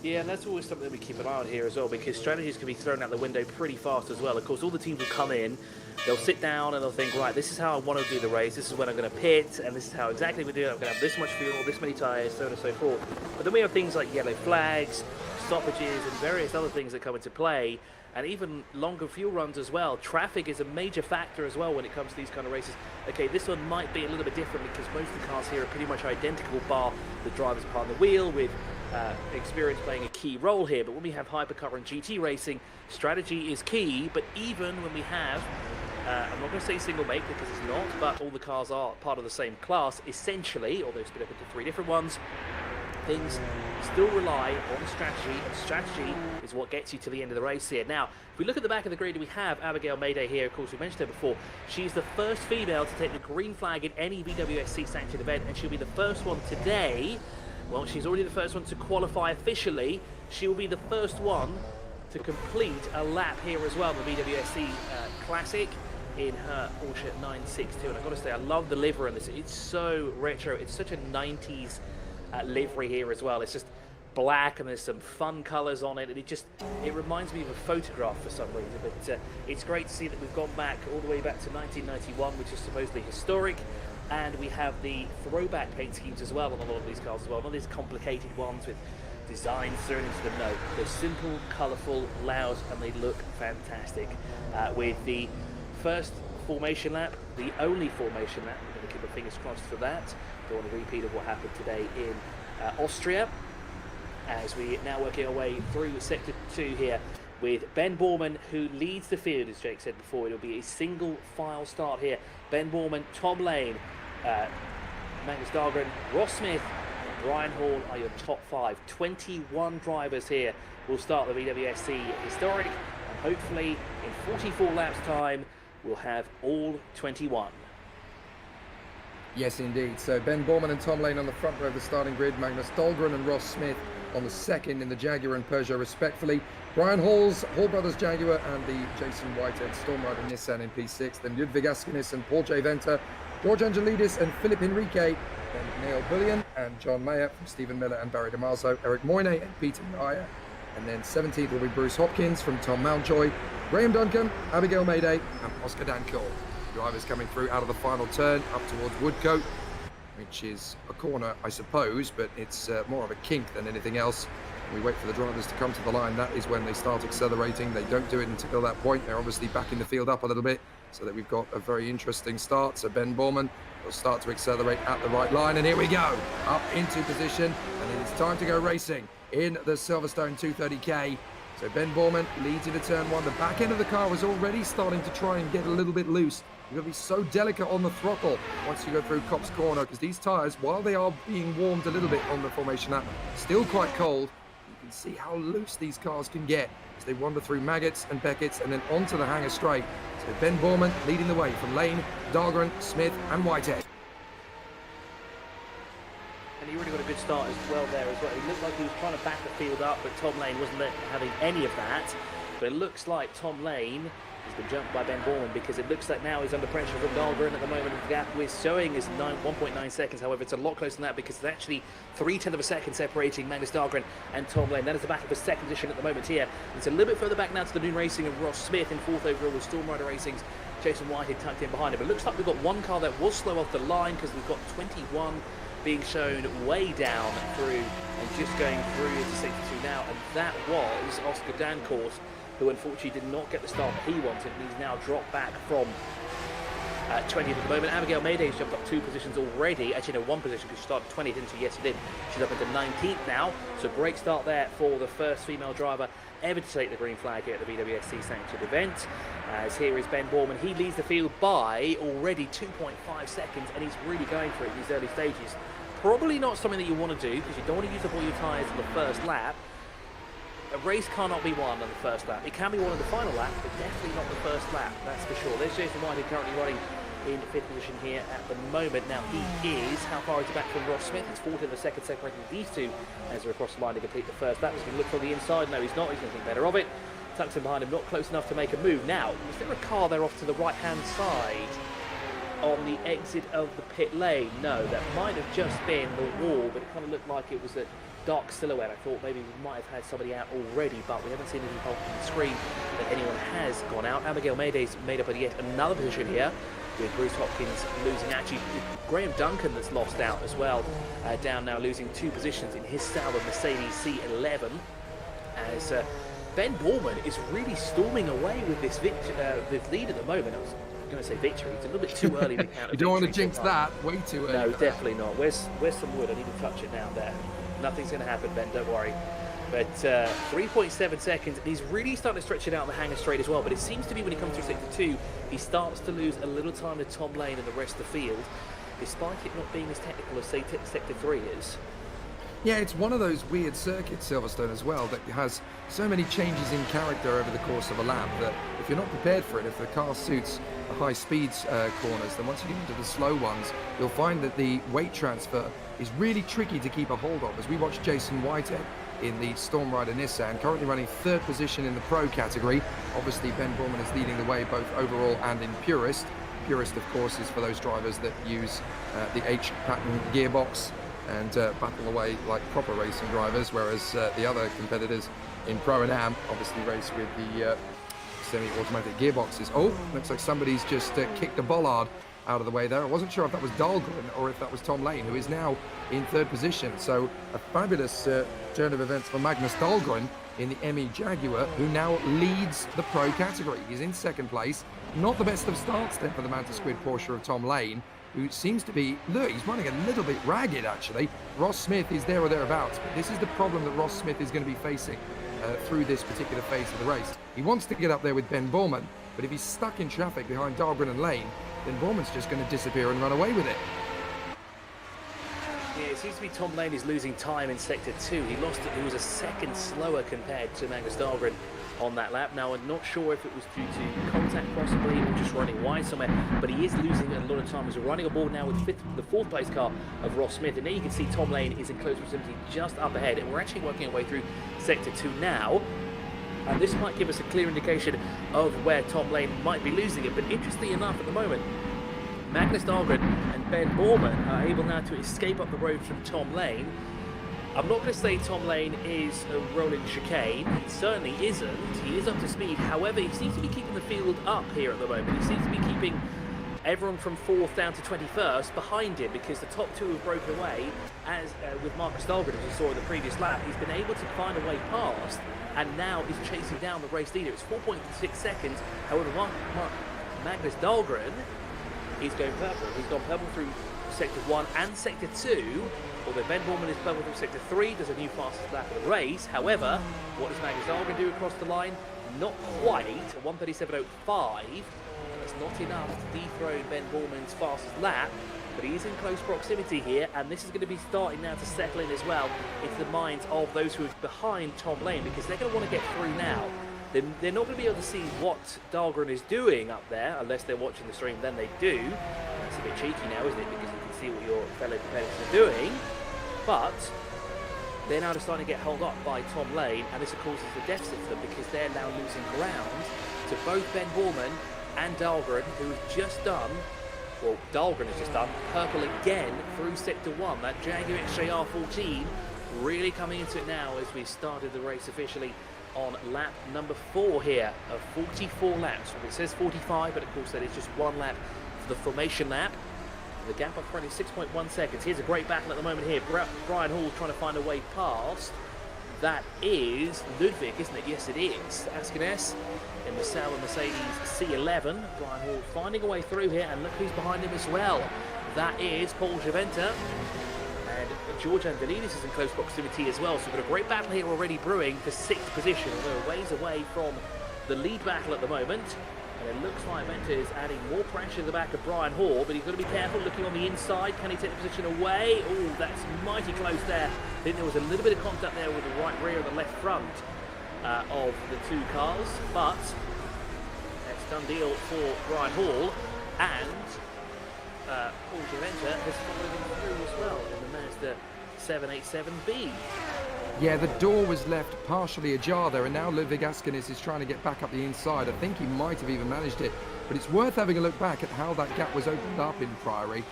Yeah, and that's always something that we keep an eye on here as well, because strategies can be thrown out the window pretty fast as well. Of course, all the teams will come in, they'll sit down and they'll think, right, this is how I want to do the race, this is when I'm going to pit, and this is how exactly we do it. I'm going to have this much fuel, this many tyres, so on and so forth. But then we have things like yellow flags, stoppages, and various other things that come into play, and even longer fuel runs as well. Traffic is a major factor as well when it comes to these kind of races. Okay, this one might be a little bit different because most of the cars here are pretty much identical, bar the drivers behind the wheel, with experience playing a key role here. But when we have hypercar and GT racing, strategy is key. But even when we have, I'm not going to say single make because it's not, but all the cars are part of the same class essentially, although split up into 3 different ones, things still rely on strategy, and strategy is what gets you to the end of the race here. Now, if we look at the back of the grid, we have Abigail Mayday here. Of course, we mentioned her before. She's the first female to take the green flag in any VWSC sanctioned event, and she'll be the first one today. Well, she's already the first one to qualify officially. She will be the first one to complete a lap here as well, the VWSC Classic, in her Porsche 962. And I've got to say, I love the livery on this. It's so retro. It's such a 90s livery here as well. It's just black and there's some fun colors on it, and it reminds me of a photograph for some reason. But it's great to see that we've gone back all the way back to 1991, which is supposedly historic. And we have the throwback paint schemes as well on a lot of these cars as well. Not these complicated ones with designs thrown into them. No, they're simple, colourful, loud, and they look fantastic. With the first formation lap, the only formation lap, we're going to keep our fingers crossed for that. Don't want a repeat of what happened today in Austria. As we now working our way through Sector 2 here with Ben Borman, who leads the field. As Jake said before, it'll be a single file start here. Ben Borman, Tom Lane, Magnus Dahlgren, Ross Smith, and Brian Hall are your top 5. 21 drivers here will start the VWSC Historic, and hopefully in 44 laps time we'll have all 21. Yes, indeed. So Ben Borman and Tom Lane on the front row of the starting grid. Magnus Dahlgren and Ross Smith on the second in the Jaguar and Peugeot respectfully. Brian Hall Brothers Jaguar and the Jason Whitehead Storm Rider Nissan in P6. Then Ludwig Askinis and Paul J. Venter, George Angelidis and Philip Henrique. Then Neil Bullion and John Mayer from Stephen Miller and Barry DeMarzo, Eric Moyne and Peter Ryer. And then 17th will be Bruce Hopkins from Tom Mountjoy, Graham Duncan, Abigail Mayday and Oscar Dancourt. Drivers coming through out of the final turn up towards Woodcote, which is a corner, I suppose, but it's more of a kink than anything else. We wait for the drivers to come to the line. That is when they start accelerating. They don't do it until that point. They're obviously backing the field up a little bit so that we've got a very interesting start. So Ben Borman will start to accelerate at the right line, and here we go, up into position, and it's time to go racing in the Silverstone 230K. So Ben Borman leads into turn 1. The back end of the car was already starting to try and get a little bit loose. You've got to be so delicate on the throttle once you go through Copse Corner, because these tyres, while they are being warmed a little bit on the formation lap, still quite cold. You can see how loose these cars can get as they wander through Maggots and Beckett's and then onto the hanger straight. So Ben Borman leading the way from Lane, Dahlgren, Smith and Whitehead. And he really got a good start as well there as well. He looked like he was trying to back the field up, but Tom Lane wasn't having any of that. But it looks like Tom Lane has been jumped by Ben Borman, because it looks like now he's under pressure from Dahlgren at the moment. The gap we're showing is 1.9 seconds. However, it's a lot closer than that, because it's actually 0.3 of a second separating Magnus Dahlgren and Tom Lane. That is the back of the second position at the moment here. It's a little bit further back now to the Noon Racing and Ross Smith in 4th overall with Storm Rider Racing's Jason Whitehead tucked in behind him. But it looks like we've got one car that was slow off the line, because we've got 21 being shown way down through and just going through into Sector 2 now, and that was Oscar Dancourt, who unfortunately did not get the start that he wanted, and he's now dropped back from 20th at the moment. Abigail Mayday's jumped up 2 positions already, actually no, 1 position, because she started 20th, didn't she? Yes, she did. She's up into 19th now, so great start there for the first female driver ever to take the green flag here at the VWSC sanctioned event. As here is Ben Borman. He leads the field by already 2.5 seconds, and he's really going for it in these early stages. Probably not something that you want to do, because you don't want to use up all your tyres in the first lap. A race cannot be won on the first lap. It can be won on the final lap, but definitely not the first lap, that's for sure. There's Jason Whitehead currently running in 5th position here at the moment. Now he is, how far is he back from Ross Smith? He's 4th in the second, separating these two as they're across the line to complete the first lap. He's going to look from the inside. No, he's not. He's going to think better of it. Tucks in behind him, not close enough to make a move. Now, is there a car there off to the right-hand side on the exit of the pit lane? No, that might have just been the wall, but it kind of looked like it was a dark silhouette. I thought maybe we might have had somebody out already, but we haven't seen anything on the screen that anyone has gone out. Abigail Mayday's made up of yet another position here, with Bruce Hopkins losing. Actually, Graham Duncan that's lost out as well, down now, losing 2 positions in his Sauber Mercedes C11, as Ben Borman is really storming away with this lead at the moment. I was going to say victory. It's a little bit too early to count. You don't want to jinx that. Way too early. No, definitely not. Where's some wood? I need to touch it now. There. Nothing's going to happen, Ben. Don't worry. But 3.7 seconds, and he's really starting to stretch it out on the hanger straight as well. But it seems to be when he comes through Sector 2, he starts to lose a little time to Tom Lane and the rest of the field, despite it not being as technical as, say, Sector 3 is. Yeah, it's one of those weird circuits, Silverstone, as well, that has so many changes in character over the course of a lap that if you're not prepared for it, if the car suits the high speeds corners, then once you get into the slow ones, you'll find that the weight transfer is really tricky to keep a hold of. As we watch Jason Whitehead in the Storm Rider Nissan, currently running 3rd position in the Pro category. Obviously, Ben Borman is leading the way both overall and in Purist. Purist, of course, is for those drivers that use the H-pattern gearbox and battle away like proper racing drivers, whereas the other competitors in Pro and Am obviously race with the semi-automatic gearboxes. Oh, looks like somebody's just kicked a bollard out of the way there. I wasn't sure if that was Dahlgren or if that was Tom Lane, who is now in 3rd position. So a fabulous turn of events for Magnus Dahlgren in the ME Jaguar, who now leads the Pro category. He's in 2nd place. Not the best of starts then for the Manta Squid Porsche of Tom Lane, who seems to be, look, he's running a little bit ragged actually. Ross Smith is there or thereabouts, but this is the problem that Ross Smith is going to be facing through this particular phase of the race. He wants to get up there with Ben Borman, but if he's stuck in traffic behind Dahlgren and Lane, then Borman's just going to disappear and run away with it. Yeah, it seems to be Tom Lane is losing time in Sector 2. He lost it. He was a second slower compared to Magnus Dahlgren on that lap. Now, I'm not sure if it was due to contact possibly or just running wide somewhere, but he is losing a lot of time as we're running aboard now with the 4th place car of Ross Smith. And there you can see Tom Lane is in close proximity just up ahead. And we're actually working our way through Sector 2 now. And this might give us a clear indication of where Tom Lane might be losing it. But interestingly enough, at the moment, Magnus Dahlgren and Ben Borman are able now to escape up the road from Tom Lane. I'm not going to say Tom Lane is a rolling chicane. He certainly isn't. He is up to speed. However, he seems to be keeping the field up here at the moment. He seems to be keeping everyone from 4th down to 21st behind him, because the top 2 have broken away. As with Marcus Dahlgren, as we saw in the previous lap, he's been able to find a way past, and now is chasing down the race leader. It's 4.6 seconds. However, Magnus Dahlgren is going purple. He's gone purple through Sector 1 and Sector 2, although Ben Borman is purple through Sector 3, does a new fastest lap of the race. However, what does Magnus Dahlgren do across the line? Not quite, a 1:37.05. That's not enough to dethrone Ben Borman's fastest lap, but he is in close proximity here, and this is going to be starting now to settle in as well into the minds of those who are behind Tom Lane, because they're going to want to get through now. They're not going to be able to see what Dahlgren is doing up there, unless they're watching the stream, then they do. That's a bit cheeky now, isn't it? Because you can see what your fellow competitors are doing. But they're now starting to get held up by Tom Lane, and this of course is the deficit for them, because they're now losing ground to both Ben Borman and Dahlgren, who have just done, well, Dahlgren has just done purple again through Sector 1. That Jaguar XJR 14 really coming into it now as we started the race officially on lap number 4 here of 44 laps. Well, it says 45, but of course that is just 1 lap for the formation lap. The gap up front is 6.1 seconds. Here's a great battle at the moment here. Brian Hall trying to find a way past. That is Ludwig, isn't it? Yes, it is. Askenes in the Sauber Mercedes C11. Brian Hall finding a way through here, and look who's behind him as well. That is Paul Giventa. And George Andalidis is in close proximity as well. So we've got a great battle here already brewing for 6th position. We're a ways away from the lead battle at the moment. And it looks like Venter is adding more pressure to the back of Brian Hall, but he's got to be careful looking on the inside. Can he take the position away? Oh, that's mighty close there. I think there was a little bit of contact there with the right rear and the left front of the 2 cars, but that's done deal for Brian Hall. And Paul Giventa has followed him through as well in the Mazda 787B. Yeah, the door was left partially ajar there, and now Ludwig Askenis is trying to get back up the inside. I think he might have even managed it, but it's worth having a look back at how that gap was opened up in Priory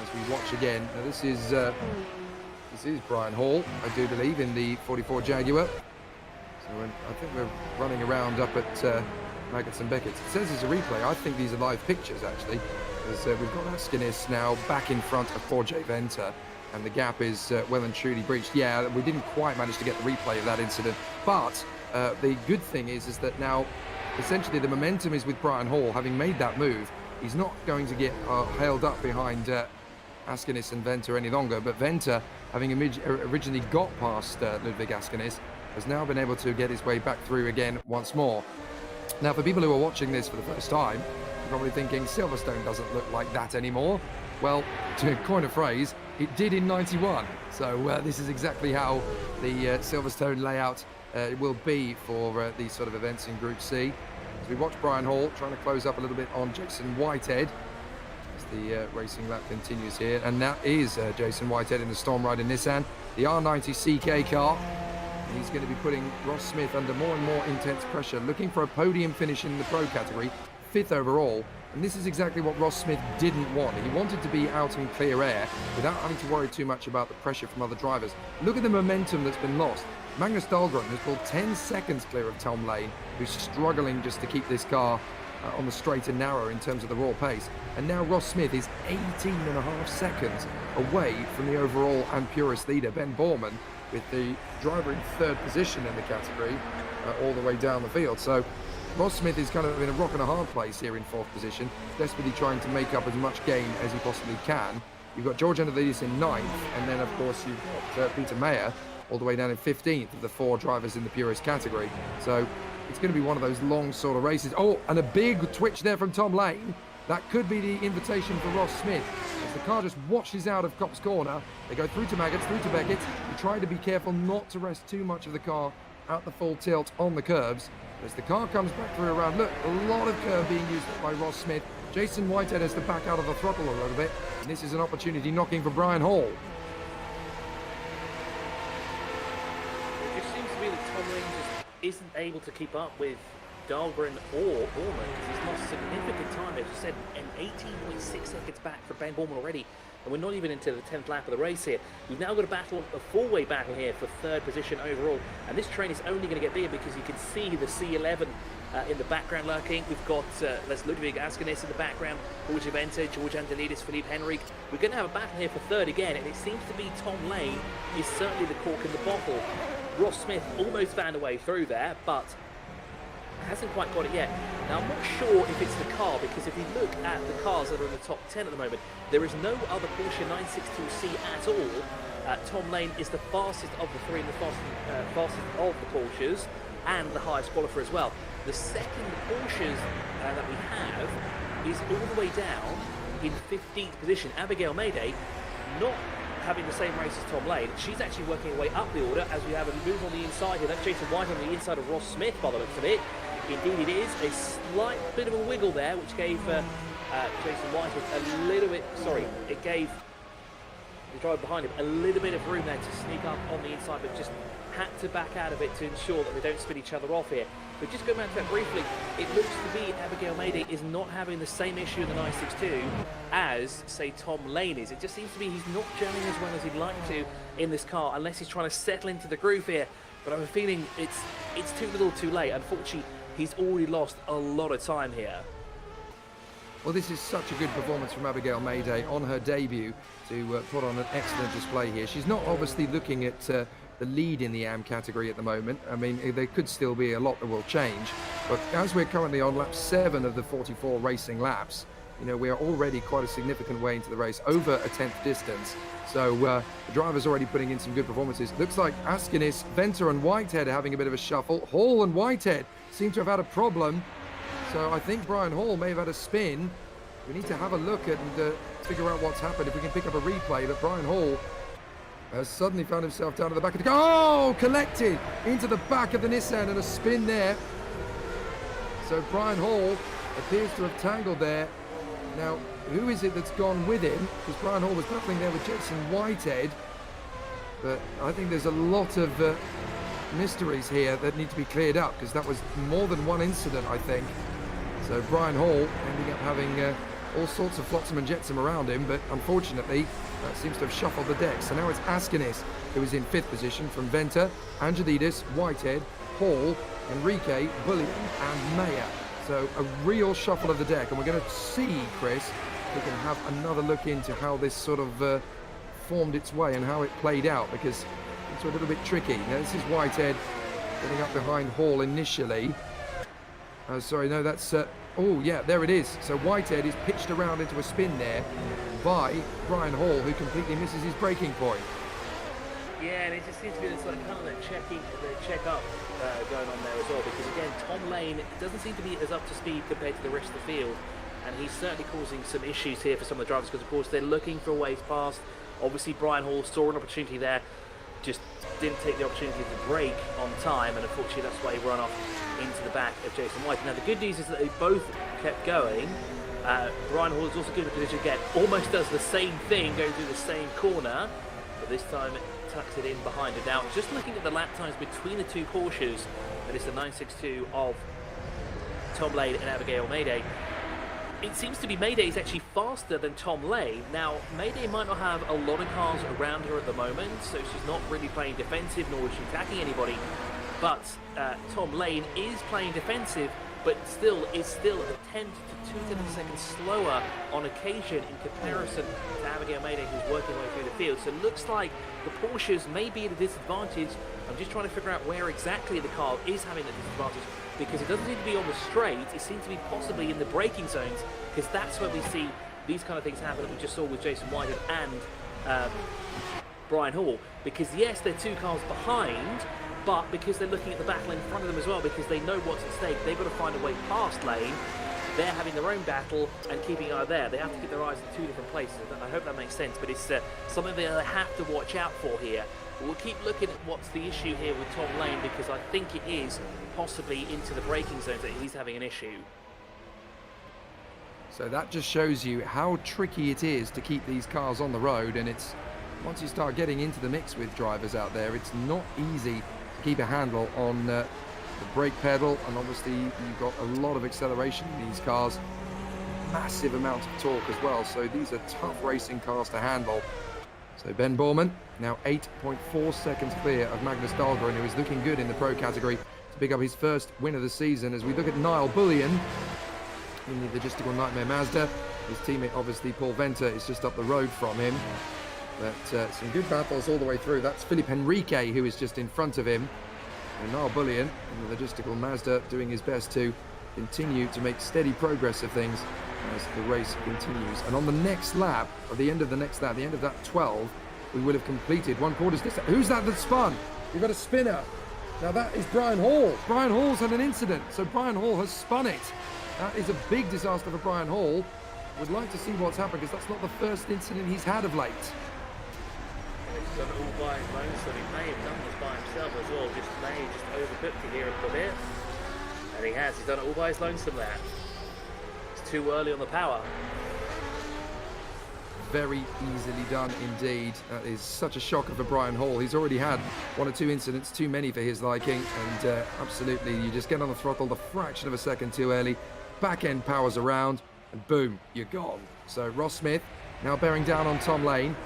as we watch again. Now this is Brian Hall, I do believe, in the 44 Jaguar. So I think we're running around up at Maggots and Beckett. It says it's a replay. I think these are live pictures actually, because we've got Askenis now back in front of 4J Venter. And the gap is well and truly breached. Yeah, we didn't quite manage to get the replay of that incident. But the good thing is that now, essentially, the momentum is with Brian Hall. Having made that move, he's not going to get held up behind Askenis and Venter any longer. But Venter, having originally got past Ludwig Askenis, has now been able to get his way back through again once more. Now, for people who are watching this for the first time, you're probably thinking Silverstone doesn't look like that anymore. Well, to coin a phrase, it did in 91. So this is exactly how the Silverstone layout will be for these sort of events in Group C. As we watch Brian Hall trying to close up a little bit on Jason Whitehead as the racing lap continues here. And that is Jason Whitehead in the Storm Rider Nissan, the R90 CK car. He's going to be putting Ross Smith under more and more intense pressure, looking for a podium finish in the Pro category, 5th overall. And this is exactly what Ross Smith didn't want. He wanted to be out in clear air without having to worry too much about the pressure from other drivers. Look at the momentum that's been lost. Magnus Dahlgren has pulled 10 seconds clear of Tom Lane, who's struggling just to keep this car on the straight and narrow in terms of the raw pace. And now Ross Smith is 18.5 seconds away from the overall and Purist leader, Ben Borman, with the driver in 3rd position in the category all the way down the field. So Ross Smith is kind of in a rock and a hard place here in 4th position, desperately trying to make up as much gain as he possibly can. You've got George Andrelidis in 9th, and then of course you've got Peter Mayer all the way down in 15th of the 4 drivers in the Purist category. So it's going to be one of those long sort of races. Oh, and a big twitch there from Tom Lane. That could be the invitation for Ross Smith. As the car just washes out of Copse Corner, they go through to Maggots, through to Beckett. You try to be careful not to rest too much of the car out the full tilt on the curbs. As the car comes back through around, look, a lot of curve being used by Ross Smith. Jason Whitehead has to back out of the throttle a little bit. And this is an opportunity knocking for Brian Hall. It just seems to be that Tom Lane just isn't able to keep up with Dahlgren or Borman, because he's lost significant time. As you said, an 18.6 seconds back for Ben Borman already, and we're not even into the 10th lap of the race here. We've now got a four-way battle here for 3rd position overall, and this train is only going to get bigger because you can see the C11 in the background lurking. We've got there's Ludwig Askenis in the background, George Aventa, George Andrelidis, Philippe Henrique. We're going to have a battle here for 3rd again, and it seems to be Tom Lane is certainly the cork in the bottle. Ross Smith almost found a way through there, but hasn't quite got it yet. Now, I'm not sure if it's the car, because if you look at the cars that are in the top 10 at the moment, there is no other Porsche 962C at all. Tom Lane is the fastest of the 3 and the fastest of the Porsches, and the highest qualifier as well. The second Porsches that we have is all the way down in 15th position. Abigail Mayday, not having the same race as Tom Lane. She's actually working her way up the order as we have a move on the inside here. That's Jason White on the inside of Ross Smith by the looks of it. Indeed it is. A slight bit of a wiggle there, which gave Jason White a little bit, it gave the driver behind him a little bit of room there to sneak up on the inside, but just had to back out of it to ensure that they don't spin each other off here. But just going back to that briefly, it looks to be Abigail Mayday is not having the same issue in the 962 as, say, Tom Lane is. It just seems to be he's not gelling as well as he'd like to in this car, unless he's trying to settle into the groove here. But I'm feeling it's too little too late. Unfortunately, he's already lost a lot of time here. Well, this is such a good performance from Abigail Mayday on her debut to put on an excellent display here. She's not obviously looking at the lead in the AM category at the moment. I mean, there could still be a lot that will change. But as we're currently on lap 7 of the 44 racing laps, you know, we are already quite a significant way into the race, over a 10th distance. So the driver's already putting in some good performances. Looks like Askenis, Venter and Whitehead are having a bit of a shuffle. Hall and Whitehead seem to have had a problem. So I think Brian Hall may have had a spin. We need to have a look at and figure out what's happened, if we can pick up a replay. But Brian Hall has suddenly found himself down at the back of the car. Oh, collected into the back of the Nissan, and a spin there. So Brian Hall appears to have tangled there. Now, who is it that's gone with him? Because Brian Hall was battling there with Jason Whitehead. But I think there's a lot of mysteries here that need to be cleared up, because that was more than one incident, I think. So Brian Hall ending up having all sorts of flotsam and jetsam around him, but unfortunately that seems to have shuffled the deck. So now it's Askenis who is in 5th position, from Venter, Angelidis, Whitehead, Hall, Enrique, Bullion and Mayer. So a real shuffle of the deck, and we're going to see, Chris, if we can have another look into how this sort of formed its way and how it played out, because it's a little bit tricky. Now this is Whitehead getting up behind Hall initially. Sorry, no, that's... oh, yeah, there it is. So Whitehead is pitched around into a spin there by Brian Hall, who completely misses his braking point. Yeah, and it just seems to be this like kind of that check up going on there as well, because again, Tom Lane doesn't seem to be as up to speed compared to the rest of the field. and he's certainly causing some issues here for some of the drivers because, of course, they're looking for ways past. Obviously, Brian Hall saw an opportunity there, just didn't take the opportunity to brake on time, and unfortunately that's why he ran off into the back of Jason White. Now, the good news is that they both kept going. Brian Hall is also good in a position again, almost does the same thing, going through the same corner, but this time it tucks it in behind it. Now, just looking at the lap times between the two Porsches, that is the 962 of Tom Lane and Abigail Mayday, it seems to be Mayday is actually faster than Tom Lane. Now, Mayday might not have a lot of cars around her at the moment, so she's not really playing defensive, nor is she attacking anybody. But Tom Lane is playing defensive, but is still a 10 to 2 tenths of a second slower on occasion in comparison to Abigail Mayday, who's working her way through the field. So it looks like the Porsches may be at a disadvantage. I'm just trying to figure out where exactly the car is having a disadvantage, because it doesn't seem to be on the straight, it seems to be possibly in the braking zones, because that's where we see these kind of things happen that we just saw with Jason Whitehead and Brian Hall. Because yes, they're 2 cars behind, but because they're looking at the battle in front of them as well, because they know what's at stake, they've got to find a way past Lane. They're having their own battle and keeping an eye there. They have to keep their eyes in 2 different places. I hope that makes sense, but it's something they have to watch out for here. We'll keep looking at what's the issue here with Tom Lane, because I think it is possibly into the braking zones that he's having an issue. So that just shows you how tricky it is to keep these cars on the road, and it's once you start getting into the mix with drivers out there, it's not easy to keep a handle on the brake pedal, and obviously you've got a lot of acceleration in these cars, massive amount of torque as well, so these are tough racing cars to handle. So Ben Borman now 8.4 seconds clear of Magnus Dahlgren, who is looking good in the pro category to pick up his first win of the season. As we look at Niall Bullion in the logistical nightmare Mazda, his teammate obviously Paul Venter is just up the road from him, but some good battles all the way through. That's Philip Henrique who is just in front of him, and Niall Bullion in the logistical Mazda doing his best to continue to make steady progress of things as the race continues. And on the next lap, or the end of the next lap, the end of that 12, we will have completed 1/4 distance. Who's that spun? We've got a spinner. Now that is Brian Hall. Brian Hall's had an incident, so Brian Hall has spun it. That is a big disaster for Brian Hall. Would like to see what's happened, because that's not the first incident he's had of late. He's done it all by his own, so he may have done this by himself as well. May just overcooked it here a little bit. And he has. He's done it all by his lonesome there. It's too early on the power. Very easily done indeed. That is such a shocker for Brian Hall. He's already had 1 or 2 incidents, too many for his liking, and absolutely, you just get on the throttle the fraction of a second too early, back end powers around, and boom, you're gone. So Ross Smith now bearing down on Tom Lane.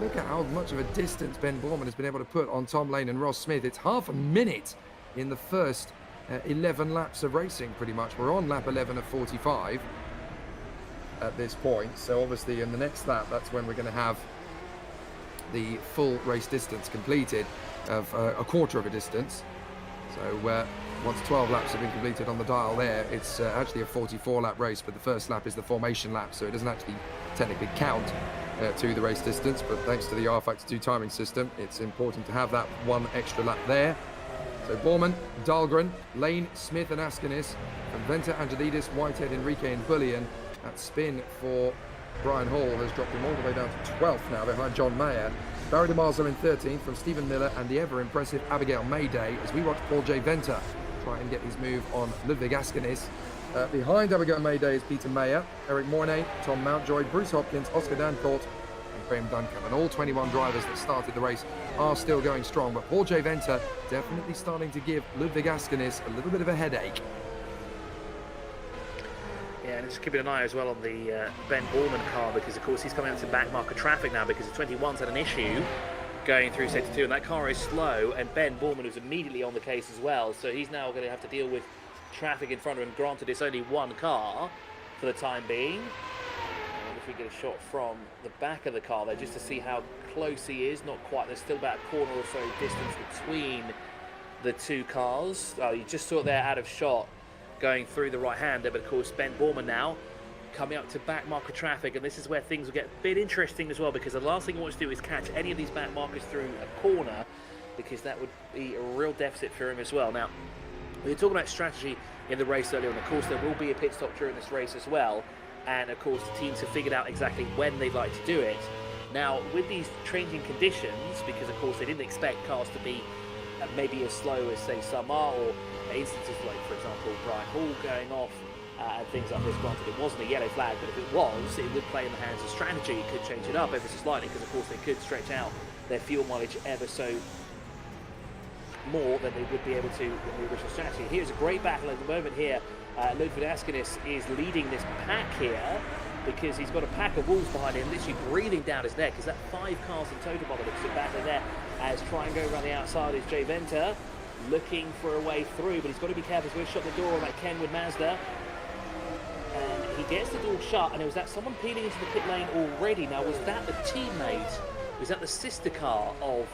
Look at how much of a distance Ben Borman has been able to put on Tom Lane and Ross Smith. It's half a minute in the first 11 laps of racing, pretty much. We're on lap 11 of 45 at this point, so obviously in the next lap, that's when we're going to have the full race distance completed of 1/4 of a distance. So once 12 laps have been completed on the dial there, it's actually a 44 lap race, but the first lap is the formation lap, so it doesn't actually technically count to the race distance, but thanks to the R Factor 2 timing system, it's important to have that 1 extra lap there. So Borman, Dahlgren, Lane, Smith and Askanis, and Venter, Angelidis, Whitehead, Henrique and Bullion. That spin for Brian Hall has dropped him all the way down to 12th now, behind John Mayer. Barry DeMarzo in 13th from Stephen Miller and the ever-impressive Abigail Mayday, as we watch Paul J. Venter try and get his move on Ludwig Askanis. Behind Abigail Mayday is Peter Mayer, Eric Mornay, Tom Mountjoy, Bruce Hopkins, Oscar Dancourt and Graham Duncan. And all 21 drivers that started the race are still going strong, but Paul J. Venter definitely starting to give Ludwig Askanis a little bit of a headache. Yeah, and just keeping an eye as well on the Ben Borman car, because of course he's coming out to back marker traffic now, because the 21's had an issue going through sector 2, and that car is slow, and Ben Borman was immediately on the case as well, so he's now going to have to deal with traffic in front of him. Granted, it's only 1 car for the time being. And if we get a shot from the back of the car there, just to see how close he is, not quite, there's still about a corner or so distance between the 2 cars. Oh, you just saw it there out of shot, going through the right-hander, but of course Ben Borman now coming up to back marker traffic, and this is where things will get a bit interesting as well, because the last thing he wants to do is catch any of these back markers through a corner, because that would be a real deficit for him as well. Now, we were talking about strategy in the race earlier on. Of course, there will be a pit stop during this race as well, and of course the teams have figured out exactly when they'd like to do it. Now, with these changing conditions, because of course they didn't expect cars to be maybe as slow as, say, some are, or instances like, for example, Brian Hall going off and things like this. Granted, it wasn't a yellow flag, but if it was, it would play in the hands of strategy. It could change it up ever so slightly, because of course they could stretch out their fuel mileage ever so more than they would be able to in the original strategy. Here's a great battle at the moment here. Ludwig Askinis is leading this pack here, because he's got a pack of wolves behind him, literally breathing down his neck. Is that 5 cars in total by the looks of battle there, as try and go around the outside is Jay Venter, looking for a way through, but he's got to be careful. He's going to shut the door on that Kenwood Mazda, and he gets the door shut, and it was that someone peeling into the pit lane already. Now, was that the teammate? Was that the sister car of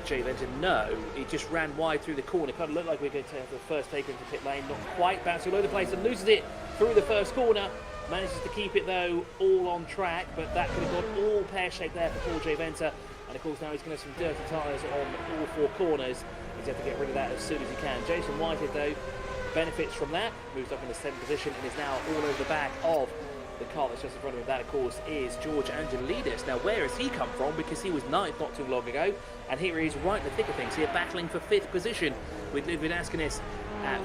Jay Venter? No, it just ran wide through the corner. It kind of looked like we were going to have the first take into pit lane. Not quite, bouncing all over the place and loses it through the first corner. Manages to keep it though all on track, but that could have gone all pear-shaped there for Paul Jay Venter. And of course now he's going to have some dirty tyres on all 4 corners. He's going to have to get rid of that as soon as he can. Jason Whitehead though benefits from that, moves up in the 7th position and is now all over the back of the car that's just in front of him. That of course is George Angelidis. Now where has he come from? Because he was 9th not too long ago, and here he is right in the thick of things here, battling for 5th position with Ludwig Askinis.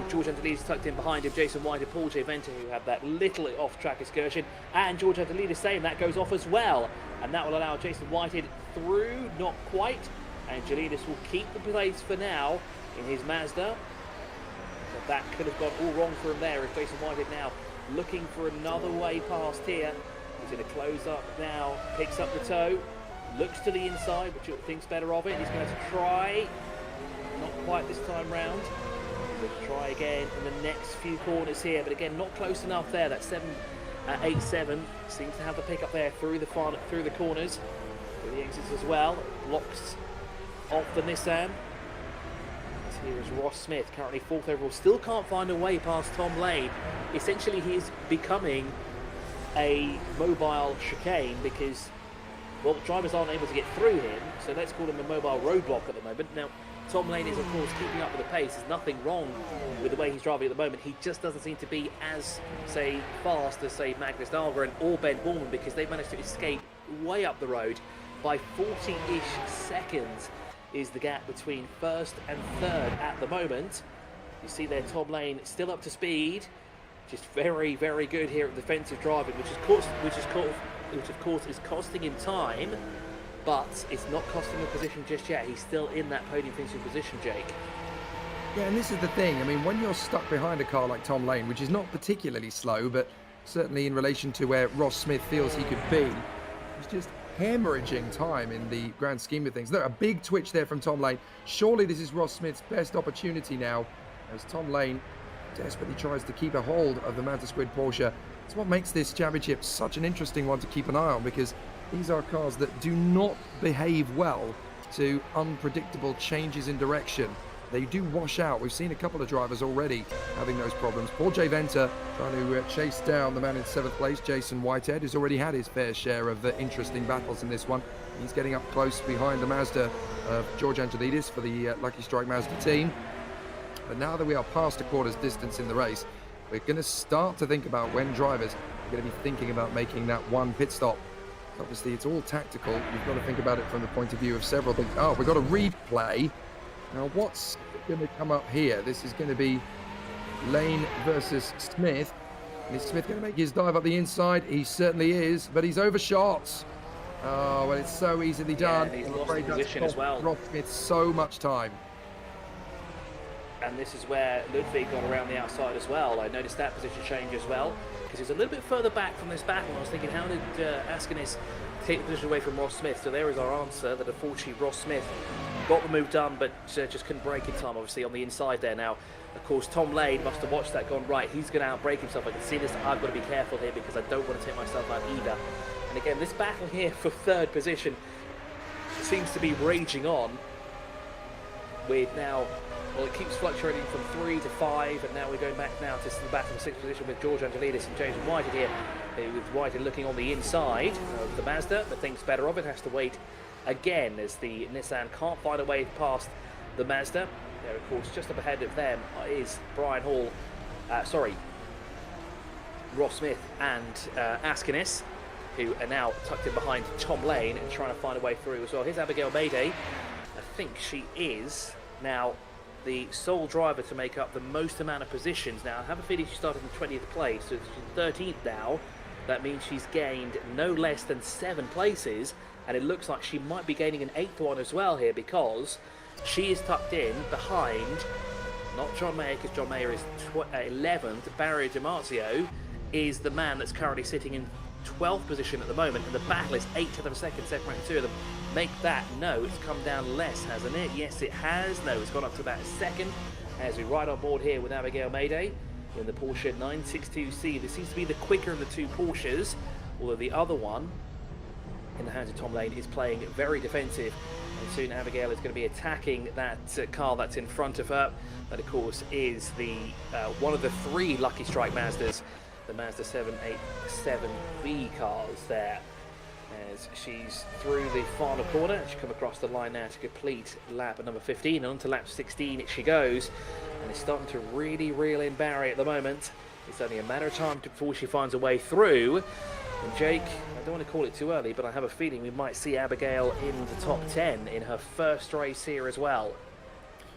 George Angelidis tucked in behind him, Jason White and Paul Jay Venter, who had that little off-track excursion, and George Angelidis saying that goes off as well, and that will allow Jason Whitehead through, not quite. Angelidis will keep the place for now in his Mazda, but that could have gone all wrong for him there, as Jason Whitehead now looking for another way past here. He's going to close up now, picks up the toe, looks to the inside, but thinks better of it. He's going to have to try, not quite this time round. He's going to try again in the next few corners here, but again, not close enough there. That 7.87 seems to have the pickup there through the corners, through the exits as well. Blocks off the Nissan. Here is Ross Smith, currently 4th overall, still can't find a way past Tom Lane. Essentially, he is becoming a mobile chicane because, well, drivers aren't able to get through him, so let's call him a mobile roadblock at the moment. Now, Tom Lane is, of course, keeping up with the pace. There's nothing wrong with the way he's driving at the moment. He just doesn't seem to be as, say, fast as, say, Magnus Dahlgren or Ben Borman, because they've managed to escape way up the road by 40-ish seconds. Is the gap between 1st and 3rd at the moment. You see there Tom Lane still up to speed, just very, very good here at defensive driving, which of course is costing him time, but it's not costing him position just yet. He's still in that podium finishing position, Jake. Yeah, and this is the thing. I mean, when you're stuck behind a car like Tom Lane, which is not particularly slow, but certainly in relation to where Ross Smith feels he could be, it's just hemorrhaging time in the grand scheme of things. Look, a big twitch there from Tom Lane. Surely this is Ross Smith's best opportunity now, as Tom Lane desperately tries to keep a hold of the Manta Squid Porsche. It's what makes this championship such an interesting one to keep an eye on, because these are cars that do not behave well to unpredictable changes in direction. They do wash out. We've seen a couple of drivers already having those problems. Paul Jay Venter trying to chase down the man in 7th place, Jason Whitehead, who's already had his fair share of interesting battles in this one. He's getting up close behind the Mazda of George Angelidis for the Lucky Strike Mazda team. But now that we are past a quarter's distance in the race, we're going to start to think about when drivers are going to be thinking about making that one pit stop. Obviously, it's all tactical. You've got to think about it from the point of view of several things. Oh, we've got a replay. Now, what's going to come up here? This is going to be Lane versus Smith. And is Smith going to make his dive up the inside? He certainly is, but he's overshot. Oh, well, it's so easily done. Yeah, he's lost the position as well. Ross Smith so much time. And this is where Ludwig got around the outside as well. I noticed that position change as well, because he's a little bit further back from this battle. I was thinking, how did Askinis take the position away from Ross Smith? So there is our answer, that unfortunately Ross Smith got the move done, but just couldn't brake in time, obviously, on the inside there. Now, of course, Tom Lane must have watched that, gone, right, he's going to outbrake himself. I can see this. I've got to be careful here because I don't want to take myself out either. And again, this battle here for 3rd position seems to be raging on with now, well, it keeps fluctuating from 3 to 5, and now we're going back now to the battle for 6th position with George Angelidis and James Whitehead here, with Whitehead looking on the inside of the Mazda, but thinks better of it, has to wait again as the Nissan can't find a way past the Mazda. There, of course, just up ahead of them is Brian Hall. Ross Smith and Askinis, who are now tucked in behind Tom Lane and trying to find a way through as well. Here's Abigail Mayday. I think she is now the sole driver to make up the most amount of positions. Now, I have a feeling she started in 20th place, so she's 13th now. That means she's gained no less than 7 places, and it looks like she might be gaining an 8th one as well here, because she is tucked in behind, not John Mayer, because John Mayer is 11th. Barry DiMarzio is the man that's currently sitting in 12th position at the moment, and the battle is 8th of a second, separating the two of them. Make that, no, it's come down less, hasn't it? Yes, it has. No, it's gone up to about a second as we ride on board here with Abigail Mayday in the Porsche 962C. This seems to be the quicker of the two Porsches, although the other one, in the hands of Tom Lane, is playing very defensive. And soon Abigail is going to be attacking that car that's in front of her. That, of course, is the one of the 3 Lucky Strike Mazdas, the Mazda 787B cars there. As she's through the final corner, she come across the line now to complete lap number 15, and on to lap 16 she goes, and it's starting to really reel in Barry at the moment. It's only a matter of time before she finds a way through. And Jake, I don't want to call it too early, but I have a feeling we might see Abigail in the top 10 in her first race here as well.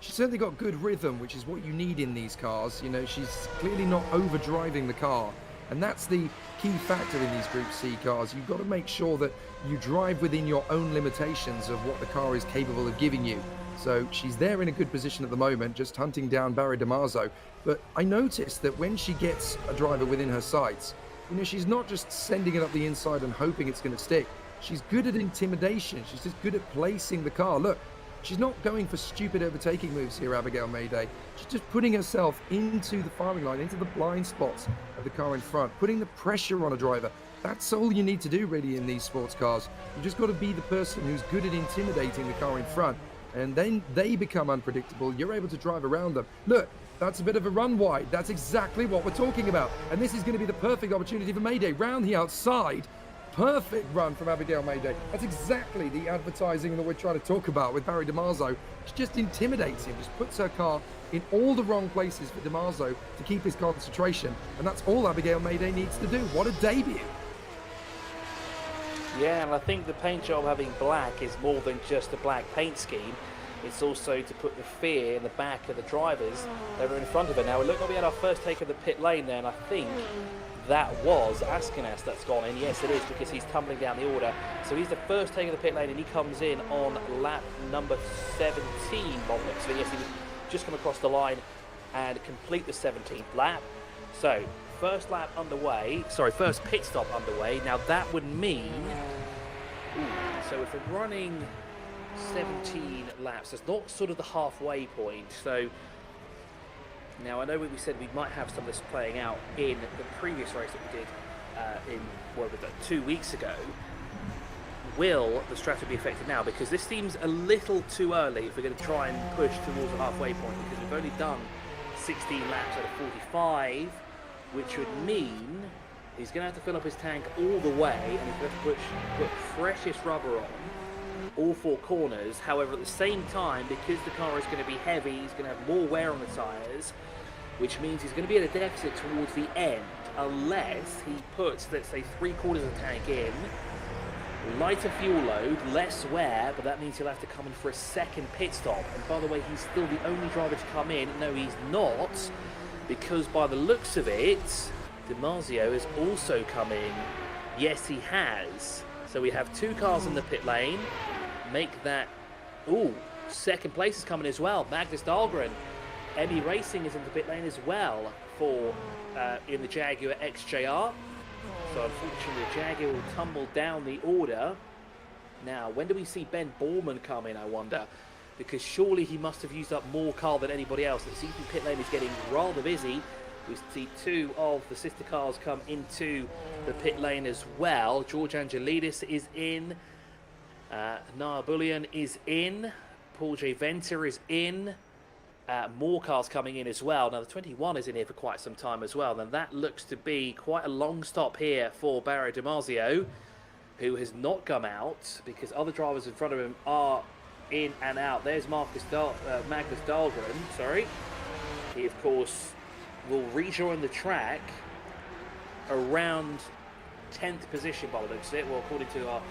She's certainly got good rhythm, which is what you need in these cars. You know, she's clearly not overdriving the car. And that's the key factor in these Group C cars. You've got to make sure that you drive within your own limitations of what the car is capable of giving you. So she's there in a good position at the moment, just hunting down Barry DiMarzio. But I noticed that when she gets a driver within her sights, you know, she's not just sending it up the inside and hoping it's going to stick. She's good at intimidation. She's just good at placing the car. Look, she's not going for stupid overtaking moves here, Abigail Mayday. She's just putting herself into the firing line, into the blind spots of the car in front, putting the pressure on a driver. That's all you need to do, really, in these sports cars. You just got to be the person who's good at intimidating the car in front, and then they become unpredictable. You're able to drive around them. Look, that's a bit of a run wide. That's exactly what we're talking about. And this is going to be the perfect opportunity for Mayday. Round the outside. Perfect run from Abigail Mayday. That's exactly the advertising that we're trying to talk about with Barry DiMarzio. She just intimidates him, just puts her car in all the wrong places for DiMarzio to keep his concentration. And that's all Abigail Mayday needs to do. What a debut. Yeah, and I think the paint job having black is more than just a black paint scheme. It's also to put the fear in the back of the drivers that are in front of her. Now, it looked like we had our first take of the pit lane there, and I think that was Askinas that's gone in. Yes, it is, because he's tumbling down the order. So he's the first take of the pit lane, and he comes in on lap number 17, Molnick. So yes, he was just come across the line and complete the 17th lap. So first lap underway, sorry, first pit stop underway. Now that would mean, so if we're running 17 laps, that's not sort of the halfway point. So now I know we said we might have some of this playing out in the previous race that we did in, what was that, 2 weeks ago. Will the strategy be affected now? Because this seems a little too early if we're going to try and push towards the halfway point, because we've only done 16 laps out of 45, which would mean he's going to have to fill up his tank all the way, and he's going to have to put freshest rubber on all 4 corners. However, at the same time, because the car is going to be heavy, he's going to have more wear on the tyres, which means he's going to be at a deficit towards the end, unless he puts, let's say, 3/4 of the tank in, lighter fuel load, less wear, but that means he'll have to come in for a second pit stop. And by the way, he's still the only driver to come in. No, he's not, because by the looks of it, DiMarzio has also come in. Yes, he has. So we have 2 cars in the pit lane. Make that, second place is coming as well. Magnus Dahlgren. Emmy Racing is in the pit lane as well for in the Jaguar XJR. So unfortunately, the Jaguar will tumble down the order. Now, when do we see Ben Borman come in, I wonder? Because surely he must have used up more car than anybody else. The CP pit lane is getting rather busy. We see 2 of the sister cars come into the pit lane as well. George Angelidis is in. Noah Bullion is in. Paul J. Venter is in. More cars coming in as well. Now, the 21 is in here for quite some time as well. And that looks to be quite a long stop here for Barry DiMarzio, who has not come out because other drivers in front of him are in and out. There's Magnus Dahlgren, sorry. He, of course, will rejoin the track. around 10th position by the looks of it. Well, according to our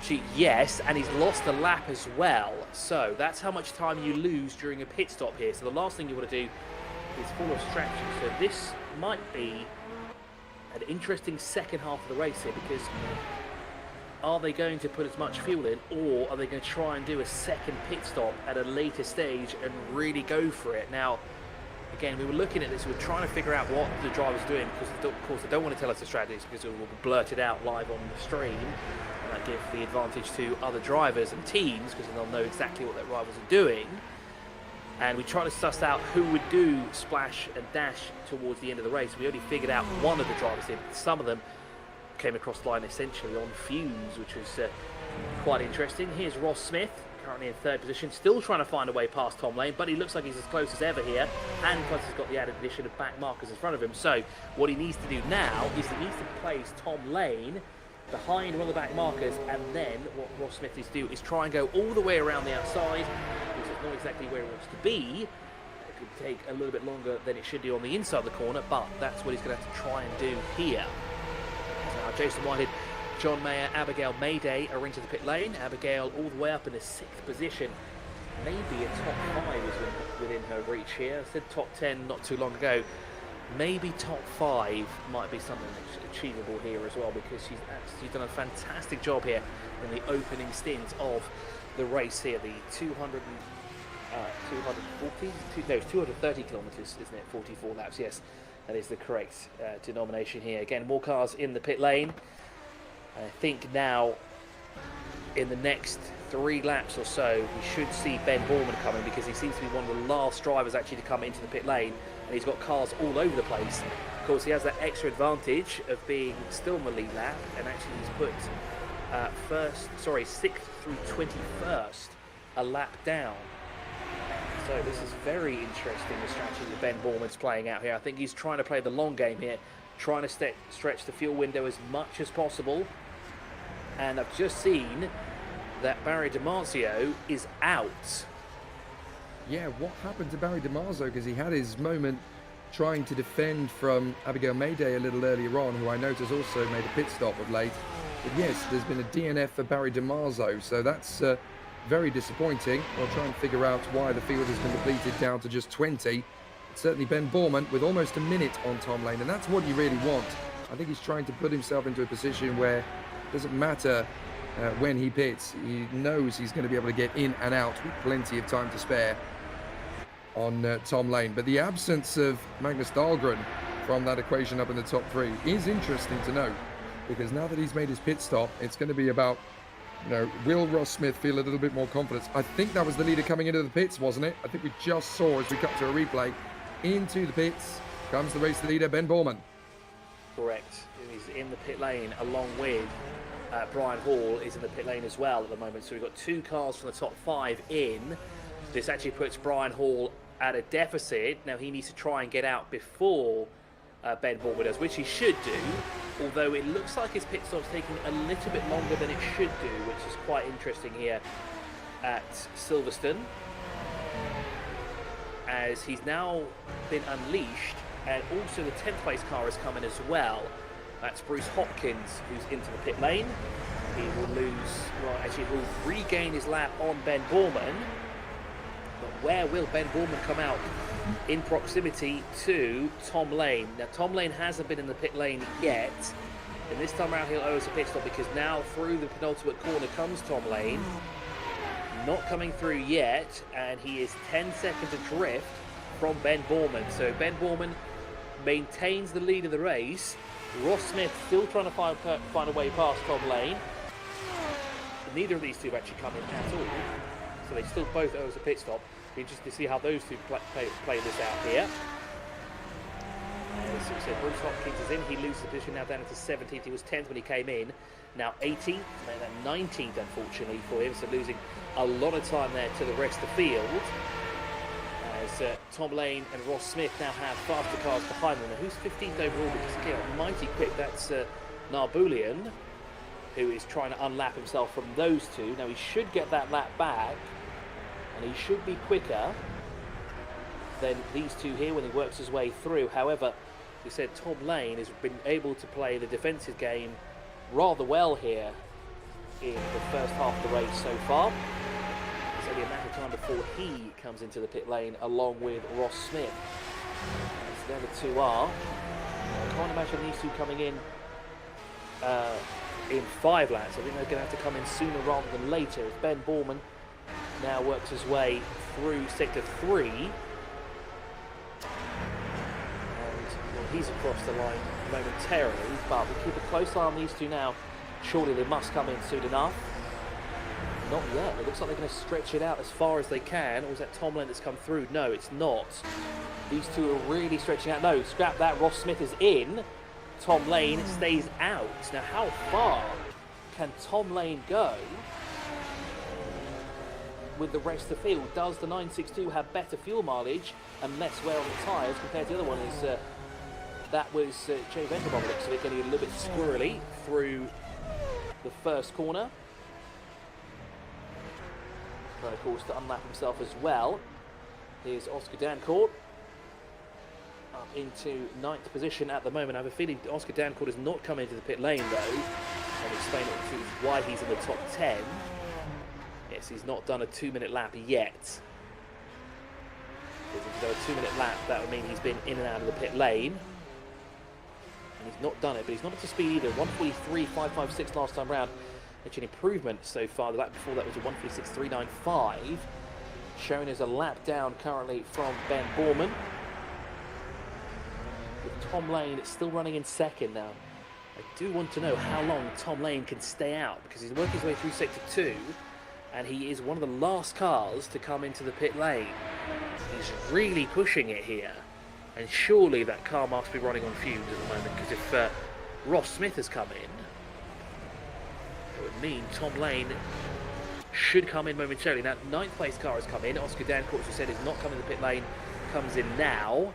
sheet, yes, and he's lost a lap as well. So that's how much time you lose during a pit stop here. So the last thing you want to do is full of distraction. So this might be an interesting second half of the race here, because are they going to put as much fuel in, or are they going to try and do a second pit stop at a later stage and really go for it? Now, again, we were looking at this, we were trying to figure out what the driver's doing, because of course they don't want to tell us the strategies, because it will be blurted out live on the stream, and that gives the advantage to other drivers and teams, because they'll know exactly what their rivals are doing. And we tried to suss out who would do splash and dash towards the end of the race. We only figured out one of the drivers did. Some of them came across the line essentially on fumes, which was quite interesting. Here's Ross Smith, currently in 3rd position, still trying to find a way past Tom Lane, but he looks like he's as close as ever here, and plus he's got the added addition of back markers in front of him. So what he needs to do now is he needs to place Tom Lane behind one of the back markers, and then what Ross Smith needs to do is try and go all the way around the outside, which is not exactly where he wants to be. It could take a little bit longer than it should do on the inside of the corner, but that's what he's going to have to try and do here. So now Jason Whitehead, John Mayer, Abigail Mayday are into the pit lane. Abigail all the way up in the 6th position. Maybe a top 5 is within her reach here. I said top 10 not too long ago. Maybe top 5 might be something that's achievable here as well, because she's done a fantastic job here in the opening stint of the race here. The 230 kilometres, isn't it? 44 laps, yes. That is the correct denomination here. Again, more cars in the pit lane. I think now, in the next 3 laps or so, we should see Ben Borman coming, because he seems to be one of the last drivers actually to come into the pit lane, and he's got cars all over the place. Of course, he has that extra advantage of being still in the lead lap, and actually he's put 6th through 21st a lap down. So this is very interesting, the strategy that Ben Borman's playing out here. I think he's trying to play the long game here, trying to stretch the fuel window as much as possible. And I've just seen that Barry DiMarzio is out. Yeah, what happened to Barry DiMarzio? Because he had his moment trying to defend from Abigail Mayday a little earlier on, who I noticed also made a pit stop of late. But yes, there's been a DNF for Barry DiMarzio, so that's very disappointing. We'll try and figure out why the field has been depleted down to just 20. It's certainly Ben Borman with almost a minute on Tom Lane, and that's what you really want. I think he's trying to put himself into a position where it doesn't matter when he pits. He knows he's going to be able to get in and out with plenty of time to spare on Tom Lane. But the absence of Magnus Dahlgren from that equation up in the top 3 is interesting to note, because now that he's made his pit stop, it's going to be about, will Ross Smith feel a little bit more confidence? I think that was the leader coming into the pits, wasn't it? I think we just saw, as we cut to a replay, into the pits comes the race leader, Ben Borman. Correct. He's in the pit lane along with Brian Hall is in the pit lane as well at the moment. So we've got 2 cars from the top 5 in. This actually puts Brian Hall at a deficit. Now he needs to try and get out before Ben Borman does, which he should do, although it looks like his pit stop's taking a little bit longer than it should do, which is quite interesting here at Silverstone, as he's now been unleashed, and also the 10th place car has come in as well. That's Bruce Hopkins, who's into the pit lane. He will he'll regain his lap on Ben Borman. But where will Ben Borman come out? In proximity to Tom Lane. Now, Tom Lane hasn't been in the pit lane yet, and this time around he'll owe us a pit stop, because now through the penultimate corner comes Tom Lane. Not coming through yet, and he is 10 seconds adrift from Ben Borman. So Ben Borman maintains the lead of the race. Ross Smith still trying to find a way past Tom Lane. Neither of these two have actually come in at all, so they still both owe us a pit stop. Interesting to see how those two play this out here. As we said, Bruce Hopkins is in. He loses the position now down into 17th. He was 10th when he came in. Now 18th, and then 19th, unfortunately, for him. So losing a lot of time there to the rest of the field. As Tom Lane and Ross Smith now have faster cars behind them. Now, who's 15th overall? Because he got mighty quick. That's Narbulian, who is trying to unlap himself from those two. Now he should get that lap back, and he should be quicker than these two here when he works his way through. However, you said, Tom Lane has been able to play the defensive game rather well here in the first half of the race so far. It's only a matter of time before he comes into the pit lane along with Ross Smith. So there the two are. I can't imagine these two coming in 5 laps. I think they're going to have to come in sooner rather than later, as Ben Borman now works his way through sector 3. And well, he's across the line momentarily, but we keep a close eye on these two now. Surely they must come in soon enough. Not yet. It looks like they're going to stretch it out as far as they can. Or is that Tom Lane that's come through? No, it's not. These two are really stretching out. No, scrap that. Ross Smith is in. Tom Lane stays out. Now, how far can Tom Lane go with the rest of the field? Does the 962 have better fuel mileage and less wear on the tyres compared to the other one? That was Jay Venter, so they're going to get a little bit squirrely through the first corner. But of course, to unlap himself as well. Here's Oscar Dancourt up into 9th position at the moment. I have a feeling Oscar Dancourt has not come into the pit lane though. I'll explain why he's in the top 10. Yes, he's not done a 2-minute lap yet. Because if he's done a 2-minute lap, that would mean he's been in and out of the pit lane. And he's not done it, but he's not up to speed either. 1:43.556 last time round. It's an improvement so far. The lap before that was a 1:46.395. Showing as a lap down currently from Ben Borman. With Tom Lane still running in second now. I do want to know how long Tom Lane can stay out, because he's working his way through sector 2 and he is one of the last cars to come into the pit lane. He's really pushing it here, and surely that car must be running on fumes at the moment, because if Ross Smith has come in, it would mean Tom Lane should come in momentarily. Now, 9th place car has come in. Oscar Dancourt, as you said, is not coming to the pit lane, comes in now.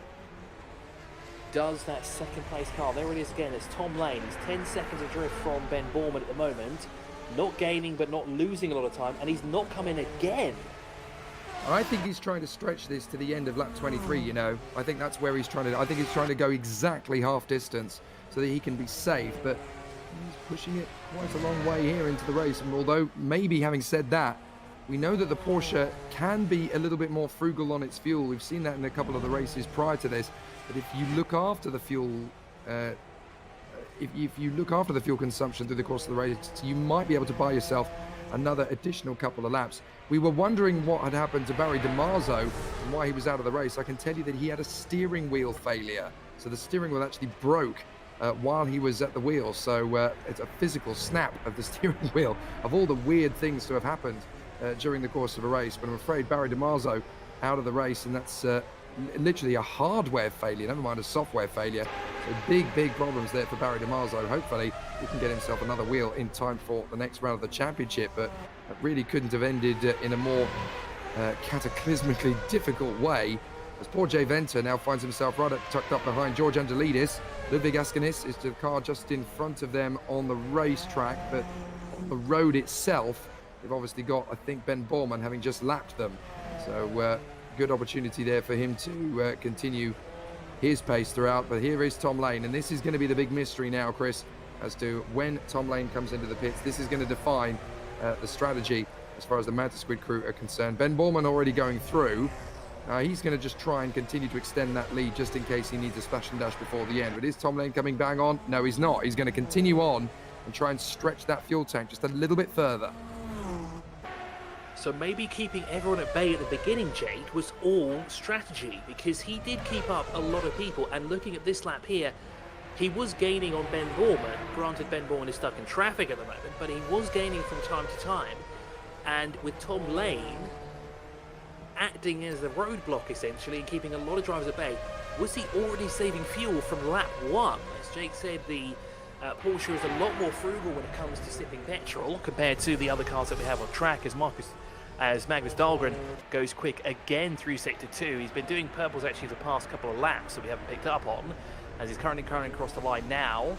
Does that 2nd place car, there it is again, it's Tom Lane. He's 10 seconds adrift from Ben Borman at the moment. Not gaining, but not losing a lot of time, and he's not coming again. I think he's trying to stretch this to the end of lap 23, you know. I think that's where he's trying to... I think he's trying to go exactly half distance so that he can be safe, but he's pushing it quite a long way here into the race. And although, maybe having said that, we know that the Porsche can be a little bit more frugal on its fuel. We've seen that in a couple of the races prior to this. But if you look after the fuel... if you look after the fuel consumption through the course of the race, you might be able to buy yourself another additional couple of laps. We were wondering what had happened to Barry DiMarzo and why he was out of the race. I can tell you that he had a steering wheel failure. So the steering wheel actually broke while he was at the wheel. So it's a physical snap of the steering wheel, of all the weird things to have happened during the course of a race. But I'm afraid Barry DiMarzo out of the race, and that's literally a hardware failure, never mind a software failure. So big problems there for Barry DiMarzo. Hopefully he can get himself another wheel in time for the next round of the championship, but that really couldn't have ended in a more cataclysmically difficult way, as poor Jay Venter now finds himself tucked up behind George Angelidis. Ludwig Askanis is the car just in front of them on the racetrack, but on the road itself they've obviously got, I think, Ben Borman having just lapped them. So good opportunity there for him to continue his pace throughout. But here is Tom Lane, and this is going to be the big mystery now, Chris, as to when Tom Lane comes into the pits. This is going to define the strategy as far as the Manta Squid crew are concerned. Ben Borman already going through. He's going to just try and continue to extend that lead just in case he needs a splash and dash before the end. But is Tom Lane coming bang on? No, he's not. He's going to continue on and try and stretch that fuel tank just a little bit further. So maybe keeping everyone at bay at the beginning, Jade, was all strategy, because he did keep up a lot of people. And looking at this lap here, he was gaining on Ben Borman. Granted, Ben Borman is stuck in traffic at the moment, but he was gaining from time to time. And with Tom Lane acting as the roadblock, essentially, and keeping a lot of drivers at bay, was he already saving fuel from lap 1? As Jake said, the Porsche is a lot more frugal when it comes to sipping petrol compared to the other cars that we have on track, as Magnus Dahlgren goes quick again through Sector 2. He's been doing purples actually the past couple of laps that we haven't picked up on, as he's currently across the line now.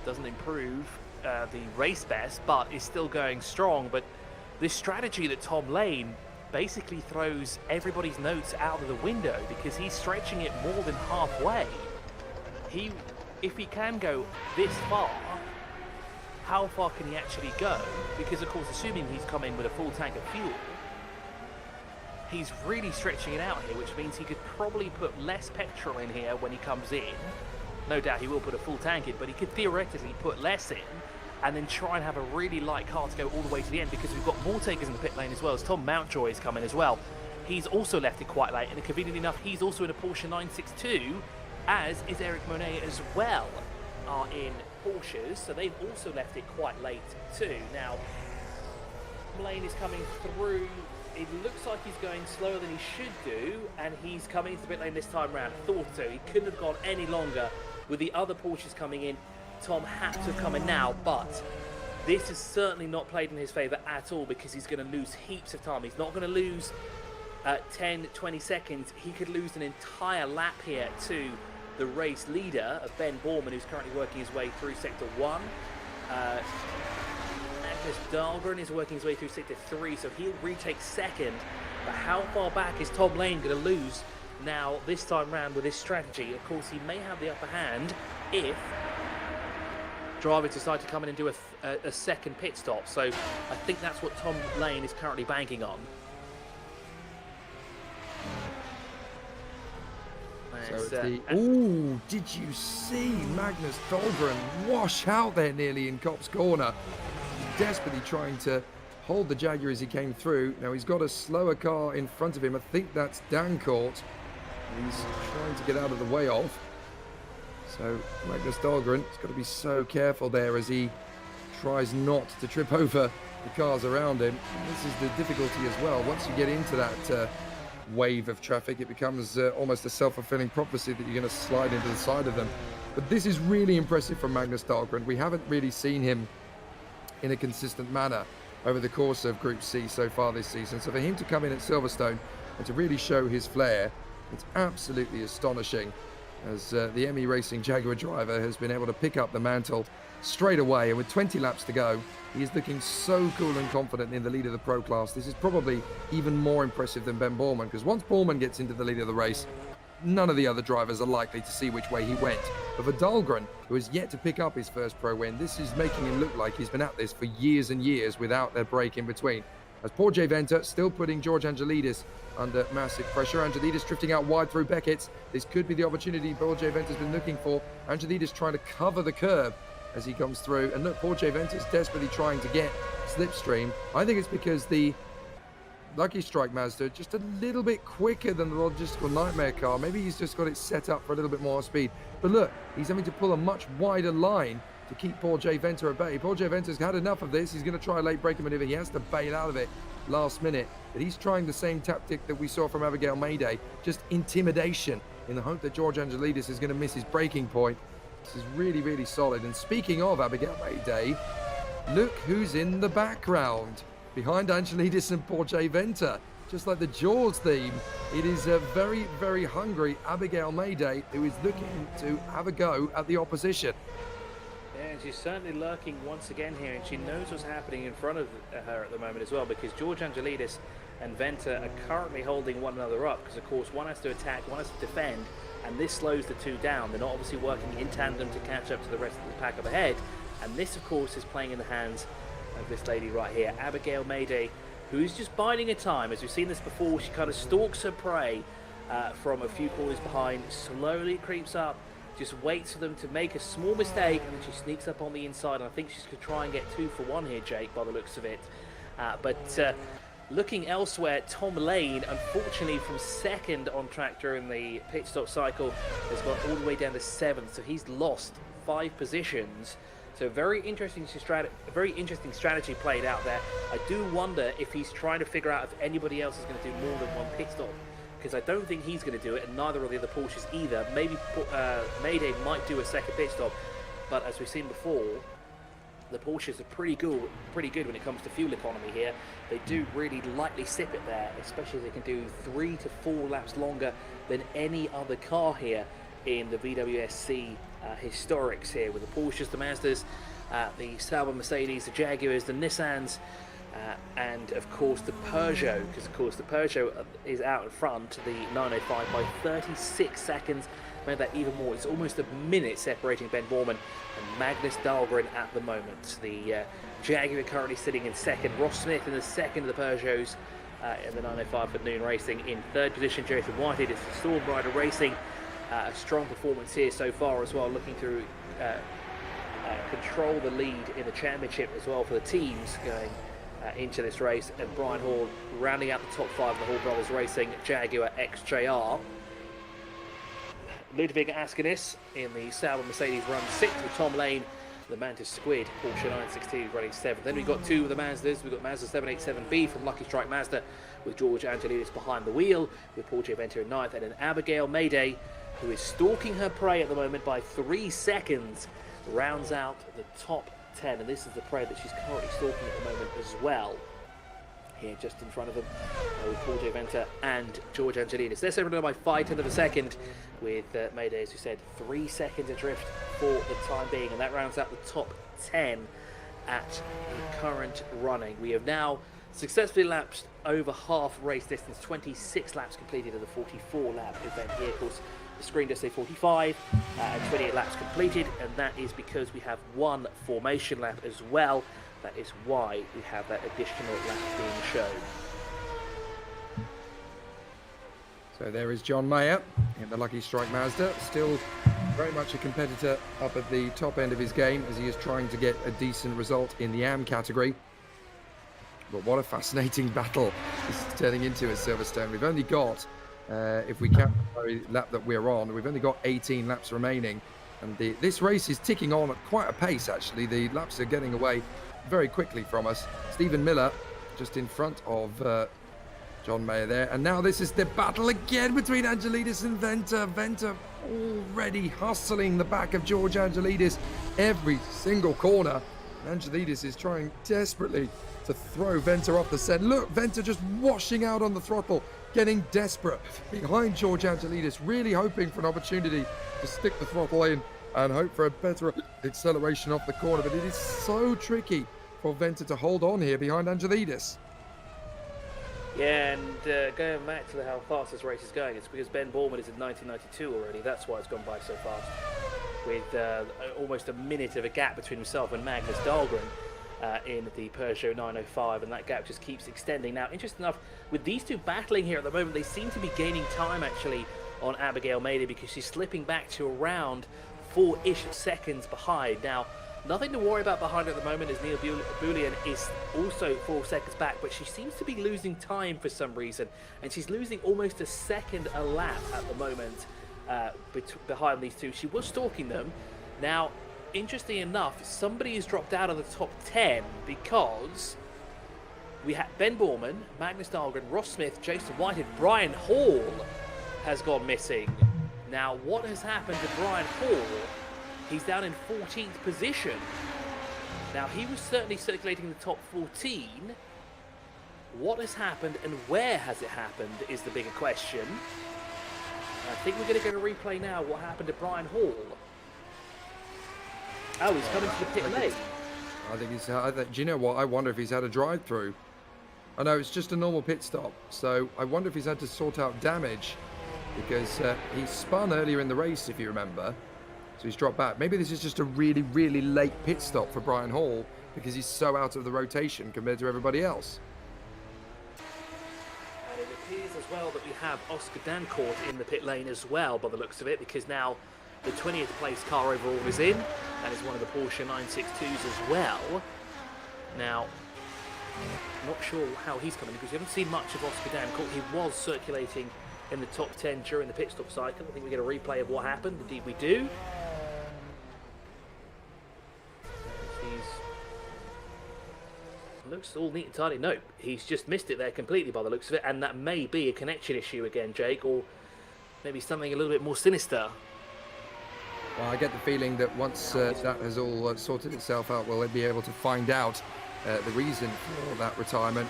Doesn't improve the race best, but is still going strong. But this strategy that Tom Lane basically throws everybody's notes out of the window, because he's stretching it more than halfway. if he can go this far, how far can he actually go? Because of course, assuming he's come in with a full tank of fuel, he's really stretching it out here, which means he could probably put less petrol in here when he comes in. No doubt he will put a full tank in, but he could theoretically put less in and then try and have a really light car to go all the way to the end, because we've got more takers in the pit lane as well, as Tom Mountjoy is coming as well. He's also left it quite late, and conveniently enough, he's also in a Porsche 962, as is Eric Monet as well, are in Porsches, so they've also left it quite late too. Now, Lane is coming through. It looks like he's going slower than he should do, and he's coming into the pit lane this time round. Thought so. He couldn't have gone any longer with the other Porsches coming in. Tom had to have come in now, but this has certainly not played in his favour at all, because he's going to lose heaps of time. He's not going to lose 10, 20 seconds. He could lose an entire lap here to the race leader of Ben Borman, who's currently working his way through Sector 1. Magnus Dahlgren is working his way through Sector 3, so he'll retake second. But how far back is Tom Lane going to lose now this time round with this strategy? Of course, he may have the upper hand if drivers decide to come in and do a second pit stop. So I think that's what Tom Lane is currently banking on. Ooh, did you see Magnus Dahlgren wash out there nearly in Cop's corner? Desperately trying to hold the Jaguar as he came through. Now he's got a slower car in front of him. I think that's Dancourt. He's trying to get out of the way of. So Magnus Dahlgren has got to be so careful there as he tries not to trip over the cars around him. And this is the difficulty as well. Once you get into that wave of traffic, it becomes almost a self-fulfilling prophecy that you're going to slide into the side of them. But this is really impressive from Magnus Dahlgren. We haven't really seen him in a consistent manner over the course of Group C so far this season. So for him to come in at Silverstone and to really show his flair, it's absolutely astonishing, as the ME Racing Jaguar driver has been able to pick up the mantle straight away. And with 20 laps to go, he is looking so cool and confident in the lead of the Pro class. This is probably even more impressive than Ben Borman, because once Borman gets into the lead of the race, none of the other drivers are likely to see which way he went. But for Dahlgren, who has yet to pick up his first pro win, this is making him look like he's been at this for years and years without a break in between. As poor Jay Venter still putting George Angelidis under massive pressure. Angelidis drifting out wide through Beckett's. This could be the opportunity poor Jay Venter's been looking for. Angelidis trying to cover the curb as he comes through. And look, poor Jay Venter's desperately trying to get slipstream. I think it's because the Lucky Strike Mazda just a little bit quicker than the Logistical Nightmare car. Maybe he's just got it set up for a little bit more speed. But look, he's having to pull a much wider line to keep poor Jay Venter at bay. Poor Jay Venter's had enough of this. He's going to try a late braking maneuver. He has to bail out of it last minute. But he's trying the same tactic that we saw from Abigail Mayday, just intimidation, in the hope that George Angelidis is going to miss his braking point. This is really, really solid. And speaking of Abigail Mayday, look who's in the background behind Angelidis and poor Jay Venter. Just like the Jaws theme, it is a very, very hungry Abigail Mayday who is looking to have a go at the opposition. Yeah, she's certainly lurking once again here, and she knows what's happening in front of her at the moment as well, because George Angelidis and Venter are currently holding one another up, because of course one has to attack, one has to defend, and this slows the two down. They're not obviously working in tandem to catch up to the rest of the pack up ahead, and this of course is playing in the hands of this lady right here, Abigail Mayday, who's just biding her time. As we've seen this before, she kind of stalks her prey from a few corners behind, slowly creeps up, just waits for them to make a small mistake, and then she sneaks up on the inside. And I think she's going to try and get 2 for 1 here, Jake, by the looks of it. But looking elsewhere, Tom Lane, unfortunately from second on track during the pit stop cycle, has gone all the way down to 7th, so he's lost 5 positions. So very interesting strategy played out there. I do wonder if he's trying to figure out if anybody else is going to do more than 1 pit stop, because I don't think he's going to do it, and neither of the other Porsches either. Maybe Mayday might do a second pit stop, but as we've seen before, the Porsches are pretty good when it comes to fuel economy here. They do really lightly sip it there, especially as they can do 3 to 4 laps longer than any other car here in the VWSC historics here, with the Porsches, the Mazdas, the Sauber Mercedes, the Jaguars, the Nissans, and of course the Peugeot, because of course the Peugeot is out in front, the 905, by 36 seconds. made that even more. It's almost a minute separating Ben Borman and Magnus Dahlgren at the moment. The Jaguar currently sitting in second. Ross Smith in the second of the Peugeots in the 905 for Noon Racing. In third position, Jason Whitehead is the Storm Rider Racing. A strong performance here so far as well, looking to control the lead in the championship as well for the teams going into this race. And Brian Hall rounding out the top 5 of the Hall Brothers Racing Jaguar XJR. Ludwig Askinis in the Sauber Mercedes run 6th with Tom Lane. The Mantis Squid Porsche 962 running 7th. Then we've got 2 of the Mazdas. We've got Mazda 787B from Lucky Strike Mazda with George Angelidis behind the wheel, with Paul Venter in 9th, and an Abigail Mayday, who is stalking her prey at the moment by 3 seconds, rounds out the top 10. And this is the prey that she's currently stalking at the moment as well. Here just in front of them with Paul Venter and George Angelidis. They're separated by 5/10 of a second, with Mayday, as we said, 3 seconds adrift for the time being, and that rounds out the top 10 at the current running. We have now successfully lapsed over half race distance, 26 laps completed of the 44 lap event here. Of course, the screen does say 45 and 28 laps completed, and that is because we have 1 formation lap as well. That is why we have that additional lap being shown. So there is John Mayer in the Lucky Strike Mazda, still very much a competitor up at the top end of his game as he is trying to get a decent result in the AM category. But what a fascinating battle this is turning into at Silverstone. We've only got, if we count the very lap that we're on, we've only got 18 laps remaining. And this race is ticking on at quite a pace, actually. The laps are getting away very quickly from us. Stephen Miller just in front of John Mayer there. And now this is the battle again between Angelidis and Venter. Venter already hustling the back of George Angelidis every single corner. Angelidis is trying desperately to throw Venter off the scent. Look, Venter just washing out on the throttle, getting desperate behind George Angelidis, really hoping for an opportunity to stick the throttle in and hope for a better acceleration off the corner. But it is so tricky for Venter to hold on here behind Angelidis. Yeah, and going back to how fast this race is going, it's because Ben Borman is in 1992 already. That's why it's gone by so fast, with almost a minute of a gap between himself and Magnus Dahlgren in the Peugeot 905, and that gap just keeps extending. Now, interesting enough, with these two battling here at the moment, they seem to be gaining time actually on Abigail Mayday, because she's slipping back to around 4-ish seconds behind. Now, nothing to worry about behind her at the moment, as Neil Bullion is also 4 seconds back, but she seems to be losing time for some reason, and she's losing almost a second a lap at the moment behind these two. She was stalking them. Now, interesting enough, somebody has dropped out of the top 10, because we had Ben Borman, Magnus Dahlgren, Ross Smith, Jason Whitehead, Brian Hall has gone missing. Now, what has happened to Brian Hall? He's down in 14th position. Now, he was certainly circulating the top 14. What has happened and where has it happened is the bigger question. I think we're going to get a replay now. What happened to Brian Hall? Oh, he's coming to the pit lane. I think he's. Do you know what? I wonder if he's had a drive-through. I know it's just a normal pit stop, so I wonder if he's had to sort out damage, because he spun earlier in the race, if you remember. So he's dropped back. Maybe this is just a really, really late pit stop for Brian Hall, because he's so out of the rotation compared to everybody else. And it appears as well that we have Oscar Dancourt in the pit lane as well, by the looks of it, because now the 20th place car overall is in, and is one of the Porsche 962s as well. Now, not sure how he's coming, because we haven't seen much of Oscar Dancourt. He was circulating in the top 10 during the pit stop cycle. I think we get a replay of what happened. Indeed we do. Looks all neat and tidy. No, he's just missed it there completely by the looks of it, and that may be a connection issue again, Jake, or maybe something a little bit more sinister. Well, I get the feeling that once that has all sorted itself out, we'll be able to find out the reason for that retirement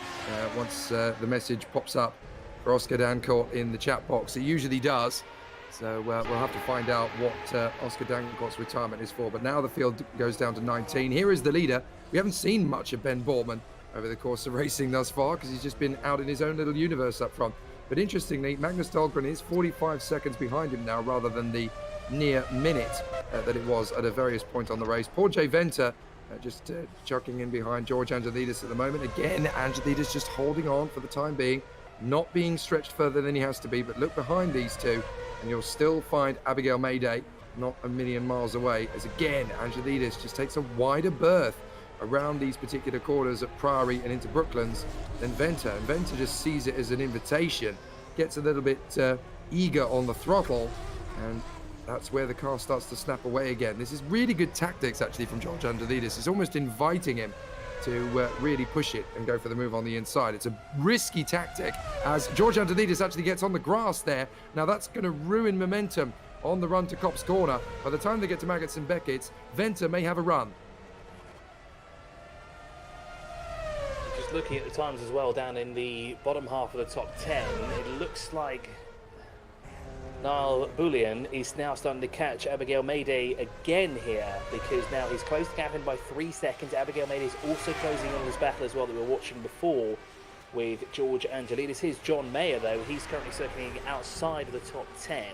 once the message pops up for Oscar Dancourt in the chat box. It usually does, so we'll have to find out what Oscar Dancourt's retirement is for. But now the field goes down to 19. Here is the leader. We haven't seen much of Ben Borman over the course of racing thus far, because he's just been out in his own little universe up front. But interestingly, Magnus Dahlgren is 45 seconds behind him now, rather than the near minute that it was at a various point on the race. Poor Jay Venter just chucking in behind George Angelidis at the moment. Again, Angelidis just holding on for the time being, not being stretched further than he has to be. But look behind these two, and you'll still find Abigail Mayday not a million miles away, as again, Angelidis just takes a wider berth around these particular corners at Priory and into Brooklands than Venter. And Venter just sees it as an invitation, gets a little bit eager on the throttle, and that's where the car starts to snap away again. This is really good tactics, actually, from George Angelidis. It's almost inviting him to really push it and go for the move on the inside. It's a risky tactic, as George Angelidis actually gets on the grass there. Now that's going to ruin momentum on the run to Copse Corner. By the time they get to Maggots and Beckett's, Venter may have a run. Just looking at the times as well, down in the bottom half of the top 10, it looks like Niall Bullion is now starting to catch Abigail Mayday again here, because now he's closed the gap in by 3 seconds. Abigail Mayday is also closing on this battle as well that we were watching before with George Angelidis. Here's John Mayer, though. He's currently circling outside of the top 10.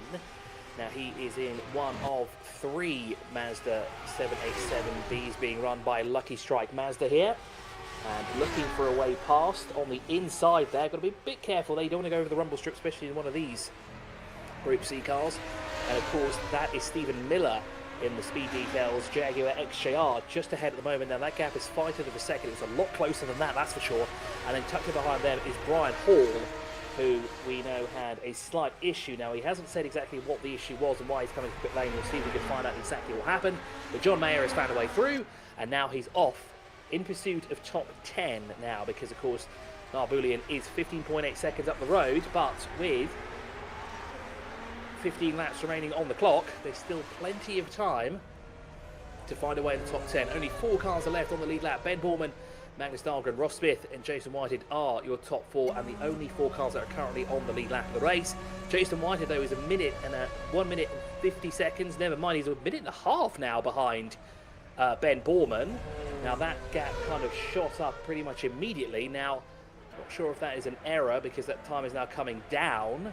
Now he is in one of 3 Mazda 787Bs being run by Lucky Strike Mazda here. And looking for a way past on the inside there. Got to be a bit careful there. You don't want to go over the rumble strip, especially in one of these Group C cars. And of course, that is Stephen Miller in the Speed Details Jaguar XJR just ahead at the moment. Now that gap is 5/10 of a second. It's a lot closer than that, that's for sure. And then tucked in behind them is Brian Hall, who we know had a slight issue. Now he hasn't said exactly what the issue was and why he's coming to pit lane. We'll see if we can find out exactly what happened. But John Mayer has found a way through, and now he's off in pursuit of top 10 now, because of course Niall Bullion is 15.8 seconds up the road, but with 15 laps remaining on the clock, there's still plenty of time to find a way in the top 10. Only 4 cars are left on the lead lap. Ben Borman, Magnus Dahlgren, Ross Smith and Jason Whitehead are your top 4, and the only 4 cars that are currently on the lead lap of the race. Jason Whitehead, though, is 1 minute and 1 minute and 50 seconds. Never mind, he's 1.5 minutes now behind Ben Borman. Now that gap kind of shot up pretty much immediately. Now, not sure if that is an error, because that time is now coming down.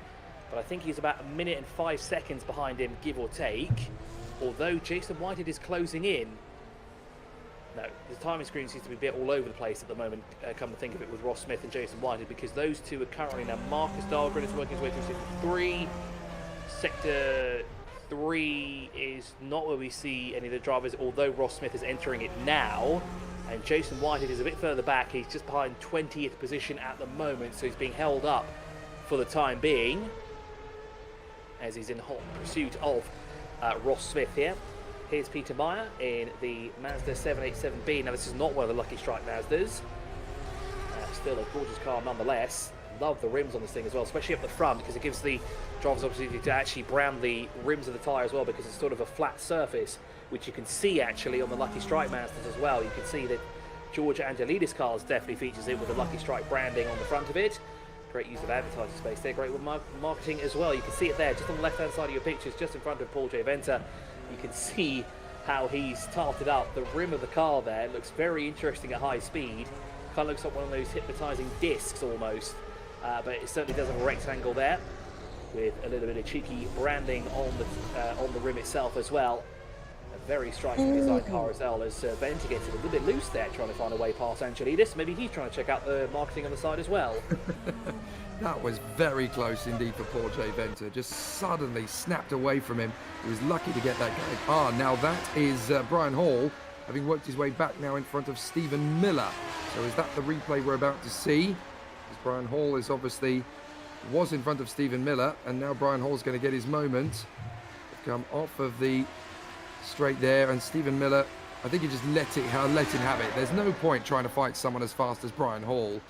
But I think he's about 1 minute and 5 seconds behind him, give or take. Although Jason Whitehead is closing in. No, the timing screen seems to be a bit all over the place at the moment, come to think of it, with Ross Smith and Jason Whitehead, because those two are currently now. Marcus Dahlgren is working his way through Sector 3. Sector 3 is not where we see any of the drivers, although Ross Smith is entering it now. And Jason Whitehead is a bit further back. He's just behind 20th position at the moment, so he's being held up for the time being, as he's in hot pursuit of Ross Smith here. Here's Peter Meyer in the Mazda 787B. Now this is not one of the Lucky Strike Mazdas. Still a gorgeous car nonetheless. Love the rims on this thing as well, especially up the front, because it gives the drivers opportunity to actually brown the rims of the tyre as well, because it's sort of a flat surface, which you can see actually on the Lucky Strike Mazdas as well. You can see that George Angelidis' cars definitely features it with the Lucky Strike branding on the front of it. Great use of advertising space there, great with marketing as well. You can see it there, just on the left-hand side of your pictures, just in front of Paul J. Venter. You can see how he's tarted up the rim of the car there. It looks very interesting at high speed. Kind of looks like one of those hypnotizing discs almost, but it certainly does have a rectangle there with a little bit of cheeky branding on the rim itself as well. A very striking design car as well, as Venter gets it a little bit loose there, trying to find a way past Angelidis. Maybe he's trying to check out the marketing on the side as well. That was very close indeed for poor Jay Venter. Just suddenly snapped away from him. He was lucky to get that going. Now that is Brian Hall, having worked his way back now in front of Stephen Miller. So is that the replay we're about to see? As Brian Hall was in front of Stephen Miller, and now Brian Hall's going to get his moment. Come off of the straight there, and Stephen Miller, I think he just let him have it. There's no point trying to fight someone as fast as Brian Hall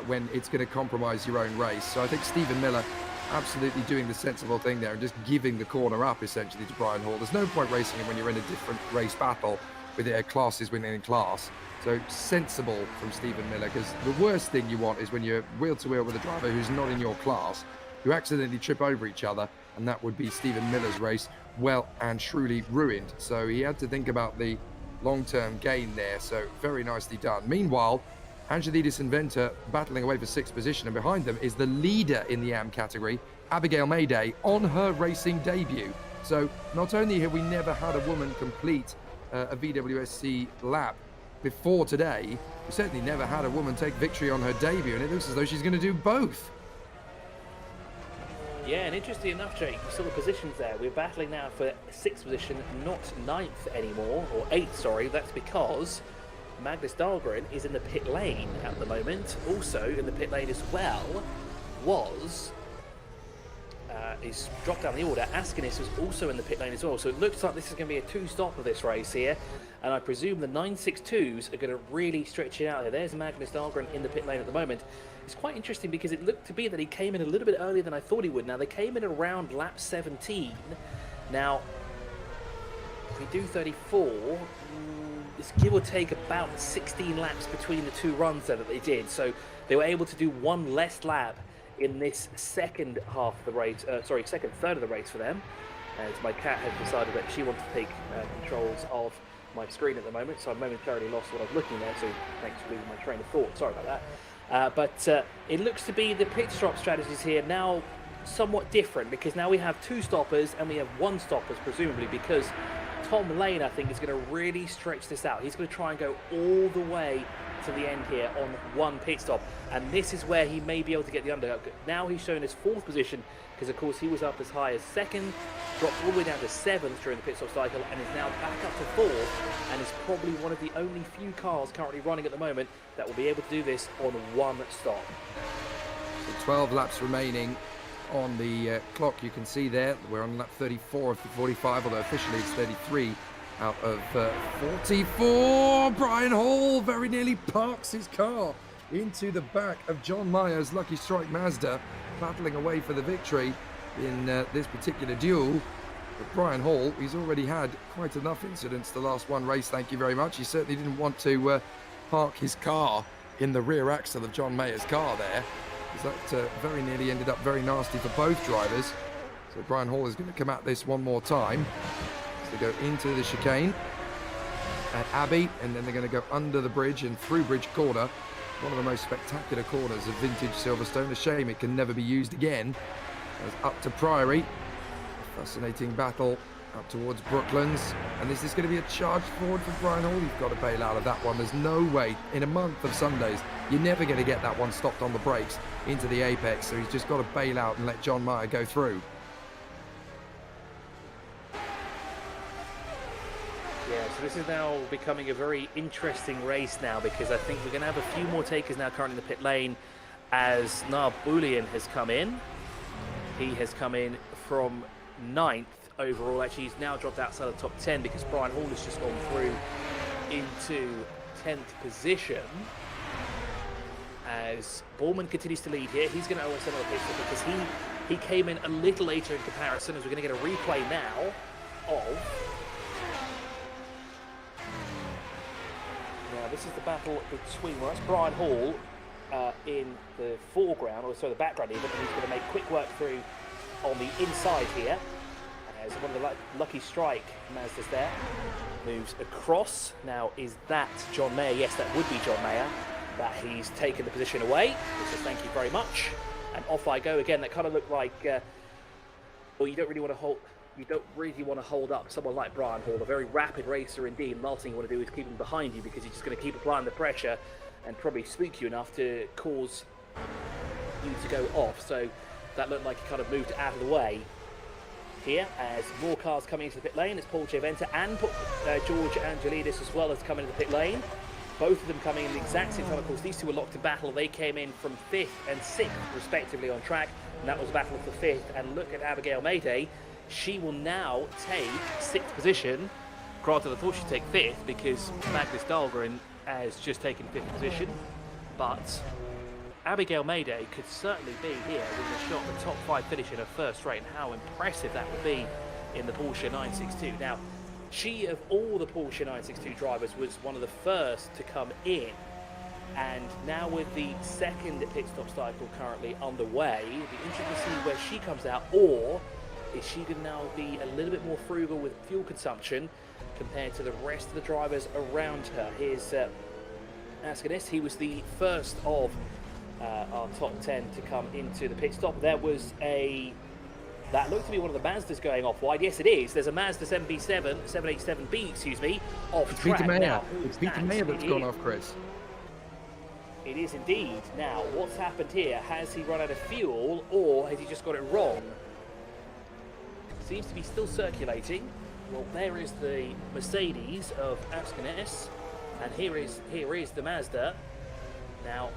when it's going to compromise your own race. So I think Stephen Miller absolutely doing the sensible thing there and just giving the corner up essentially to Brian Hall. There's no point racing him when you're in a different race battle with classes winning in class. So sensible from Stephen Miller, because the worst thing you want is when you're wheel to wheel with a driver who's not in your class, who accidentally trip over each other, and that would be Stephen Miller's race well and truly ruined. So he had to think about the long-term gain there, so very nicely done. Meanwhile, Angelidis and Venter battling away for 6th position, and behind them is the leader in the AM category, Abigail Mayday, on her racing debut. So not only have we never had a woman complete a VWSC lap before today, we certainly never had a woman take victory on her debut, and it looks as though she's going to do both. Yeah, and interesting enough, Jake, you saw the positions there. We're battling now for 6th position, not 9th anymore, or 8th, sorry. That's because Magnus Dahlgren is in the pit lane at the moment. Also in the pit lane as well was... he's dropped down the order. Askinis was also in the pit lane as well. So it looks like this is going to be a two-stop of this race here. And I presume the 962s are going to really stretch it out there. There's Magnus Dahlgren in the pit lane at the moment. It's quite interesting because it looked to be that he came in a little bit earlier than I thought he would. Now, they came in around lap 17. Now, if we do 34, it's give or take about 16 laps between the two runs there that they did. So they were able to do one less lap in this second half of the race, second third of the race for them, as my cat has decided that she wants to take controls of my screen at the moment, so I momentarily lost what I was looking at, so thanks for losing my train of thought, sorry about that. But it looks to be the pit stop strategies here now somewhat different, because now we have 2 stoppers and we have 1 stoppers, presumably, because Tom Lane, I think, is going to really stretch this out. He's going to try and go all the way to the end here on 1 pit stop, and this is where he may be able to get the undercut. Now he's shown his 4th position, because of course he was up as high as 2nd, dropped all the way down to 7th during the pit stop cycle, and is now back up to 4th, and is probably one of the only few cars currently running at the moment that will be able to do this on 1 stop. So 12 laps remaining on the clock. You can see there we're on lap 34 of the 45, although officially it's 33 out of 44. Brian Hall very nearly parks his car into the back of John Mayer's Lucky Strike Mazda, battling away for the victory in this particular duel. But Brian Hall, he's already had quite enough incidents the last one race, thank you very much. He certainly didn't want to park his car in the rear axle of John Mayer's car there, because that very nearly ended up very nasty for both drivers. So Brian Hall is going to come at this one more time. So they go into the chicane at Abbey, and then they're going to go under the bridge and through Bridge Corner. One of the most spectacular corners of vintage Silverstone. A shame it can never be used again. As up to Priory. A fascinating battle up towards Brooklands. And this is going to be a charge forward for Brian Hall. You've got to bail out of that one. There's no way, in a month of Sundays, you're never going to get that one stopped on the brakes into the apex. So he's just got to bail out and let John Mayer go through. Yeah, so this is now becoming a very interesting race now, because I think we're going to have a few more takers now currently in the pit lane, as Naab Boulian has come in. He has come in from 9th overall. Actually, he's now dropped outside of the top 10 because Brian Hall has just gone through into 10th position. As Borman continues to lead here, he's going to owe us another pit stop because he came in a little later in comparison, as we're going to get a replay now of... Now, this is the battle between, well, that's Brian Hall in the foreground, or sorry, the background even, and he's going to make quick work through on the inside here. As one of the Lucky Strike Mazdas there moves across. Now, is that John Mayer? Yes, that would be John Mayer. That he's taken the position away. So thank you very much. And off I go again. That kind of looked like, well, you don't really want to hold up someone like Brian Hall, a very rapid racer indeed. Last thing you want to do is keep him behind you, because he's just going to keep applying the pressure and probably spook you enough to cause you to go off. So that looked like he kind of moved out of the way here, as more cars coming into the pit lane. It's Paul Venter and George Angelidis as well as coming into the pit lane. Both of them coming in the exact same time. Of course, these two were locked in battle. They came in from 5th and 6th respectively on track, and that was a battle for 5th. And look at Abigail Mayday. She will now take 6th position. Granted, I thought she'd take 5th because Magnus Dahlgren has just taken 5th position, but Abigail Mayday could certainly be here with a shot at the top 5 finish in her first straight, and how impressive that would be in the Porsche 962. Now, she, of all the Porsche 962 drivers, was one of the first to come in, and now with the second pit stop cycle currently underway, it'll be interesting to see where she comes out, or is she going to now be a little bit more frugal with fuel consumption compared to the rest of the drivers around her. Here's Askinis. He was the first of our top 10 to come into the pit stop. There was a That looked to be one of the Mazdas going off wide. Yes, it is. There's a Mazda 787B, excuse me, off It's track. Peter Mayer. Now, It's Peter Mayer that's gone off, Chris. It is indeed. Now, what's happened here? Has he run out of fuel, or has he just got it wrong? Seems to be still circulating. Well, there is the Mercedes of Askenes, and here is the Mazda. Now,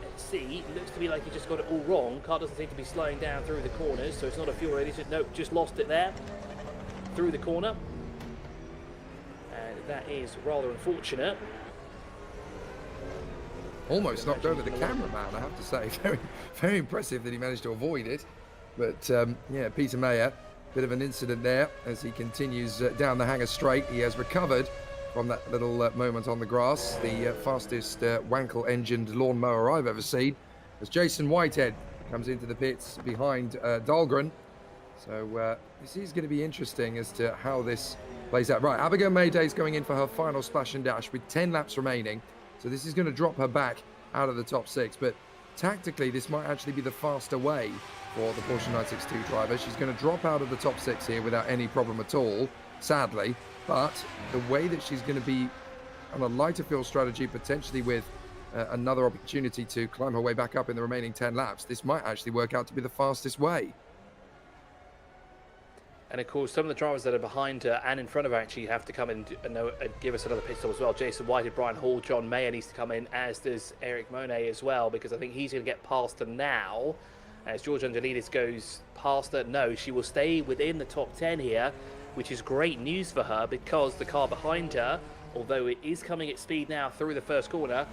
let's see. It looks to me like he just got it all wrong. Car doesn't seem to be slowing down through the corners, so it's not a fuel radiator. Nope, just lost it there through the corner, and that is rather unfortunate. Almost knocked over the cameraman, I have to say. Very, very impressive that he managed to avoid it. But yeah, Peter Mayer, bit of an incident there as he continues down the hangar straight. He has recovered from that little moment on the grass, the fastest Wankel-engined lawnmower I've ever seen, as Jason Whitehead comes into the pits behind Dahlgren. So this is going to be interesting as to how this plays out. Right, Abigail Mayday's going in for her final splash and dash with 10 laps remaining. So this is going to drop her back out of the top 6. But tactically, this might actually be the faster way for the Porsche 962 driver. She's going to drop out of the top 6 here without any problem at all, sadly. But the way that she's going to be on a lighter fuel strategy, potentially with another opportunity to climb her way back up in the remaining 10 laps, this might actually work out to be the fastest way. And of course, some of the drivers that are behind her and in front of her actually have to come in and give us another pit stop as well. Jason Whitehead, Brian Hall, John Mayer needs to come in, as does Eric Monet as well, because I think he's going to get past her now. As George Angelidis goes past her, no, she will stay within the top 10 here, which is great news for her, because the car behind her, although it is coming at speed now through the first corner,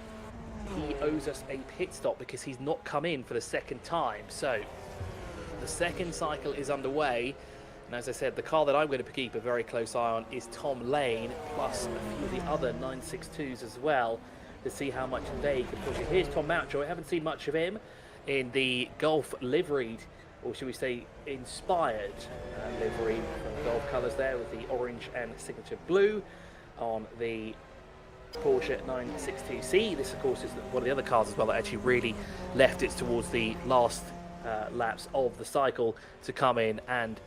he owes us a pit stop because he's not come in for the second time. So the second cycle is underway. And as I said, the car that I'm going to keep a very close eye on is Tom Lane, plus a few of the other 962s as well, to see how much they can push it. Here's Tom Mountjoy. I haven't seen much of him in the Golf liveried, or should we say inspired livery from the Golf colours there, with the orange and signature blue on the Porsche 962C. This, of course, is one of the other cars as well that actually really left it towards the last laps of the cycle to come in and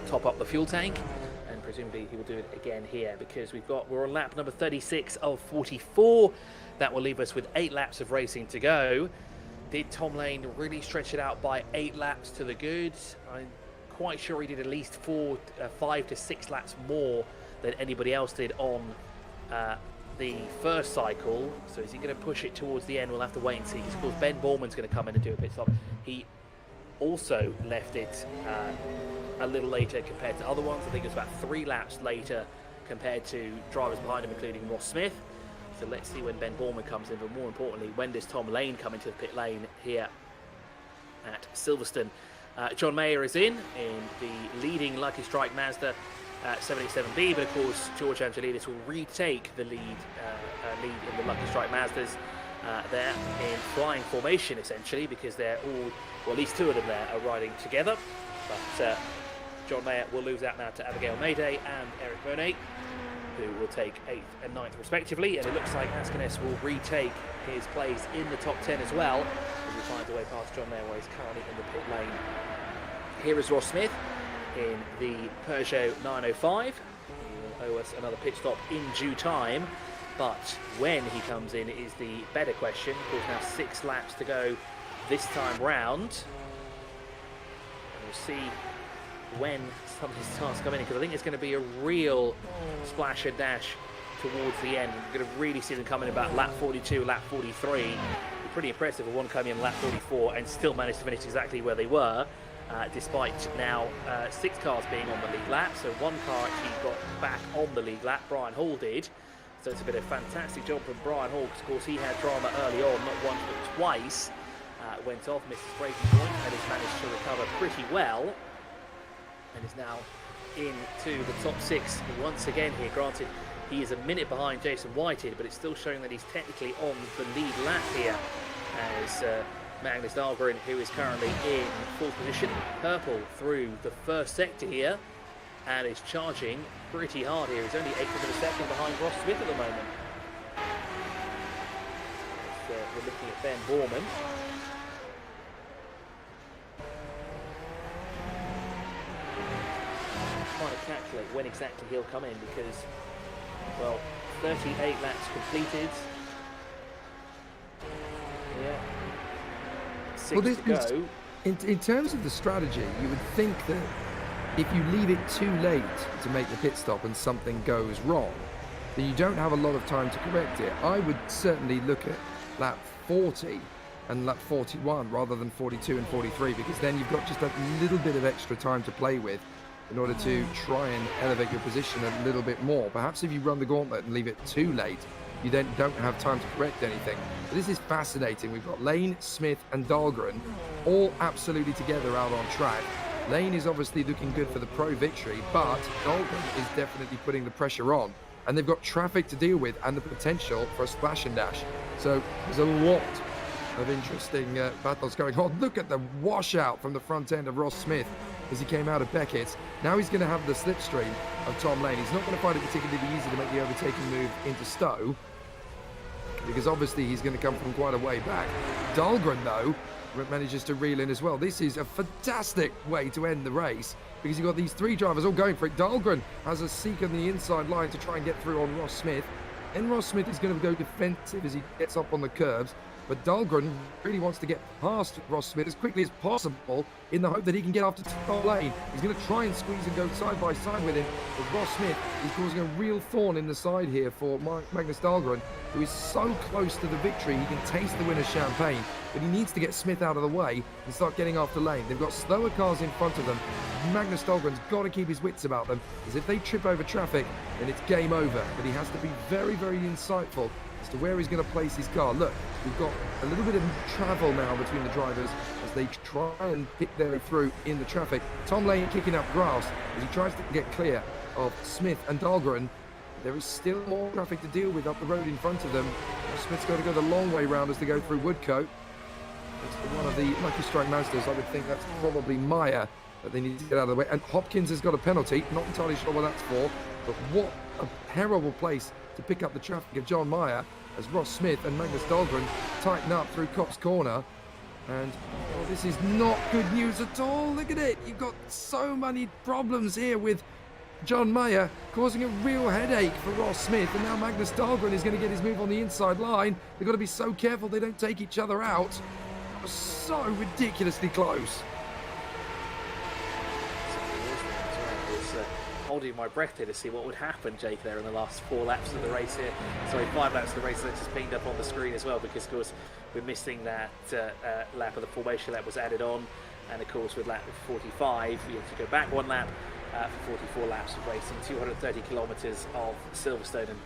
top up the fuel tank, and presumably he will do it again here, because we're on lap number 36 of 44. That will leave us with 8 laps of racing to go. Did Tom Lane really stretch it out by 8 laps to the good? I'm quite sure he did at least 5 to 6 laps more than anybody else did on the first cycle. So is he going to push it towards the end? We'll have to wait and see. Because of course Ben Borman's going to come in and do a pit stop. He also left it a little later compared to other ones. I think it was about 3 laps later compared to drivers behind him, including Ross Smith. So let's see when Ben Borman comes in, but more importantly, when does Tom Lane come into the pit lane here at Silverstone? John Mayer is in the leading Lucky Strike Mazda 787B, but of course George Angelidis will retake the lead in the Lucky Strike Mazdas there in flying formation, essentially, because they're all, well, at least 2 of them there are riding together. But John Mayer will lose out now to Abigail Mayday and Eric Monet, who will take 8th and 9th respectively, and it looks like Askenes will retake his place in the top 10 as well, as he finds a way past John Mayer, where he's currently in the pit lane. Here is Ross Smith in the Peugeot 905. He will owe us another pit stop in due time, but when he comes in is the better question. Of course, now 6 laps to go this time round. We'll see when some of these cars come in, because I think it's going to be a real splash and dash towards the end. We're going to really see them come in about lap 42, lap 43. Pretty impressive for one coming in lap 44 and still managed to finish exactly where they were, despite now 6 cars being on the lead lap. So 1 car actually got back on the lead lap, Brian Hall did. So it's been a fantastic job from Brian Hall, because of course he had drama early on, not once but twice. Went off, missed his braking point, and has managed to recover pretty well, and is now into the top 6 once again here. Granted, he is a minute behind Jason Whitehead, but it's still showing that he's technically on the lead lap here, as Magnus Dahlgren, who is currently in 4th position, purple through the first sector here, and is charging pretty hard here. He's only 8th of a second behind Ross Smith at the moment. So we're looking at Ben Borman. trying to calculate when exactly he'll come in because, well, 38 laps completed. Yeah. 6 to go. In terms of the strategy, you would think that if you leave it too late to make the pit stop and something goes wrong, then you don't have a lot of time to correct it. I would certainly look at lap 40 and lap 41 rather than 42 and 43, because then you've got just a little bit of extra time to play with in order to try and elevate your position a little bit more. Perhaps if you run the gauntlet and leave it too late, you then don't have time to correct anything. But this is fascinating. We've got Lane, Smith and Dahlgren all absolutely together out on track. Lane is obviously looking good for the pro victory, but Dahlgren is definitely putting the pressure on. And they've got traffic to deal with and the potential for a splash and dash. So there's a lot of interesting battles going on. Look at the washout from the front end of Ross Smith as he came out of Beckett's. Now he's going to have the slipstream of Tom Lane. He's not going to find it particularly easy to make the overtaking move into Stowe, because obviously he's going to come from quite a way back. Dahlgren, though, manages to reel in as well. This is a fantastic way to end the race, because you've got these three drivers all going for it. Dahlgren has a seek on the inside line to try and get through on Ross Smith. And Ross Smith is going to go defensive as he gets up on the curbs. But Dahlgren really wants to get past Ross Smith as quickly as possible in the hope that he can get after Tom Lane. He's going to try and squeeze and go side by side with him. But Ross Smith is causing a real thorn in the side here for Magnus Dahlgren, who is so close to the victory. He can taste the winner's champagne, but he needs to get Smith out of the way and start getting after Lane. They've got slower cars in front of them. Magnus Dahlgren's got to keep his wits about them, because if they trip over traffic, then it's game over. But he has to be very, very insightful as to where he's going to place his car. Look, we've got a little bit of travel now between the drivers as they try and pick their way through in the traffic. Tom Lane kicking up grass as he tries to get clear of Smith and Dahlgren. There is still more traffic to deal with up the road in front of them. Smith's got to go the long way round as they go through Woodcote. It's one of the Lucky Strike Masters. I would think that's probably Meyer that they need to get out of the way. And Hopkins has got a penalty. Not entirely sure what that's for, but what a terrible place to pick up the traffic of John Meyer as Ross Smith and Magnus Dahlgren tighten up through Cops Corner. And this is not good news at all. Look at it. You've got so many problems here with John Mayer causing a real headache for Ross Smith, and now Magnus Dahlgren is going to get his move on the inside line. They've got to be so careful they don't take each other out. That was so ridiculously close. Holding my breath here to see what would happen, Jake, there in the last 4 laps of the race here. Sorry, 5 laps of the race that's just pinged up on the screen as well, because of course we're missing that lap of the formation that was added on, and of course with lap 45 we have to go back 1 lap for 44 laps of racing, 230 kilometers of Silverstone. And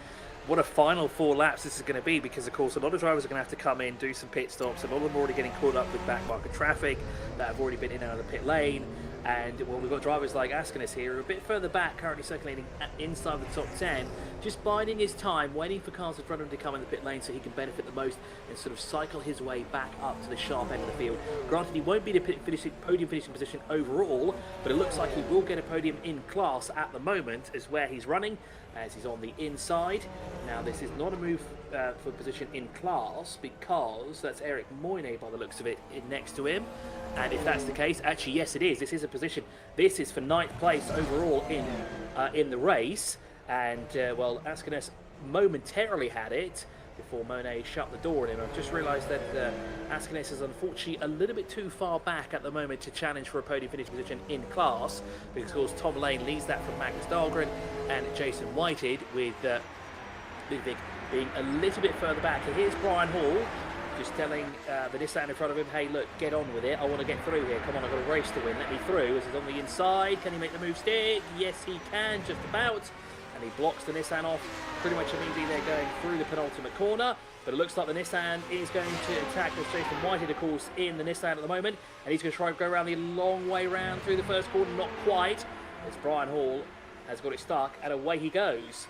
what a final 4 laps this is going to be, because of course a lot of drivers are going to have to come in, do some pit stops. A lot of them are already getting caught up with back market traffic that have already been in and out of the pit lane. And well, we've got drivers like Askenis here, a bit further back, currently circulating inside the top 10, just biding his time, waiting for cars in front of him to come in the pit lane so he can benefit the most and sort of cycle his way back up to the sharp end of the field. Granted, he won't be the podium finishing position overall, but it looks like he will get a podium in class at the moment, is where he's running, as he's on the inside. Now, this is not a move for position in class, because that's Eric Moyne by the looks of it next to him. And if that's the case, actually yes it is. This is a position. This is for 9th place overall in the race. And well, Askenis momentarily had it before Monet shut the door on him. I've just realised that Askenis is unfortunately a little bit too far back at the moment to challenge for a podium finish position in class, because of course Tom Lane leads that from Magnus Dahlgren and Jason Whitehead, with Ludwig being a little bit further back. And here's Brian Hall just telling the Nissan in front of him, hey look, get on with it, I want to get through here, come on, I've got a race to win, let me through. As he's on the inside, can he make the move stick? Yes he can, just about. And he blocks the Nissan off pretty much immediately. They're going through the penultimate corner, but it looks like the Nissan is going to attack with Jason Whitehead, of course, in the Nissan at the moment, and he's going to try and go around the long way round through the first corner. Not quite, as Brian Hall has got it stuck, and away he goes.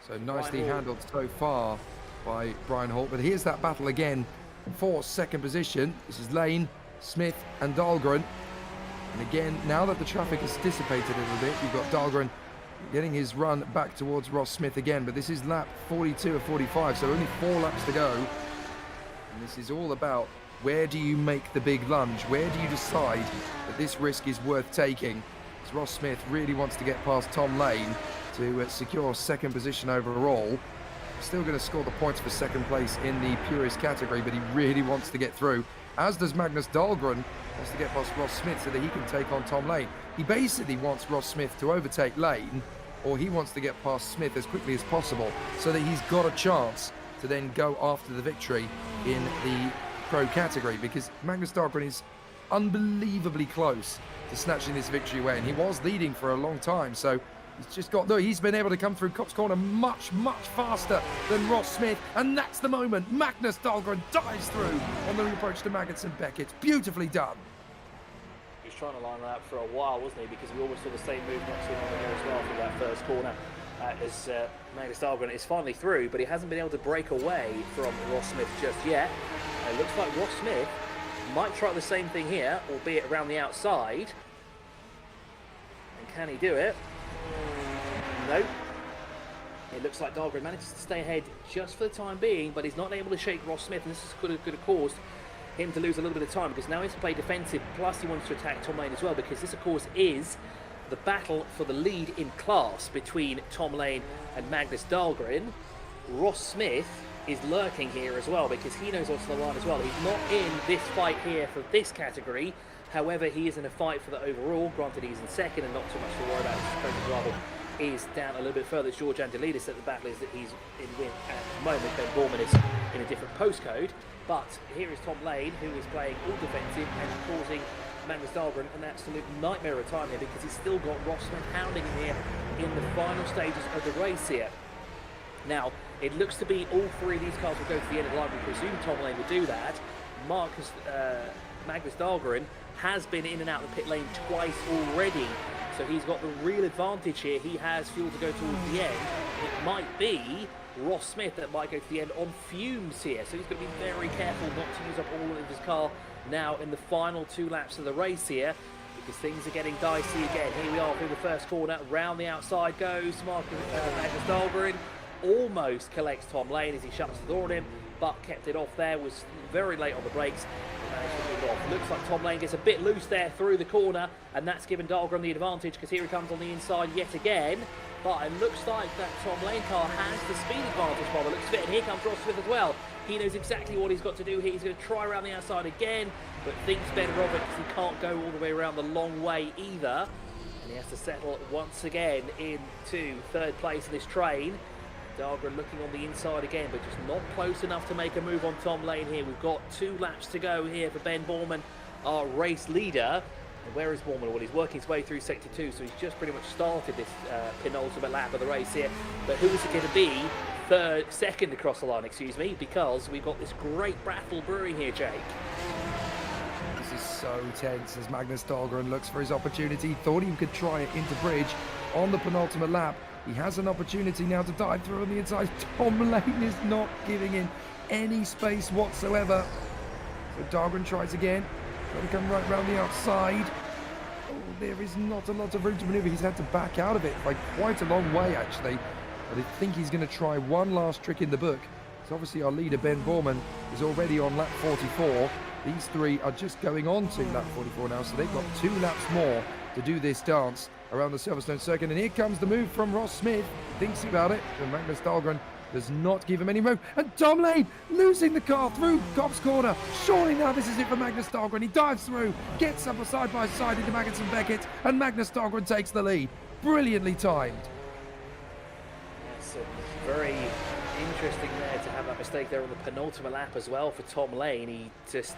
So nicely handled so far by Brian Hall. But here's that battle again for 2nd position. This is Lane, Smith and Dahlgren. And again, now that the traffic has dissipated a little bit, you've got Dahlgren getting his run back towards Ross Smith again. But this is lap 42 of 45, so only 4 laps to go. And this is all about Where do you make the big lunge? Where do you decide that this risk is worth taking? Because Ross Smith really wants to get past Tom Lane to secure second position overall. Still going to score the points for second place in the Purist category, but he really wants to get through, as does Magnus Dahlgren. Wants to get past Ross Smith so that he can take on Tom Lane. He basically wants Ross Smith to overtake Lane, or he wants to get past Smith as quickly as possible so that he's got a chance to then go after the victory in the pro category, because Magnus Dahlgren is unbelievably close to snatching this victory away, and he was leading for a long time, so he's just got, he's been able to come through Copse Corner much faster than Ross Smith, and that's the moment Magnus Dahlgren dives through on the approach to Magnussen Beckett. Beautifully done. He was trying to line that up for a while, wasn't he? Because we almost saw the same move not too long ago as well for that first corner. As Magnus Dahlgren is finally through, but he hasn't been able to break away from Ross Smith just yet. It looks like Ross Smith might try the same thing here, albeit around the outside. And can he do it? No. It looks like Dahlgren manages to stay ahead just for the time being, but he's not able to shake Ross Smith, and this could have caused him to lose a little bit of time, because now he has to play defensive, plus he wants to attack Tom Lane as well, because this of course is the battle for the lead in class between Tom Lane and Magnus Dahlgren. Ross Smith is lurking here as well, because he knows what's on the line as well. He's not in this fight here for this category, however he is in a fight for the overall. Granted, he's in second and not too much to worry about. His opponent rather is down a little bit further. It's George Angelidis at the battle is that he's in with at the moment. Ben Borman is in a different postcode, but here is Tom Lane, who is playing all defensive and causing Magnus Dahlgren an absolute nightmare of time here, because he's still got Ross Smith hounding him here in the final stages of the race here. Now, it looks to be all three of these cars will go to the end of the line. We presume Tom Lane will do that. Magnus Dahlgren has been in and out of the pit lane twice already, so he's got the real advantage here. He has fuel to go towards the end. It might be Ross Smith that might go to the end on fumes here, so he's going to be very careful not to use up all of his car now in the final 2 laps of the race here, because things are getting dicey again. Here we are through the first corner. Round the outside goes Magnus Dahlgren. Almost collects Tom Lane as he shuts the door on him, but kept it off there, was very late on the brakes, and managed to move it off. Looks like Tom Lane gets a bit loose there through the corner, and that's given Dahlgren the advantage, because here he comes on the inside yet again. But it looks like that Tom Lane car has the speed advantage by the looks of it, and here comes Ross Smith as well. He knows exactly what he's got to do here. He's going to try around the outside again, but thinks better of it because he can't go all the way around the long way either. And he has to settle once again into third place in this train. Dahlgren looking on the inside again, but just not close enough to make a move on Tom Lane here. We've got 2 laps to go here for Ben Borman, our race leader. And where is Borman? Well, he's working his way through Sector 2, so he's just pretty much started this penultimate lap of the race here. But who is it going to be? Second across the line, excuse me, because we've got this great battle brewing here, Jake. This is so tense as Magnus Dahlgren looks for his opportunity. Thought he could try it into bridge on the penultimate lap. He has an opportunity now to dive through on the inside. Tom Lane is not giving in any space whatsoever. So Dahlgren tries again. Got to come right round the outside. Oh, there is not a lot of room to manoeuvre. He's had to back out of it by quite a long way, actually. But I think he's going to try one last trick in the book. So obviously our leader, Ben Borman, is already on lap 44. These 3 are just going on to lap 44 now, so they've got 2 laps more to do this dance around the Silverstone circuit. And here comes the move from Ross Smith. Thinks about it, and Magnus Dahlgren does not give him any room. And Tom Lane losing the car through Copse Corner. Surely now this is it for Magnus Dahlgren. He dives through, gets up side by side into Magnussen Beckett, and Magnus Dahlgren takes the lead. Brilliantly timed. Yes, very interesting there to have that mistake there on the penultimate lap as well for Tom Lane. It just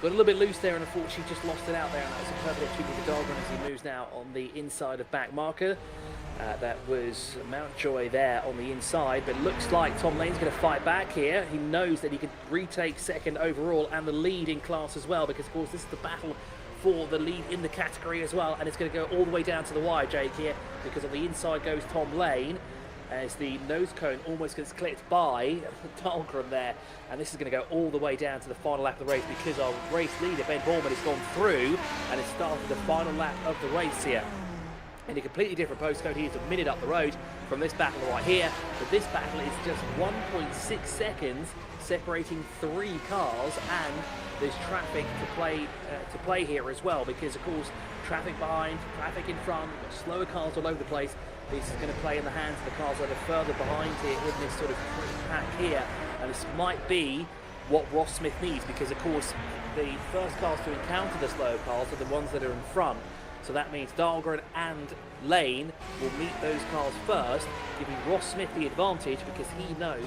got a little bit loose there, and unfortunately just lost it out there, and that was a perfect opportunity for Dahlgren as he moves now on the inside of back marker. That was Mountjoy there on the inside, but looks like Tom Lane's going to fight back here. He knows that he can retake second overall and the lead in class as well, because of course this is the battle for the lead in the category as well, and it's going to go all the way down to the wire, Jake, here, because on the inside goes Tom Lane as the nose cone almost gets clipped by Dahlgren there, and this is going to go all the way down to the final lap of the race, because our race leader Ben Borman has gone through and has started the final lap of the race here. in a completely different postcode. He is a minute up the road from this battle right here, but this battle is just 1.6 seconds separating 3 cars, and there's traffic to play here as well, because of course traffic behind, traffic in front, slower cars all over the place. This is going to play in the hands of the cars that are further behind here in this sort of pack here, and this might be what Ross Smith needs, because of course the first cars to encounter the slower cars are the ones that are in front. So that means Dahlgren and Lane will meet those cars first, giving Ross Smith the advantage, because he knows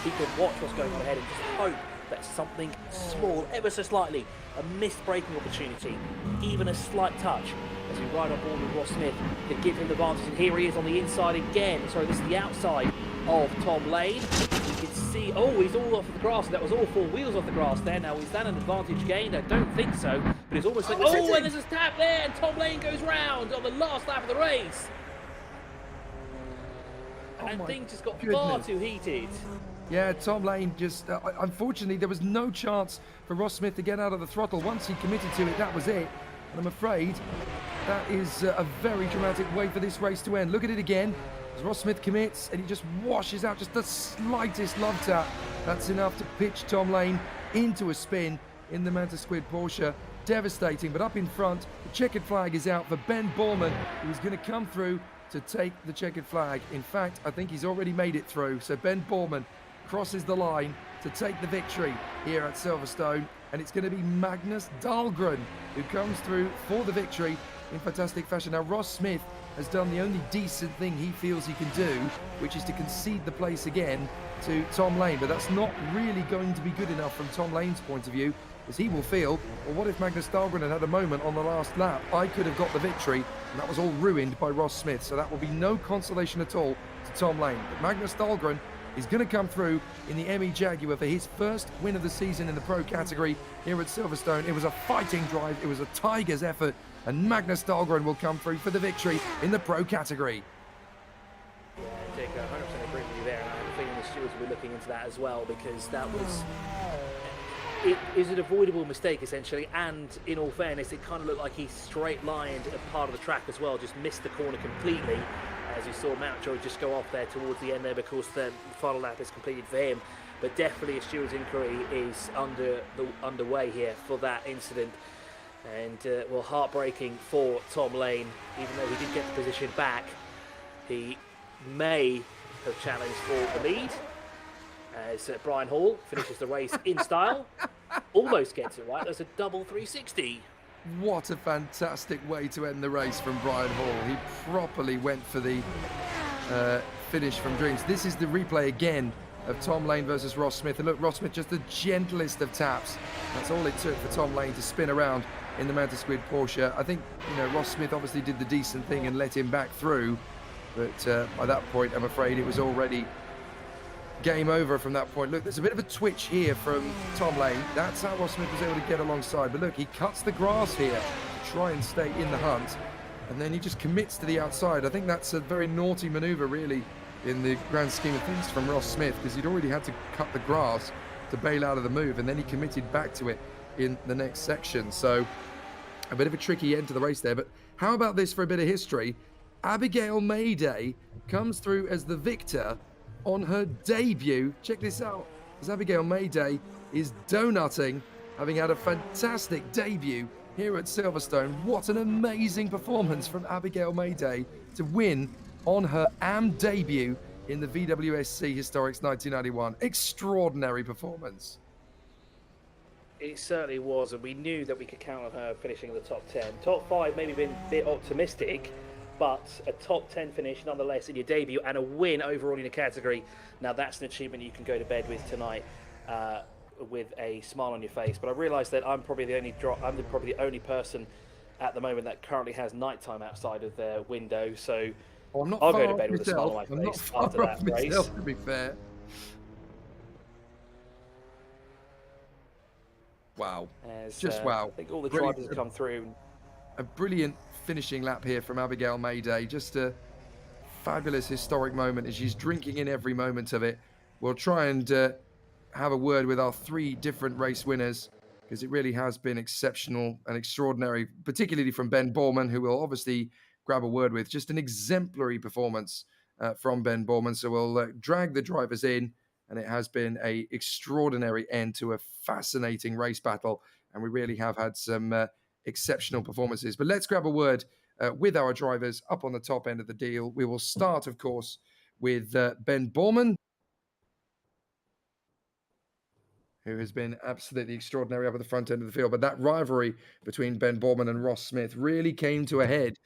he can watch what's going on ahead and just hope that something small, ever so slightly, a missed braking opportunity, even a slight touch, as we ride on board with Ross Smith, can give him the advantage. And here he is on the inside again. Sorry, this is the outside of Tom Lane. You can see, oh, he's all off the grass. That was all 4 wheels off the grass there. Now, is that an advantage gained? I don't think so. But it's almost like, oh, and there's a tap there, and Tom Lane goes round on the last lap of the race. And things just got far too heated. Yeah, Tom Lane just, unfortunately, there was no chance for Ross Smith to get out of the throttle. Once he committed to it, that was it. And I'm afraid that is a very dramatic way for this race to end. Look at it again. As Ross Smith commits, and he just washes out just the slightest love tap. That's enough to pitch Tom Lane into a spin in the Manta Squid Porsche. Devastating, but up in front, the checkered flag is out for Ben Borman, who's going to come through to take the checkered flag. In fact, I think he's already made it through. So Ben Borman crosses the line to take the victory here at Silverstone, and it's going to be Magnus Dahlgren who comes through for the victory in fantastic fashion. Now, Ross Smith has done the only decent thing he feels he can do, which is to concede the place again to Tom Lane, but that's not really going to be good enough from Tom Lane's point of view, as he will feel, well, what if Magnus Dahlgren had a moment on the last lap? I could have got the victory, and that was all ruined by Ross Smith, so that will be no consolation at all to Tom Lane. But Magnus Dahlgren is going to come through in the ME Jaguar for his first win of the season in the pro category here at Silverstone. It was a fighting drive, it was a Tiger's effort, and Magnus Dahlgren will come through for the victory in the pro category. Yeah, Jake, I 100% agree with you there, and I have a feeling the stewards will be looking into that as well, because that was... It is an avoidable mistake, essentially, and in all fairness, it kind of looked like he straight-lined a part of the track as well, just missed the corner completely, as you saw Mountjoy just go off there towards the end there, because the final lap is completed for him. But definitely a steward's inquiry is underway here for that incident. And, well, heartbreaking for Tom Lane, even though he did get the position back. He may have challenged for the lead, as Brian Hall finishes the race in style. Almost gets it right. That's a double 360. What a fantastic way to end the race from Brian Hall. He properly went for the finish from dreams. This is the replay again of Tom Lane versus Ross Smith. And look, Ross Smith, just the gentlest of taps. That's all it took for Tom Lane to spin around in the Manta Squid Porsche. I think, you know, Ross Smith obviously did the decent thing and let him back through. But by that point, I'm afraid it was already game over from that point. Look, there's a bit of a twitch here from Tom Lane. That's how Ross Smith was able to get alongside. But look, he cuts the grass here to try and stay in the hunt. And then he just commits to the outside. I think that's a very naughty maneuver, really, in the grand scheme of things from Ross Smith, because he'd already had to cut the grass to bail out of the move, and then he committed back to it in the next section. So a bit of a tricky end to the race there. But how about this for a bit of history? Abigail Mayday comes through as the victor on her debut. Check this out, as Abigail Mayday is donutting, having had a fantastic debut here at Silverstone. What an amazing performance from Abigail Mayday to win on her AM debut in the VWSC Historics 1991. Extraordinary performance. It certainly was, and we knew that we could count on her finishing in the top 10. Top 5 maybe been a bit optimistic, but a top 10 finish nonetheless in your debut, and a win overall in your category. Now that's an achievement you can go to bed with tonight with a smile on your face. But I realise that I'm probably the only person at the moment that currently has nighttime outside of their window. So I'll go to bed with a smile on my face after that race. Myself, to be fair. Wow. Just wow. I think all the drivers have come through. A brilliant finishing lap here from Abigail Mayday. Just a fabulous historic moment as she's drinking in every moment of it. We'll try and have a word with our 3 different race winners, because it really has been exceptional and extraordinary, particularly from Ben Borman, who will obviously grab a word with. Just an exemplary performance from Ben Borman. So we'll drag the drivers in, and it has been a extraordinary end to a fascinating race battle, and we really have had some exceptional performances. But let's grab a word with our drivers up on the top end of the deal. We will start, of course, with Ben Borman, who has been absolutely extraordinary up at the front end of the field. But that rivalry between Ben Borman and Ross Smith really came to a head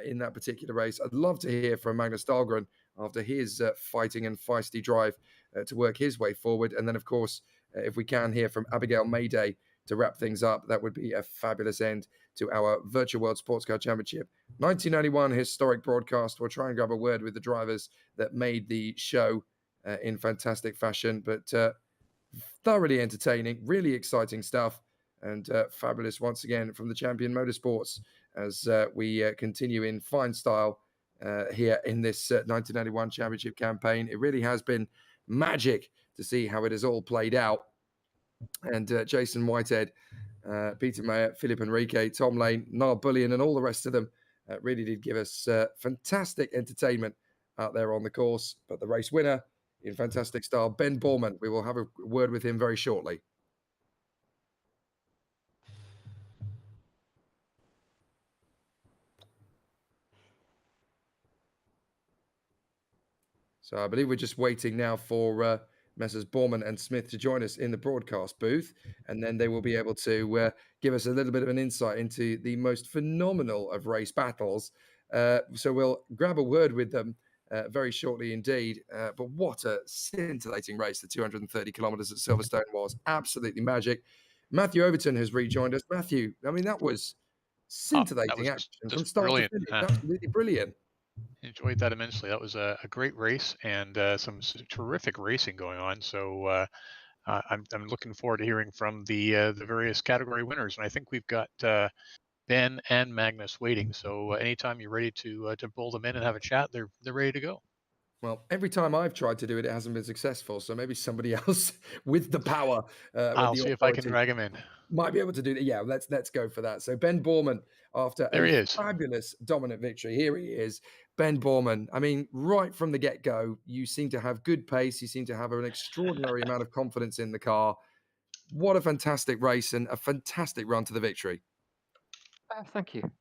in that particular race. I'd love to hear from Magnus Dahlgren after his fighting and feisty drive to work his way forward. And then, of course, if we can hear from Abigail Mayday to wrap things up, that would be a fabulous end to our Virtual World Sports Car Championship 1991 historic broadcast. We'll try and grab a word with the drivers that made the show in fantastic fashion, but thoroughly entertaining, really exciting stuff, and fabulous once again from the Champion Motorsports as we continue in fine style here in this 1991 championship campaign. It really has been magic to see how it has all played out. And Jason Whitehead, Peter Mayer, Philip Enrique, Tom Lane, Niall Bullion, and all the rest of them really did give us fantastic entertainment out there on the course. But the race winner, in fantastic style, Ben Borman. We will have a word with him very shortly. So I believe we're just waiting now for Messrs. Borman and Smith to join us in the broadcast booth, and then they will be able to give us a little bit of an insight into the most phenomenal of race battles. So we'll grab a word with them very shortly indeed. But what a scintillating race the 230 kilometers at Silverstone was. Absolutely magic. Matthew Overton has rejoined us. Matthew, I mean, that was scintillating action from start to finish. Absolutely brilliant. Enjoyed that immensely. That was a great race and some terrific racing going on. So I'm looking forward to hearing from the various category winners. And I think we've got Ben and Magnus waiting. So anytime you're ready to pull them in and have a chat, they're ready to go. Well, every time I've tried to do it, it hasn't been successful. So maybe somebody else with the power, I'll see if I can drag him in. Might be able to do that. Yeah, let's go for that. So Ben Borman, after a fabulous dominant victory, here he is. Ben Borman. I mean, right from the get-go, you seem to have good pace. You seem to have an extraordinary amount of confidence in the car. What a fantastic race and a fantastic run to the victory. Thank you.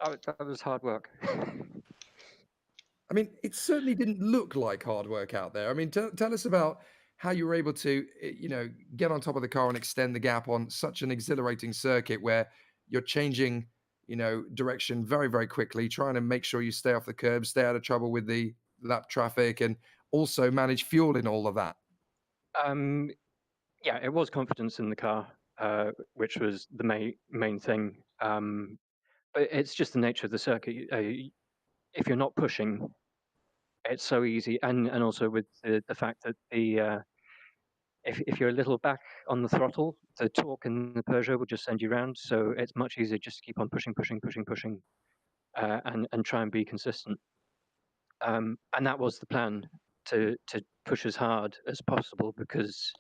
That was hard work. I mean, it certainly didn't look like hard work out there. I mean, tell us about how you were able to, get on top of the car and extend the gap on such an exhilarating circuit where you're changing, direction very, very quickly, trying to make sure you stay off the curb, stay out of trouble with the lap traffic, and also manage fuel in all of that. Yeah, it was confidence in the car, which was the main thing. But it's just the nature of the circuit. If you're not pushing, it's so easy, and also with the fact that if you're a little back on the throttle, the torque in the Peugeot will just send you round. So it's much easier just to keep on pushing, and try and be consistent. And that was the plan, to push as hard as possible, because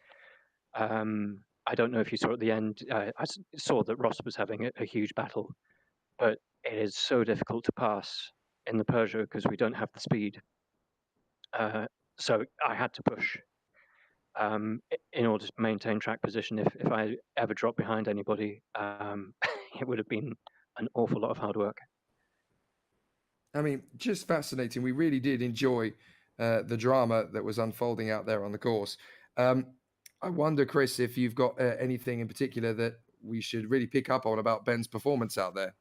I don't know if you saw at the end. I saw that Ross was having a huge battle, but it is so difficult to pass in the Peugeot because we don't have the speed. So I had to push in order to maintain track position. If I ever dropped behind anybody, it would have been an awful lot of hard work. I mean, just fascinating. We really did enjoy the drama that was unfolding out there on the course. I wonder, Chris, if you've got anything in particular that we should really pick up on about Ben's performance out there.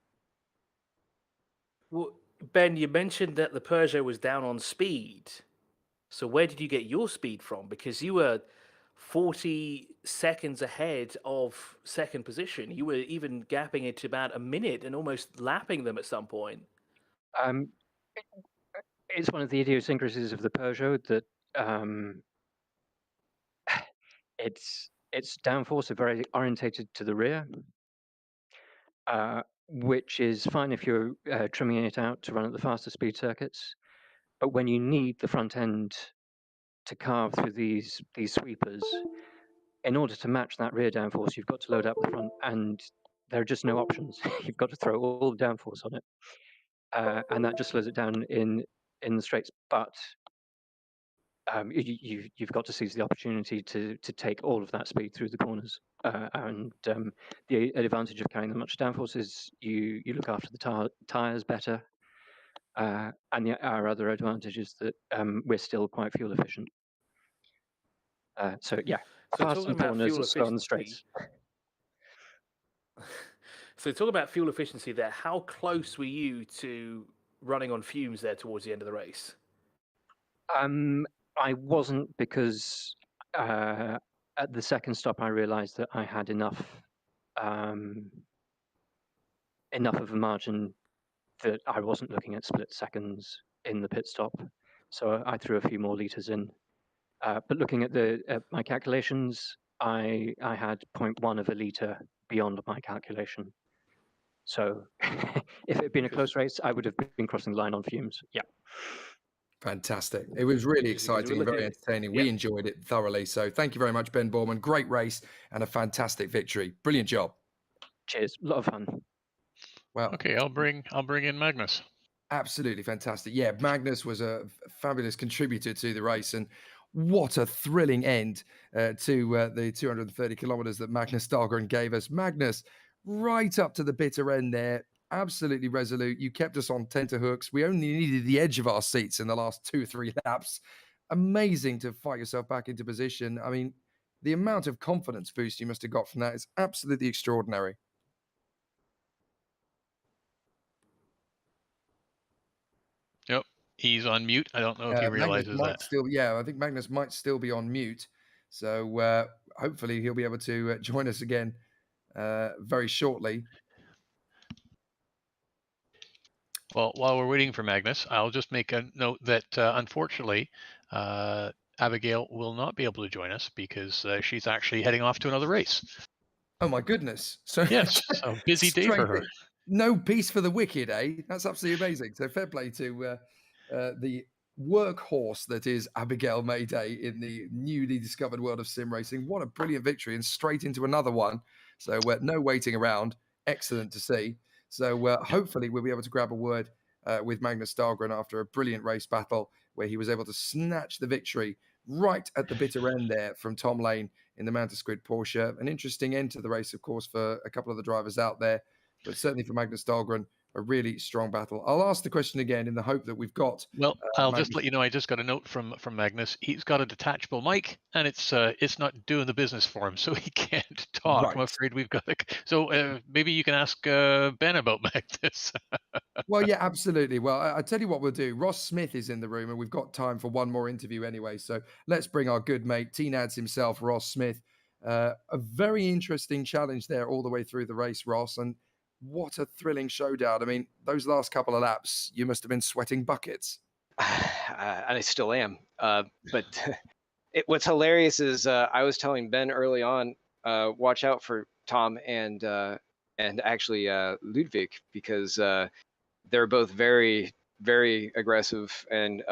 Well, Ben, you mentioned that the Peugeot was down on speed. So where did you get your speed from? Because you were 40 seconds ahead of second position. You were even gapping it to about a minute and almost lapping them at some point. It's one of the idiosyncrasies of the Peugeot that its downforce are very orientated to the rear, which is fine if you're trimming it out to run at the faster speed circuits. But when you need the front end to carve through these sweepers, in order to match that rear downforce, you've got to load up the front, and there are just no options. You've got to throw all the downforce on it. and that just slows it down in the straights. But you've got to seize the opportunity to take all of that speed through the corners. And the advantage of carrying the much downforce is you look after the tires better. And our other advantage is that we're still quite fuel efficient. So yeah, So fast talking and about corners, fuel slow on the efficiency, straights. so talk about fuel efficiency there. How close were you to running on fumes there towards the end of the race? I wasn't, because at the second stop I realised that I had enough of a margin that I wasn't looking at split seconds in the pit stop, so I threw a few more litres in. But looking at my calculations, I had 0.1 of a litre beyond my calculation. So if it had been a close race, I would have been crossing the line on fumes. Yeah. Fantastic. It was really Because we're exciting and very looking- entertaining. yeah. We enjoyed it thoroughly. So thank you very much, Ben Borman. Great race and a fantastic victory. Brilliant job. Cheers. A lot of fun. Well, Okay, I'll bring in Magnus. absolutely fantastic. Yeah, Magnus was a fabulous contributor to the race, and what a thrilling end to the 230 kilometers that Magnus Dahlgren gave us. Magnus, right up to the bitter end there, absolutely resolute. You kept us on tenterhooks. We only needed the edge of our seats in the last 2-3 laps. Amazing to fight yourself back into position. I mean, the amount of confidence boost you must have got from that is absolutely extraordinary. Yep, he's on mute. I don't know if he Magnus realizes might that. still, yeah, I think Magnus might still be on mute. So hopefully he'll be able to join us again very shortly. Well, while we're waiting for Magnus, I'll just make a note that unfortunately, Abigail will not be able to join us because she's actually heading off to another race. Oh my goodness! So Yes, a busy day for her. No peace for the wicked, eh? That's absolutely amazing. So fair play to the workhorse that is Abigail Mayday in the newly discovered world of sim racing. What a brilliant victory, and straight into another one. So no waiting around. Excellent to see. So hopefully we'll be able to grab a word with Magnus Dahlgren after a brilliant race battle where he was able to snatch the victory right at the bitter end there from Tom Lane in the Mantis Grid Porsche. An interesting end to the race, of course, for a couple of the drivers out there, but certainly for Magnus Dahlgren, a really strong battle. I'll ask the question again in the hope that we've got. Well, I'll Magnus. just let you know. I just got a note from Magnus. He's got a detachable mic, and it's not doing the business for him, so he can't talk. Right. I'm afraid we've got. So maybe you can ask Ben about Magnus. Well, yeah, absolutely. Well, I tell you what we'll do. Ross Smith is in the room, and we've got time for one more interview anyway. So let's bring our good mate, TNADS himself, Ross Smith. A very interesting challenge there all the way through the race, Ross. And what a thrilling showdown. I mean, those last couple of laps, you must have been sweating buckets. And I still am. But what's hilarious is I was telling Ben early on, watch out for Tom and actually Ludwig, because they're both very, very aggressive and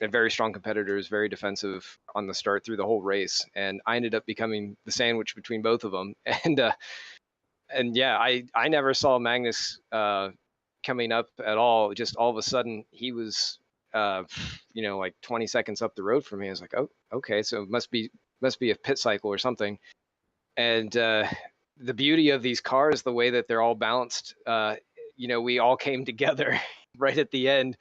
very strong competitors, very defensive on the start through the whole race. And I ended up becoming the sandwich between both of them. And yeah, I never saw Magnus coming up at all. Just all of a sudden, he was, like 20 seconds up the road from me. I was like, oh, okay, so it must be a pit cycle or something. And the beauty of these cars, the way that they're all balanced, we all came together right at the end.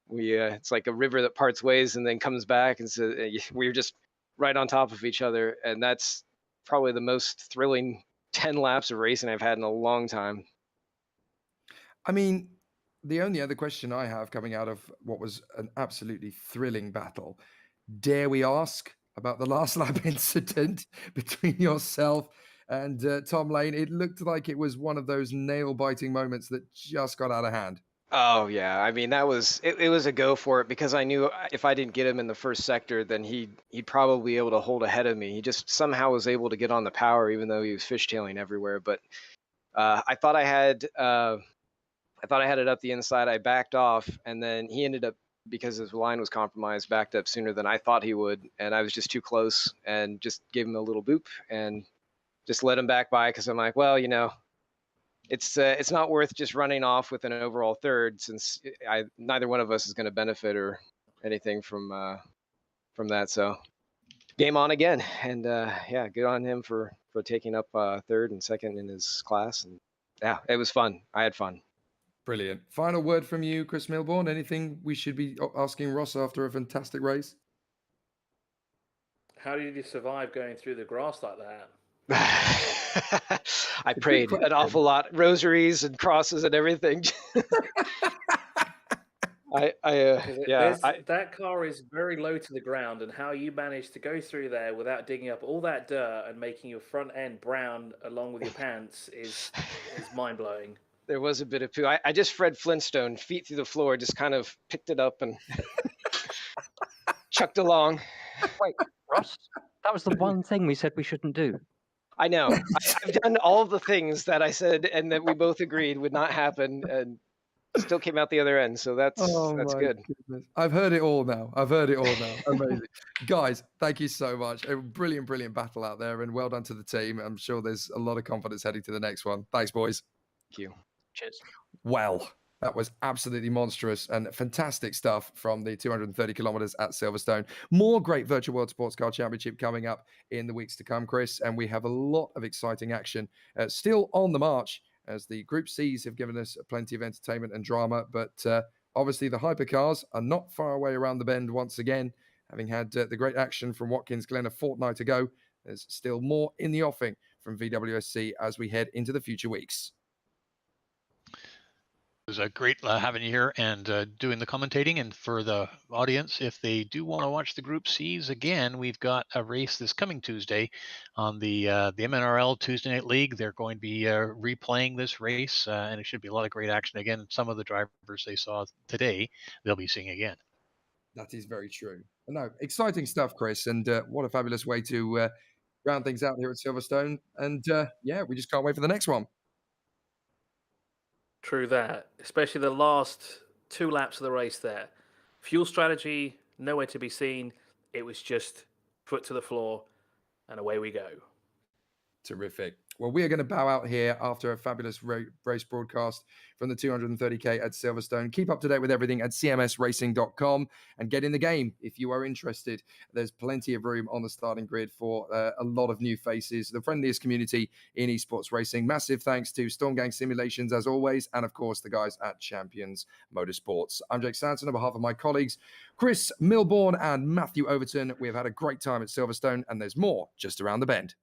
It's like a river that parts ways and then comes back, and so we were just right on top of each other, and that's probably the most thrilling 10 laps of racing I've had in a long time. I mean, the only other question I have coming out of what was an absolutely thrilling battle, dare we ask about the last lap incident between yourself and Tom Lane? It looked like it was one of those nail-biting moments that just got out of hand. Oh yeah, I mean that was it was a go for it, because I knew if I didn't get him in the first sector, then he'd probably be able to hold ahead of me. He just somehow was able to get on the power, even though he was fishtailing everywhere. But I thought I had it up the inside. I backed off, and then he ended up, because his line was compromised, backed up sooner than I thought he would, and I was just too close and just gave him a little boop and just let him back by, because I'm like, well, it's not worth just running off with an overall third, since neither one of us is going to benefit or anything from that. So game on again, and yeah, good on him for taking up third and second in his class, and yeah, it was fun. I had fun. Brilliant. Final word from you, Chris Milbourne. Anything we should be asking Ross after a fantastic race? How did you survive going through the grass like that? I prayed an awful lot, rosaries and crosses and everything. That car is very low to the ground, and how you managed to go through there without digging up all that dirt and making your front end brown along with your pants is mind blowing. There was a bit of poo. I just Fred Flintstone, feet through the floor, just kind of picked it up and chucked along. Wait, Ross, that was the one thing we said we shouldn't do. I know. I've done all of the things that I said and that we both agreed would not happen, and still came out the other end. So that's good. Goodness. I've heard it all now. Amazing. Guys, thank you so much. A brilliant battle out there, and well done to the team. I'm sure there's a lot of confidence heading to the next one. Thanks, boys. Thank you. Cheers. Well, that was absolutely monstrous and fantastic stuff from the 230 kilometers at Silverstone. More great Virtual World Sports Car Championship coming up in the weeks to come, Chris, and we have a lot of exciting action still on the march, as the Group Cs have given us plenty of entertainment and drama, but obviously the hypercars are not far away around the bend once again. Having had the great action from Watkins Glen a fortnight ago, there's still more in the offing from VWSC as we head into the future weeks. It was great having you here and doing the commentating. And for the audience, if they do want to watch the Group Cs again, we've got a race this coming Tuesday on the MNRL Tuesday Night League. They're going to be replaying this race, and it should be a lot of great action again. Some of the drivers they saw today, they'll be seeing again. That is very true. No, exciting stuff, Chris, and what a fabulous way to round things out here at Silverstone. And yeah, we just can't wait for the next one. True that, especially the last 2 laps of the race there. Fuel strategy, nowhere to be seen. It was just foot to the floor, and away we go. Terrific. Well, we are going to bow out here after a fabulous race broadcast from the 230K at Silverstone. Keep up to date with everything at cmsracing.com and get in the game if you are interested. There's plenty of room on the starting grid for a lot of new faces, the friendliest community in esports racing. Massive thanks to Storm Gang Simulations, as always, and of course, the guys at Champions Motorsports. I'm Jake Sanson on behalf of my colleagues, Chris Milbourne and Matthew Overton. We have had a great time at Silverstone, and there's more just around the bend.